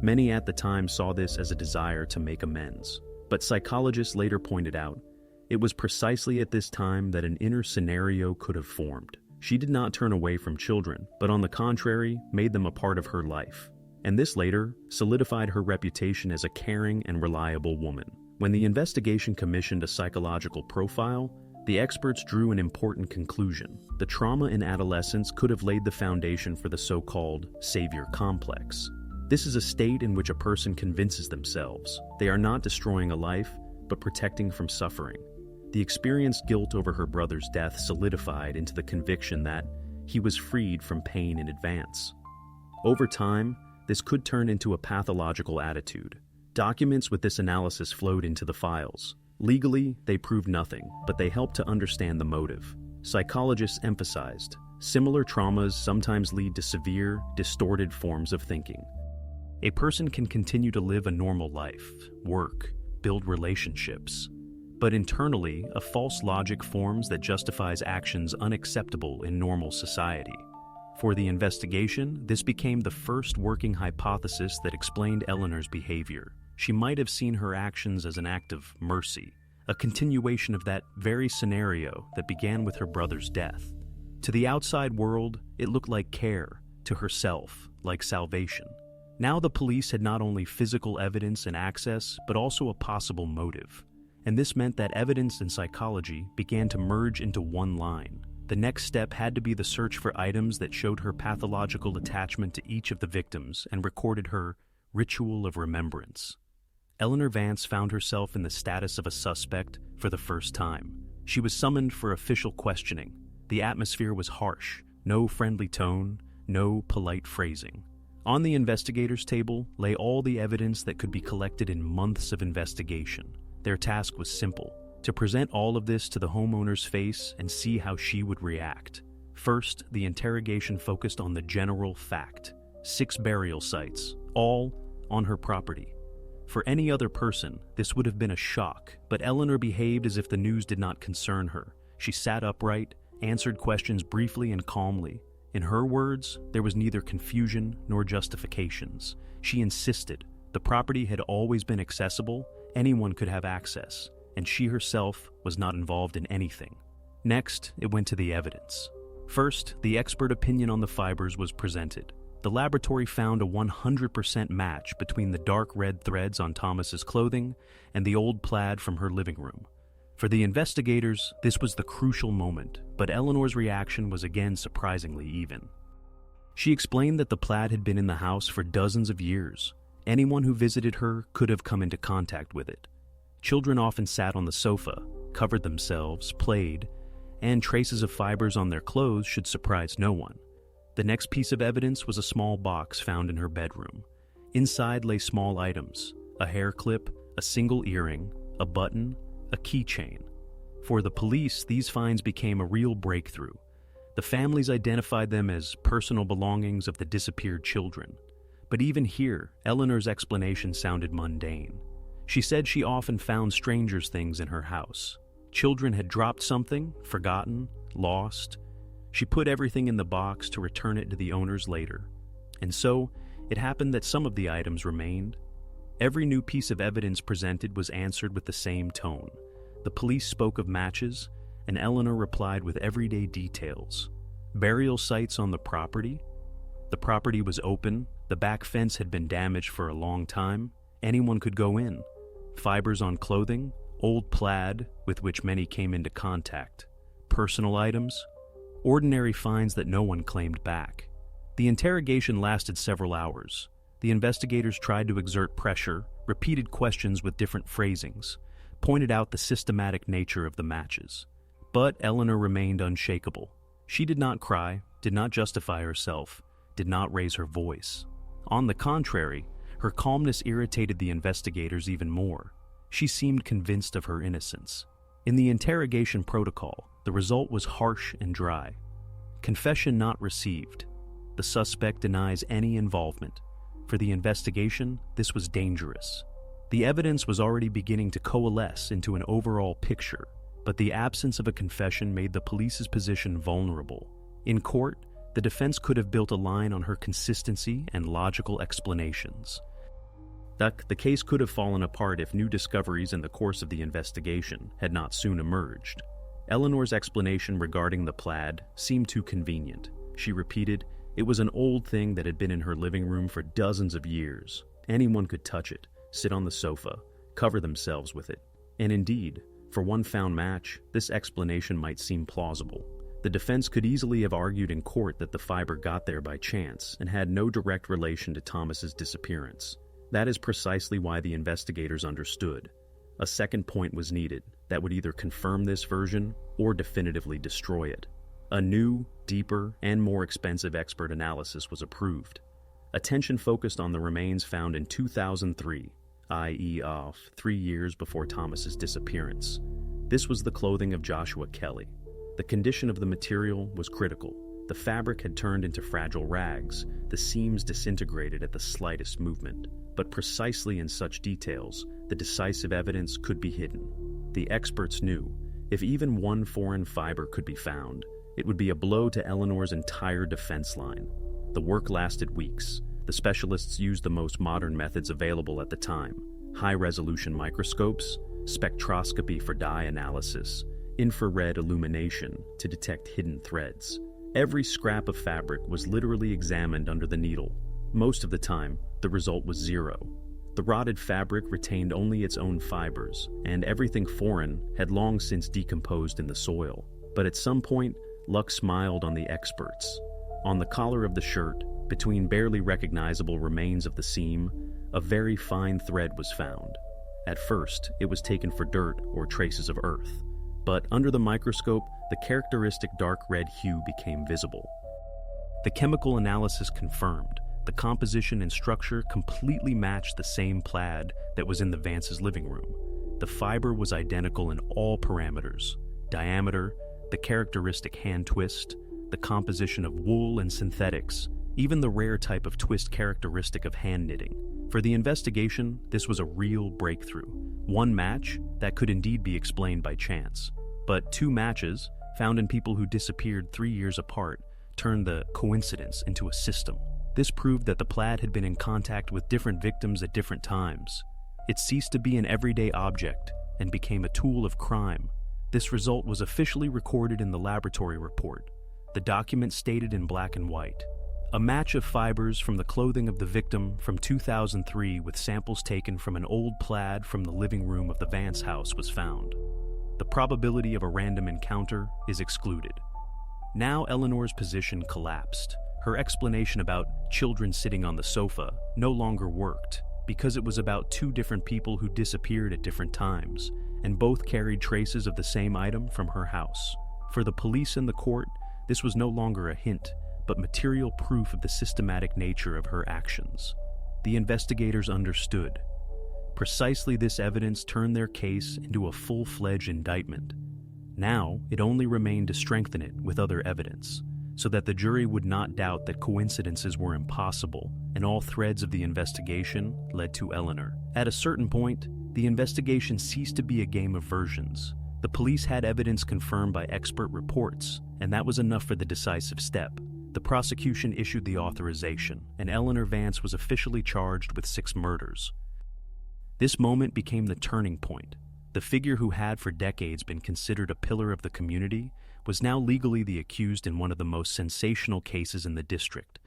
Many at the time saw this as a desire to make amends, but psychologists later pointed out, it was precisely at this time that an inner scenario could have formed. She did not turn away from children, but on the contrary, made them a part of her life. And this later solidified her reputation as a caring and reliable woman. When the investigation commissioned a psychological profile, the experts drew an important conclusion. The trauma in adolescence could have laid the foundation for the so-called savior complex. This is a state in which a person convinces themselves they are not destroying a life, but protecting from suffering. The experienced guilt over her brother's death solidified into the conviction that he was freed from pain in advance. Over time, this could turn into a pathological attitude. Documents with this analysis flowed into the files. Legally, they proved nothing, but they helped to understand the motive. Psychologists emphasized, similar traumas sometimes lead to severe, distorted forms of thinking. A person can continue to live a normal life, work, build relationships, but internally, a false logic forms that justifies actions unacceptable in normal society. For the investigation, this became the first working hypothesis that explained Eleanor's behavior. She might have seen her actions as an act of mercy, a continuation of that very scenario that began with her brother's death. To the outside world, it looked like care, to herself, like salvation. Now the police had not only physical evidence and access, but also a possible motive. And this meant that evidence and psychology began to merge into one line. The next step had to be the search for items that showed her pathological attachment to each of the victims and recorded her ritual of remembrance. Eleanor Vance found herself in the status of a suspect for the first time. She was summoned for official questioning. The atmosphere was harsh, no friendly tone, no polite phrasing. On the investigators' table lay all the evidence that could be collected in months of investigation. Their task was simple: to present all of this to the homeowner's face and see how she would react. First, the interrogation focused on the general fact: 6 burial sites, all on her property. For any other person, this would have been a shock, but Eleanor behaved as if the news did not concern her. She sat upright, answered questions briefly and calmly. In her words, there was neither confusion nor justifications. She insisted the property had always been accessible, anyone could have access, and she herself was not involved in anything. Next, it went to the evidence. First, the expert opinion on the fibers was presented. The laboratory found a 100% match between the dark red threads on Thomas's clothing and the old plaid from her living room. For the investigators, this was the crucial moment, but Eleanor's reaction was again surprisingly even. She explained that the plaid had been in the house for dozens of years. Anyone who visited her could have come into contact with it. Children often sat on the sofa, covered themselves, played, and traces of fibers on their clothes should surprise no one. The next piece of evidence was a small box found in her bedroom. Inside lay small items: a hair clip, a single earring, a button, a keychain. For the police, these finds became a real breakthrough. The families identified them as personal belongings of the disappeared children. But even here, Eleanor's explanation sounded mundane. She said she often found strangers' things in her house. Children had dropped something, forgotten, lost. She put everything in the box to return it to the owners later. And so, it happened that some of the items remained. Every new piece of evidence presented was answered with the same tone. The police spoke of matches, and Eleanor replied with everyday details. Burial sites on the property. The property was open, the back fence had been damaged for a long time, anyone could go in. Fibers on clothing, old plaid with which many came into contact. Personal items, ordinary finds that no one claimed back. The interrogation lasted several hours. The investigators tried to exert pressure, repeated questions with different phrasings, pointed out the systematic nature of the matches. But Eleanor remained unshakable. She did not cry, did not justify herself, did not raise her voice. On the contrary, her calmness irritated the investigators even more. She seemed convinced of her innocence. In the interrogation protocol, the result was harsh and dry. Confession not received. The suspect denies any involvement. For the investigation, this was dangerous. The evidence was already beginning to coalesce into an overall picture, but the absence of a confession made the police's position vulnerable. In court, the defense could have built a line on her consistency and logical explanations. The case could have fallen apart if new discoveries in the course of the investigation had not soon emerged. Eleanor's explanation regarding the plaid seemed too convenient. She repeated, it was an old thing that had been in her living room for dozens of years. Anyone could touch it, sit on the sofa, cover themselves with it. And indeed, for one found match, this explanation might seem plausible. The defense could easily have argued in court that the fiber got there by chance and had no direct relation to Thomas's disappearance. That is precisely why the investigators understood. A second point was needed that would either confirm this version or definitively destroy it. A new, deeper, and more expensive expert analysis was approved. Attention focused on the remains found in 2003, i.e. 3 years before Thomas's disappearance. This was the clothing of Joshua Kelly. The condition of the material was critical. The fabric had turned into fragile rags, the seams disintegrated at the slightest movement. But precisely in such details, the decisive evidence could be hidden. The experts knew, if even one foreign fiber could be found, it would be a blow to Eleanor's entire defense line. The work lasted weeks. The specialists used the most modern methods available at the time: high-resolution microscopes, spectroscopy for dye analysis, infrared illumination to detect hidden threads. Every scrap of fabric was literally examined under the needle. Most of the time, the result was zero. The rotted fabric retained only its own fibers, and everything foreign had long since decomposed in the soil. But at some point, luck smiled on the experts. On the collar of the shirt, between barely recognizable remains of the seam, a very fine thread was found. At first, it was taken for dirt or traces of earth, but under the microscope, the characteristic dark red hue became visible. The chemical analysis confirmed the composition and structure completely matched the same plaid that was in the Vance's living room. The fiber was identical in all parameters: diameter, the characteristic hand twist, the composition of wool and synthetics, even the rare type of twist characteristic of hand knitting. For the investigation, this was a real breakthrough. One match that could indeed be explained by chance, but two matches, found in people who disappeared 3 years apart, turned the coincidence into a system. This proved that the plaid had been in contact with different victims at different times. It ceased to be an everyday object and became a tool of crime. This result was officially recorded in the laboratory report. The document stated in black and white: a match of fibers from the clothing of the victim from 2003 with samples taken from an old plaid from the living room of the Vance house was found. The probability of a random encounter is excluded. Now Eleanor's position collapsed. Her explanation about children sitting on the sofa no longer worked because it was about two different people who disappeared at different times, and both carried traces of the same item from her house. For the police and the court, this was no longer a hint, but material proof of the systematic nature of her actions. The investigators understood. Precisely this evidence turned their case into a full-fledged indictment. Now, it only remained to strengthen it with other evidence, so that the jury would not doubt that coincidences were impossible, and all threads of the investigation led to Eleanor. At a certain point, the investigation ceased to be a game of versions. The police had evidence confirmed by expert reports, and that was enough for the decisive step. The prosecution issued the authorization, and Eleanor Vance was officially charged with 6 murders. This moment became the turning point. The figure who had for decades been considered a pillar of the community was now legally the accused in one of the most sensational cases in the district.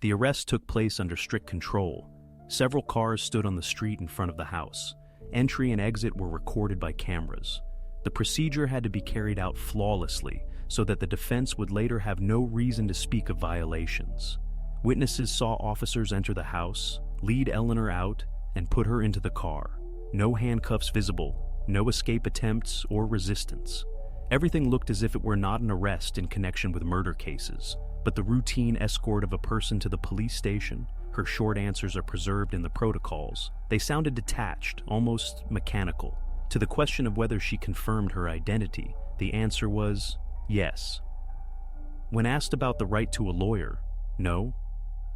The arrest took place under strict control. Several cars stood on the street in front of the house. Entry and exit were recorded by cameras. The procedure had to be carried out flawlessly so that the defense would later have no reason to speak of violations. Witnesses saw officers enter the house, lead Eleanor out, and put her into the car. No handcuffs visible, no escape attempts or resistance. Everything looked as if it were not an arrest in connection with murder cases, but the routine escort of a person to the police station. Her short answers are preserved in the protocols. They sounded detached, almost mechanical. To the question of whether she confirmed her identity, the answer was yes. When asked about the right to a lawyer, no.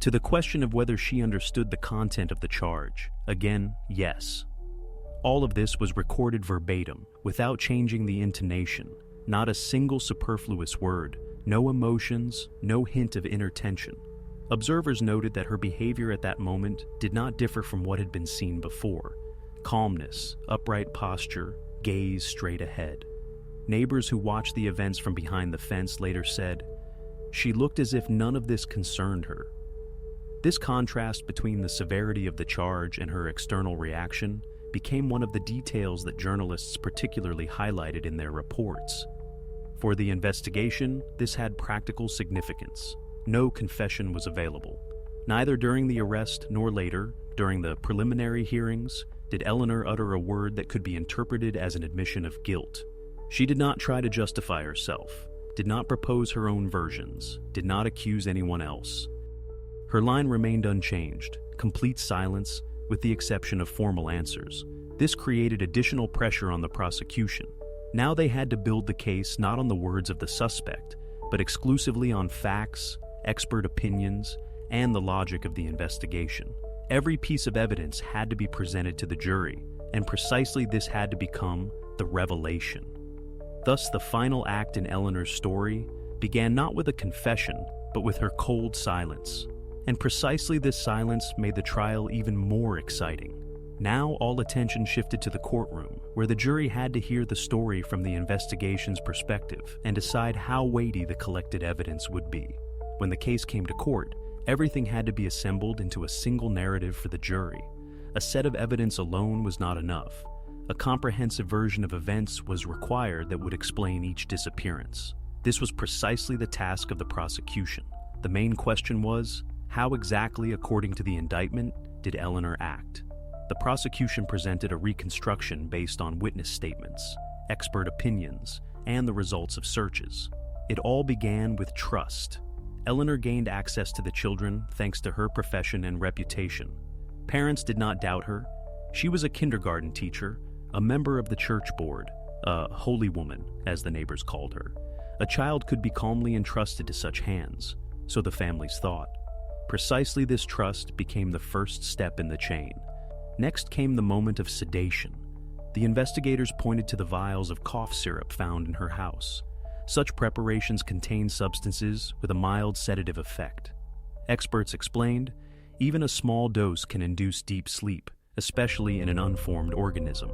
To the question of whether she understood the content of the charge, again, yes. All of this was recorded verbatim, without changing the intonation. Not a single superfluous word, no emotions, no hint of inner tension. Observers noted that her behavior at that moment did not differ from what had been seen before. Calmness, upright posture, gaze straight ahead. Neighbors who watched the events from behind the fence later said, "She looked as if none of this concerned her." This contrast between the severity of the charge and her external reaction became one of the details that journalists particularly highlighted in their reports. For the investigation, this had practical significance. No confession was available. Neither during the arrest nor later, during the preliminary hearings, did Eleanor utter a word that could be interpreted as an admission of guilt. She did not try to justify herself, did not propose her own versions, did not accuse anyone else. Her line remained unchanged, complete silence, with the exception of formal answers. This created additional pressure on the prosecution. Now they had to build the case not on the words of the suspect, but exclusively on facts, expert opinions, and the logic of the investigation. Every piece of evidence had to be presented to the jury, and precisely this had to become the revelation. Thus, the final act in Eleanor's story began not with a confession, but with her cold silence. And precisely this silence made the trial even more exciting. Now all attention shifted to the courtroom, where the jury had to hear the story from the investigation's perspective and decide how weighty the collected evidence would be. When the case came to court, everything had to be assembled into a single narrative for the jury. A set of evidence alone was not enough. A comprehensive version of events was required that would explain each disappearance. This was precisely the task of the prosecution. The main question was, how exactly, according to the indictment, did Eleanor act? The prosecution presented a reconstruction based on witness statements, expert opinions, and the results of searches. It all began with trust. Eleanor gained access to the children thanks to her profession and reputation. Parents did not doubt her. She was a kindergarten teacher, a member of the church board, a holy woman, as the neighbors called her. A child could be calmly entrusted to such hands, so the families thought. Precisely this trust became the first step in the chain. Next came the moment of sedation. The investigators pointed to the vials of cough syrup found in her house. Such preparations contain substances with a mild sedative effect. Experts explained, even a small dose can induce deep sleep, especially in an unformed organism.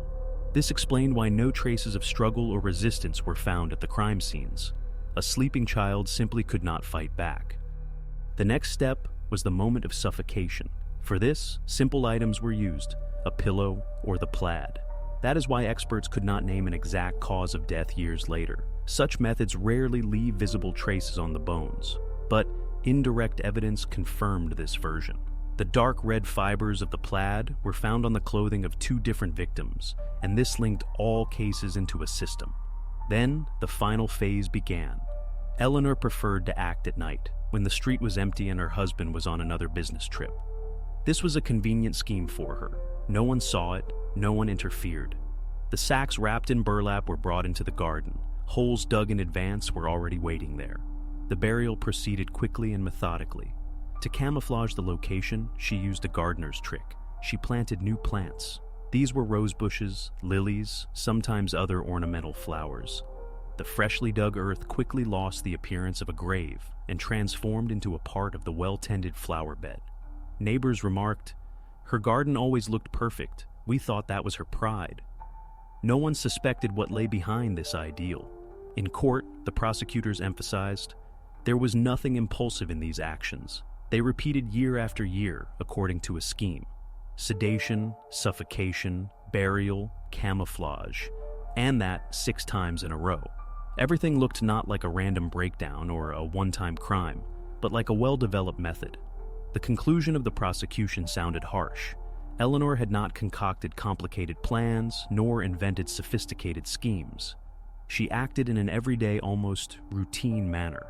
This explained why no traces of struggle or resistance were found at the crime scenes. A sleeping child simply could not fight back. The next step was the moment of suffocation. For this, simple items were used, a pillow or the plaid. That is why experts could not name an exact cause of death years later. Such methods rarely leave visible traces on the bones, but indirect evidence confirmed this version. The dark red fibers of the plaid were found on the clothing of 2 different victims, and this linked all cases into a system. Then, the final phase began. Eleanor preferred to act at night, when the street was empty and her husband was on another business trip. This was a convenient scheme for her. No one saw it, no one interfered. The sacks wrapped in burlap were brought into the garden. Holes dug in advance were already waiting there. The burial proceeded quickly and methodically. To camouflage the location, she used a gardener's trick. She planted new plants. These were rose bushes, lilies, sometimes other ornamental flowers. The freshly dug earth quickly lost the appearance of a grave and transformed into a part of the well-tended flower bed. Neighbors remarked, "Her garden always looked perfect. We thought that was her pride." No one suspected what lay behind this ideal. In court, the prosecutors emphasized, there was nothing impulsive in these actions. They repeated year after year according to a scheme. Sedation, suffocation, burial, camouflage, and that 6 times in a row. Everything looked not like a random breakdown or a one-time crime, but like a well-developed method. The conclusion of the prosecution sounded harsh. Eleanor had not concocted complicated plans, nor invented sophisticated schemes. She acted in an everyday, almost routine manner.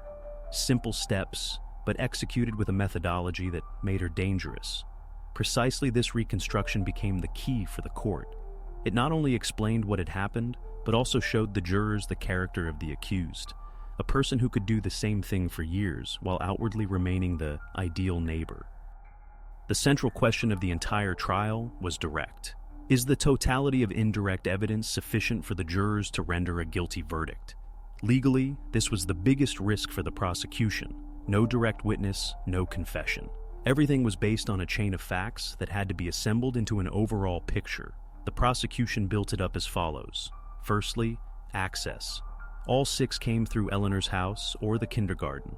Simple steps, but executed with a methodology that made her dangerous. Precisely this reconstruction became the key for the court. It not only explained what had happened, but also showed the jurors the character of the accused, a person who could do the same thing for years while outwardly remaining the ideal neighbor. The central question of the entire trial was direct. Is the totality of indirect evidence sufficient for the jurors to render a guilty verdict? Legally, this was the biggest risk for the prosecution. No direct witness, no confession. Everything was based on a chain of facts that had to be assembled into an overall picture. The prosecution built it up as follows. Firstly, access. All 6 came through Eleanor's house or the kindergarten,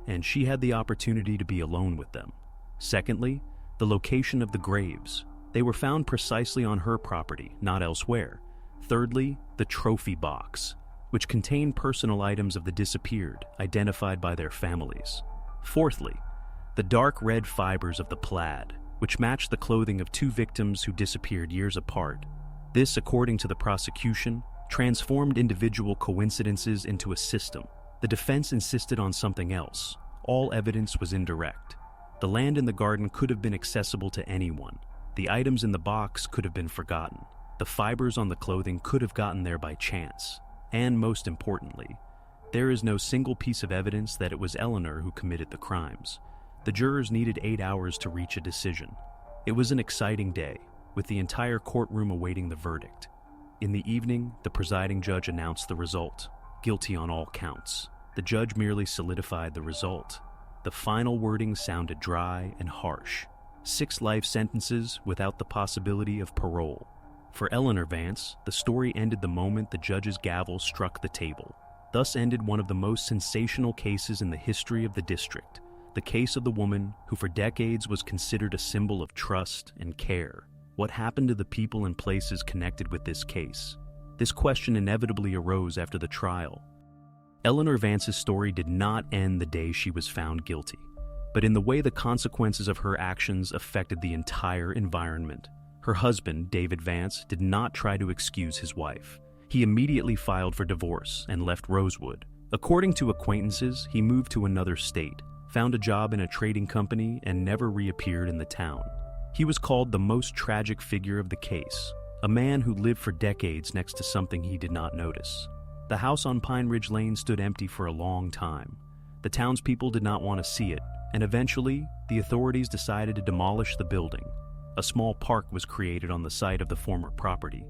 and she had the opportunity to be alone with them. Secondly, the location of the graves. They were found precisely on her property, not elsewhere. Thirdly, the trophy box, which contained personal items of the disappeared, identified by their families. Fourthly, the dark red fibers of the plaid, which matched the clothing of 2 victims who disappeared years apart. This, according to the prosecution, transformed individual coincidences into a system. The defense insisted on something else. All evidence was indirect. The land in the garden could have been accessible to anyone. The items in the box could have been forgotten. The fibers on the clothing could have gotten there by chance. And most importantly, there is no single piece of evidence that it was Eleanor who committed the crimes. The jurors needed 8 hours to reach a decision. It was an exciting day, with the entire courtroom awaiting the verdict. In the evening, the presiding judge announced the result, guilty on all counts. The judge merely solidified the result. The final wording sounded dry and harsh. 6 life sentences without the possibility of parole. For Eleanor Vance, the story ended the moment the judge's gavel struck the table. Thus ended one of the most sensational cases in the history of the district, the case of the woman who for decades was considered a symbol of trust and care. What happened to the people and places connected with this case? This question inevitably arose after the trial. Eleanor Vance's story did not end the day she was found guilty, but in the way the consequences of her actions affected the entire environment. Her Her husband, David Vance, did not try to excuse his wife. He immediately filed for divorce and left Rosewood. According to acquaintances, he moved to another state, found a job in a trading company, and never reappeared in the town. He was called the most tragic figure of the case, a man who lived for decades next to something he did not notice. The house on Pine Ridge Lane stood empty for a long time. The townspeople did not want to see it, and eventually, the authorities decided to demolish the building. A small park was created on the site of the former property.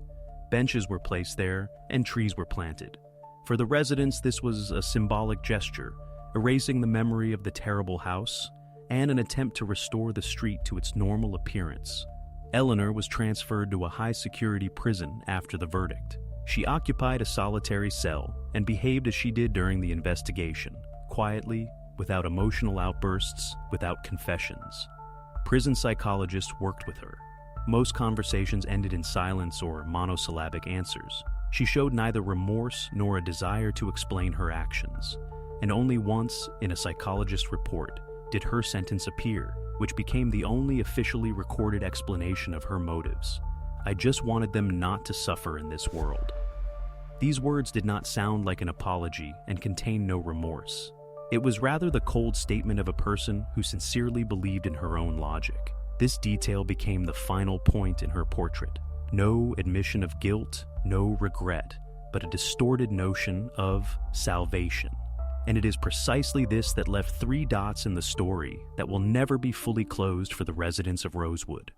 Benches were placed there, and trees were planted. For the residents, this was a symbolic gesture, erasing the memory of the terrible house, and an attempt to restore the street to its normal appearance. Eleanor was transferred to a high-security prison after the verdict. She occupied a solitary cell and behaved as she did during the investigation, quietly, without emotional outbursts, without confessions. Prison psychologists worked with her. Most conversations ended in silence or monosyllabic answers. She showed neither remorse nor a desire to explain her actions. And only once, in a psychologist's report, did her sentence appear, which became the only officially recorded explanation of her motives. "I just wanted them not to suffer in this world." These words did not sound like an apology and contained no remorse. It was rather the cold statement of a person who sincerely believed in her own logic. This detail became the final point in her portrait. No admission of guilt, no regret, but a distorted notion of salvation. And it is precisely this that left 3 dots in the story that will never be fully closed for the residents of Rosewood.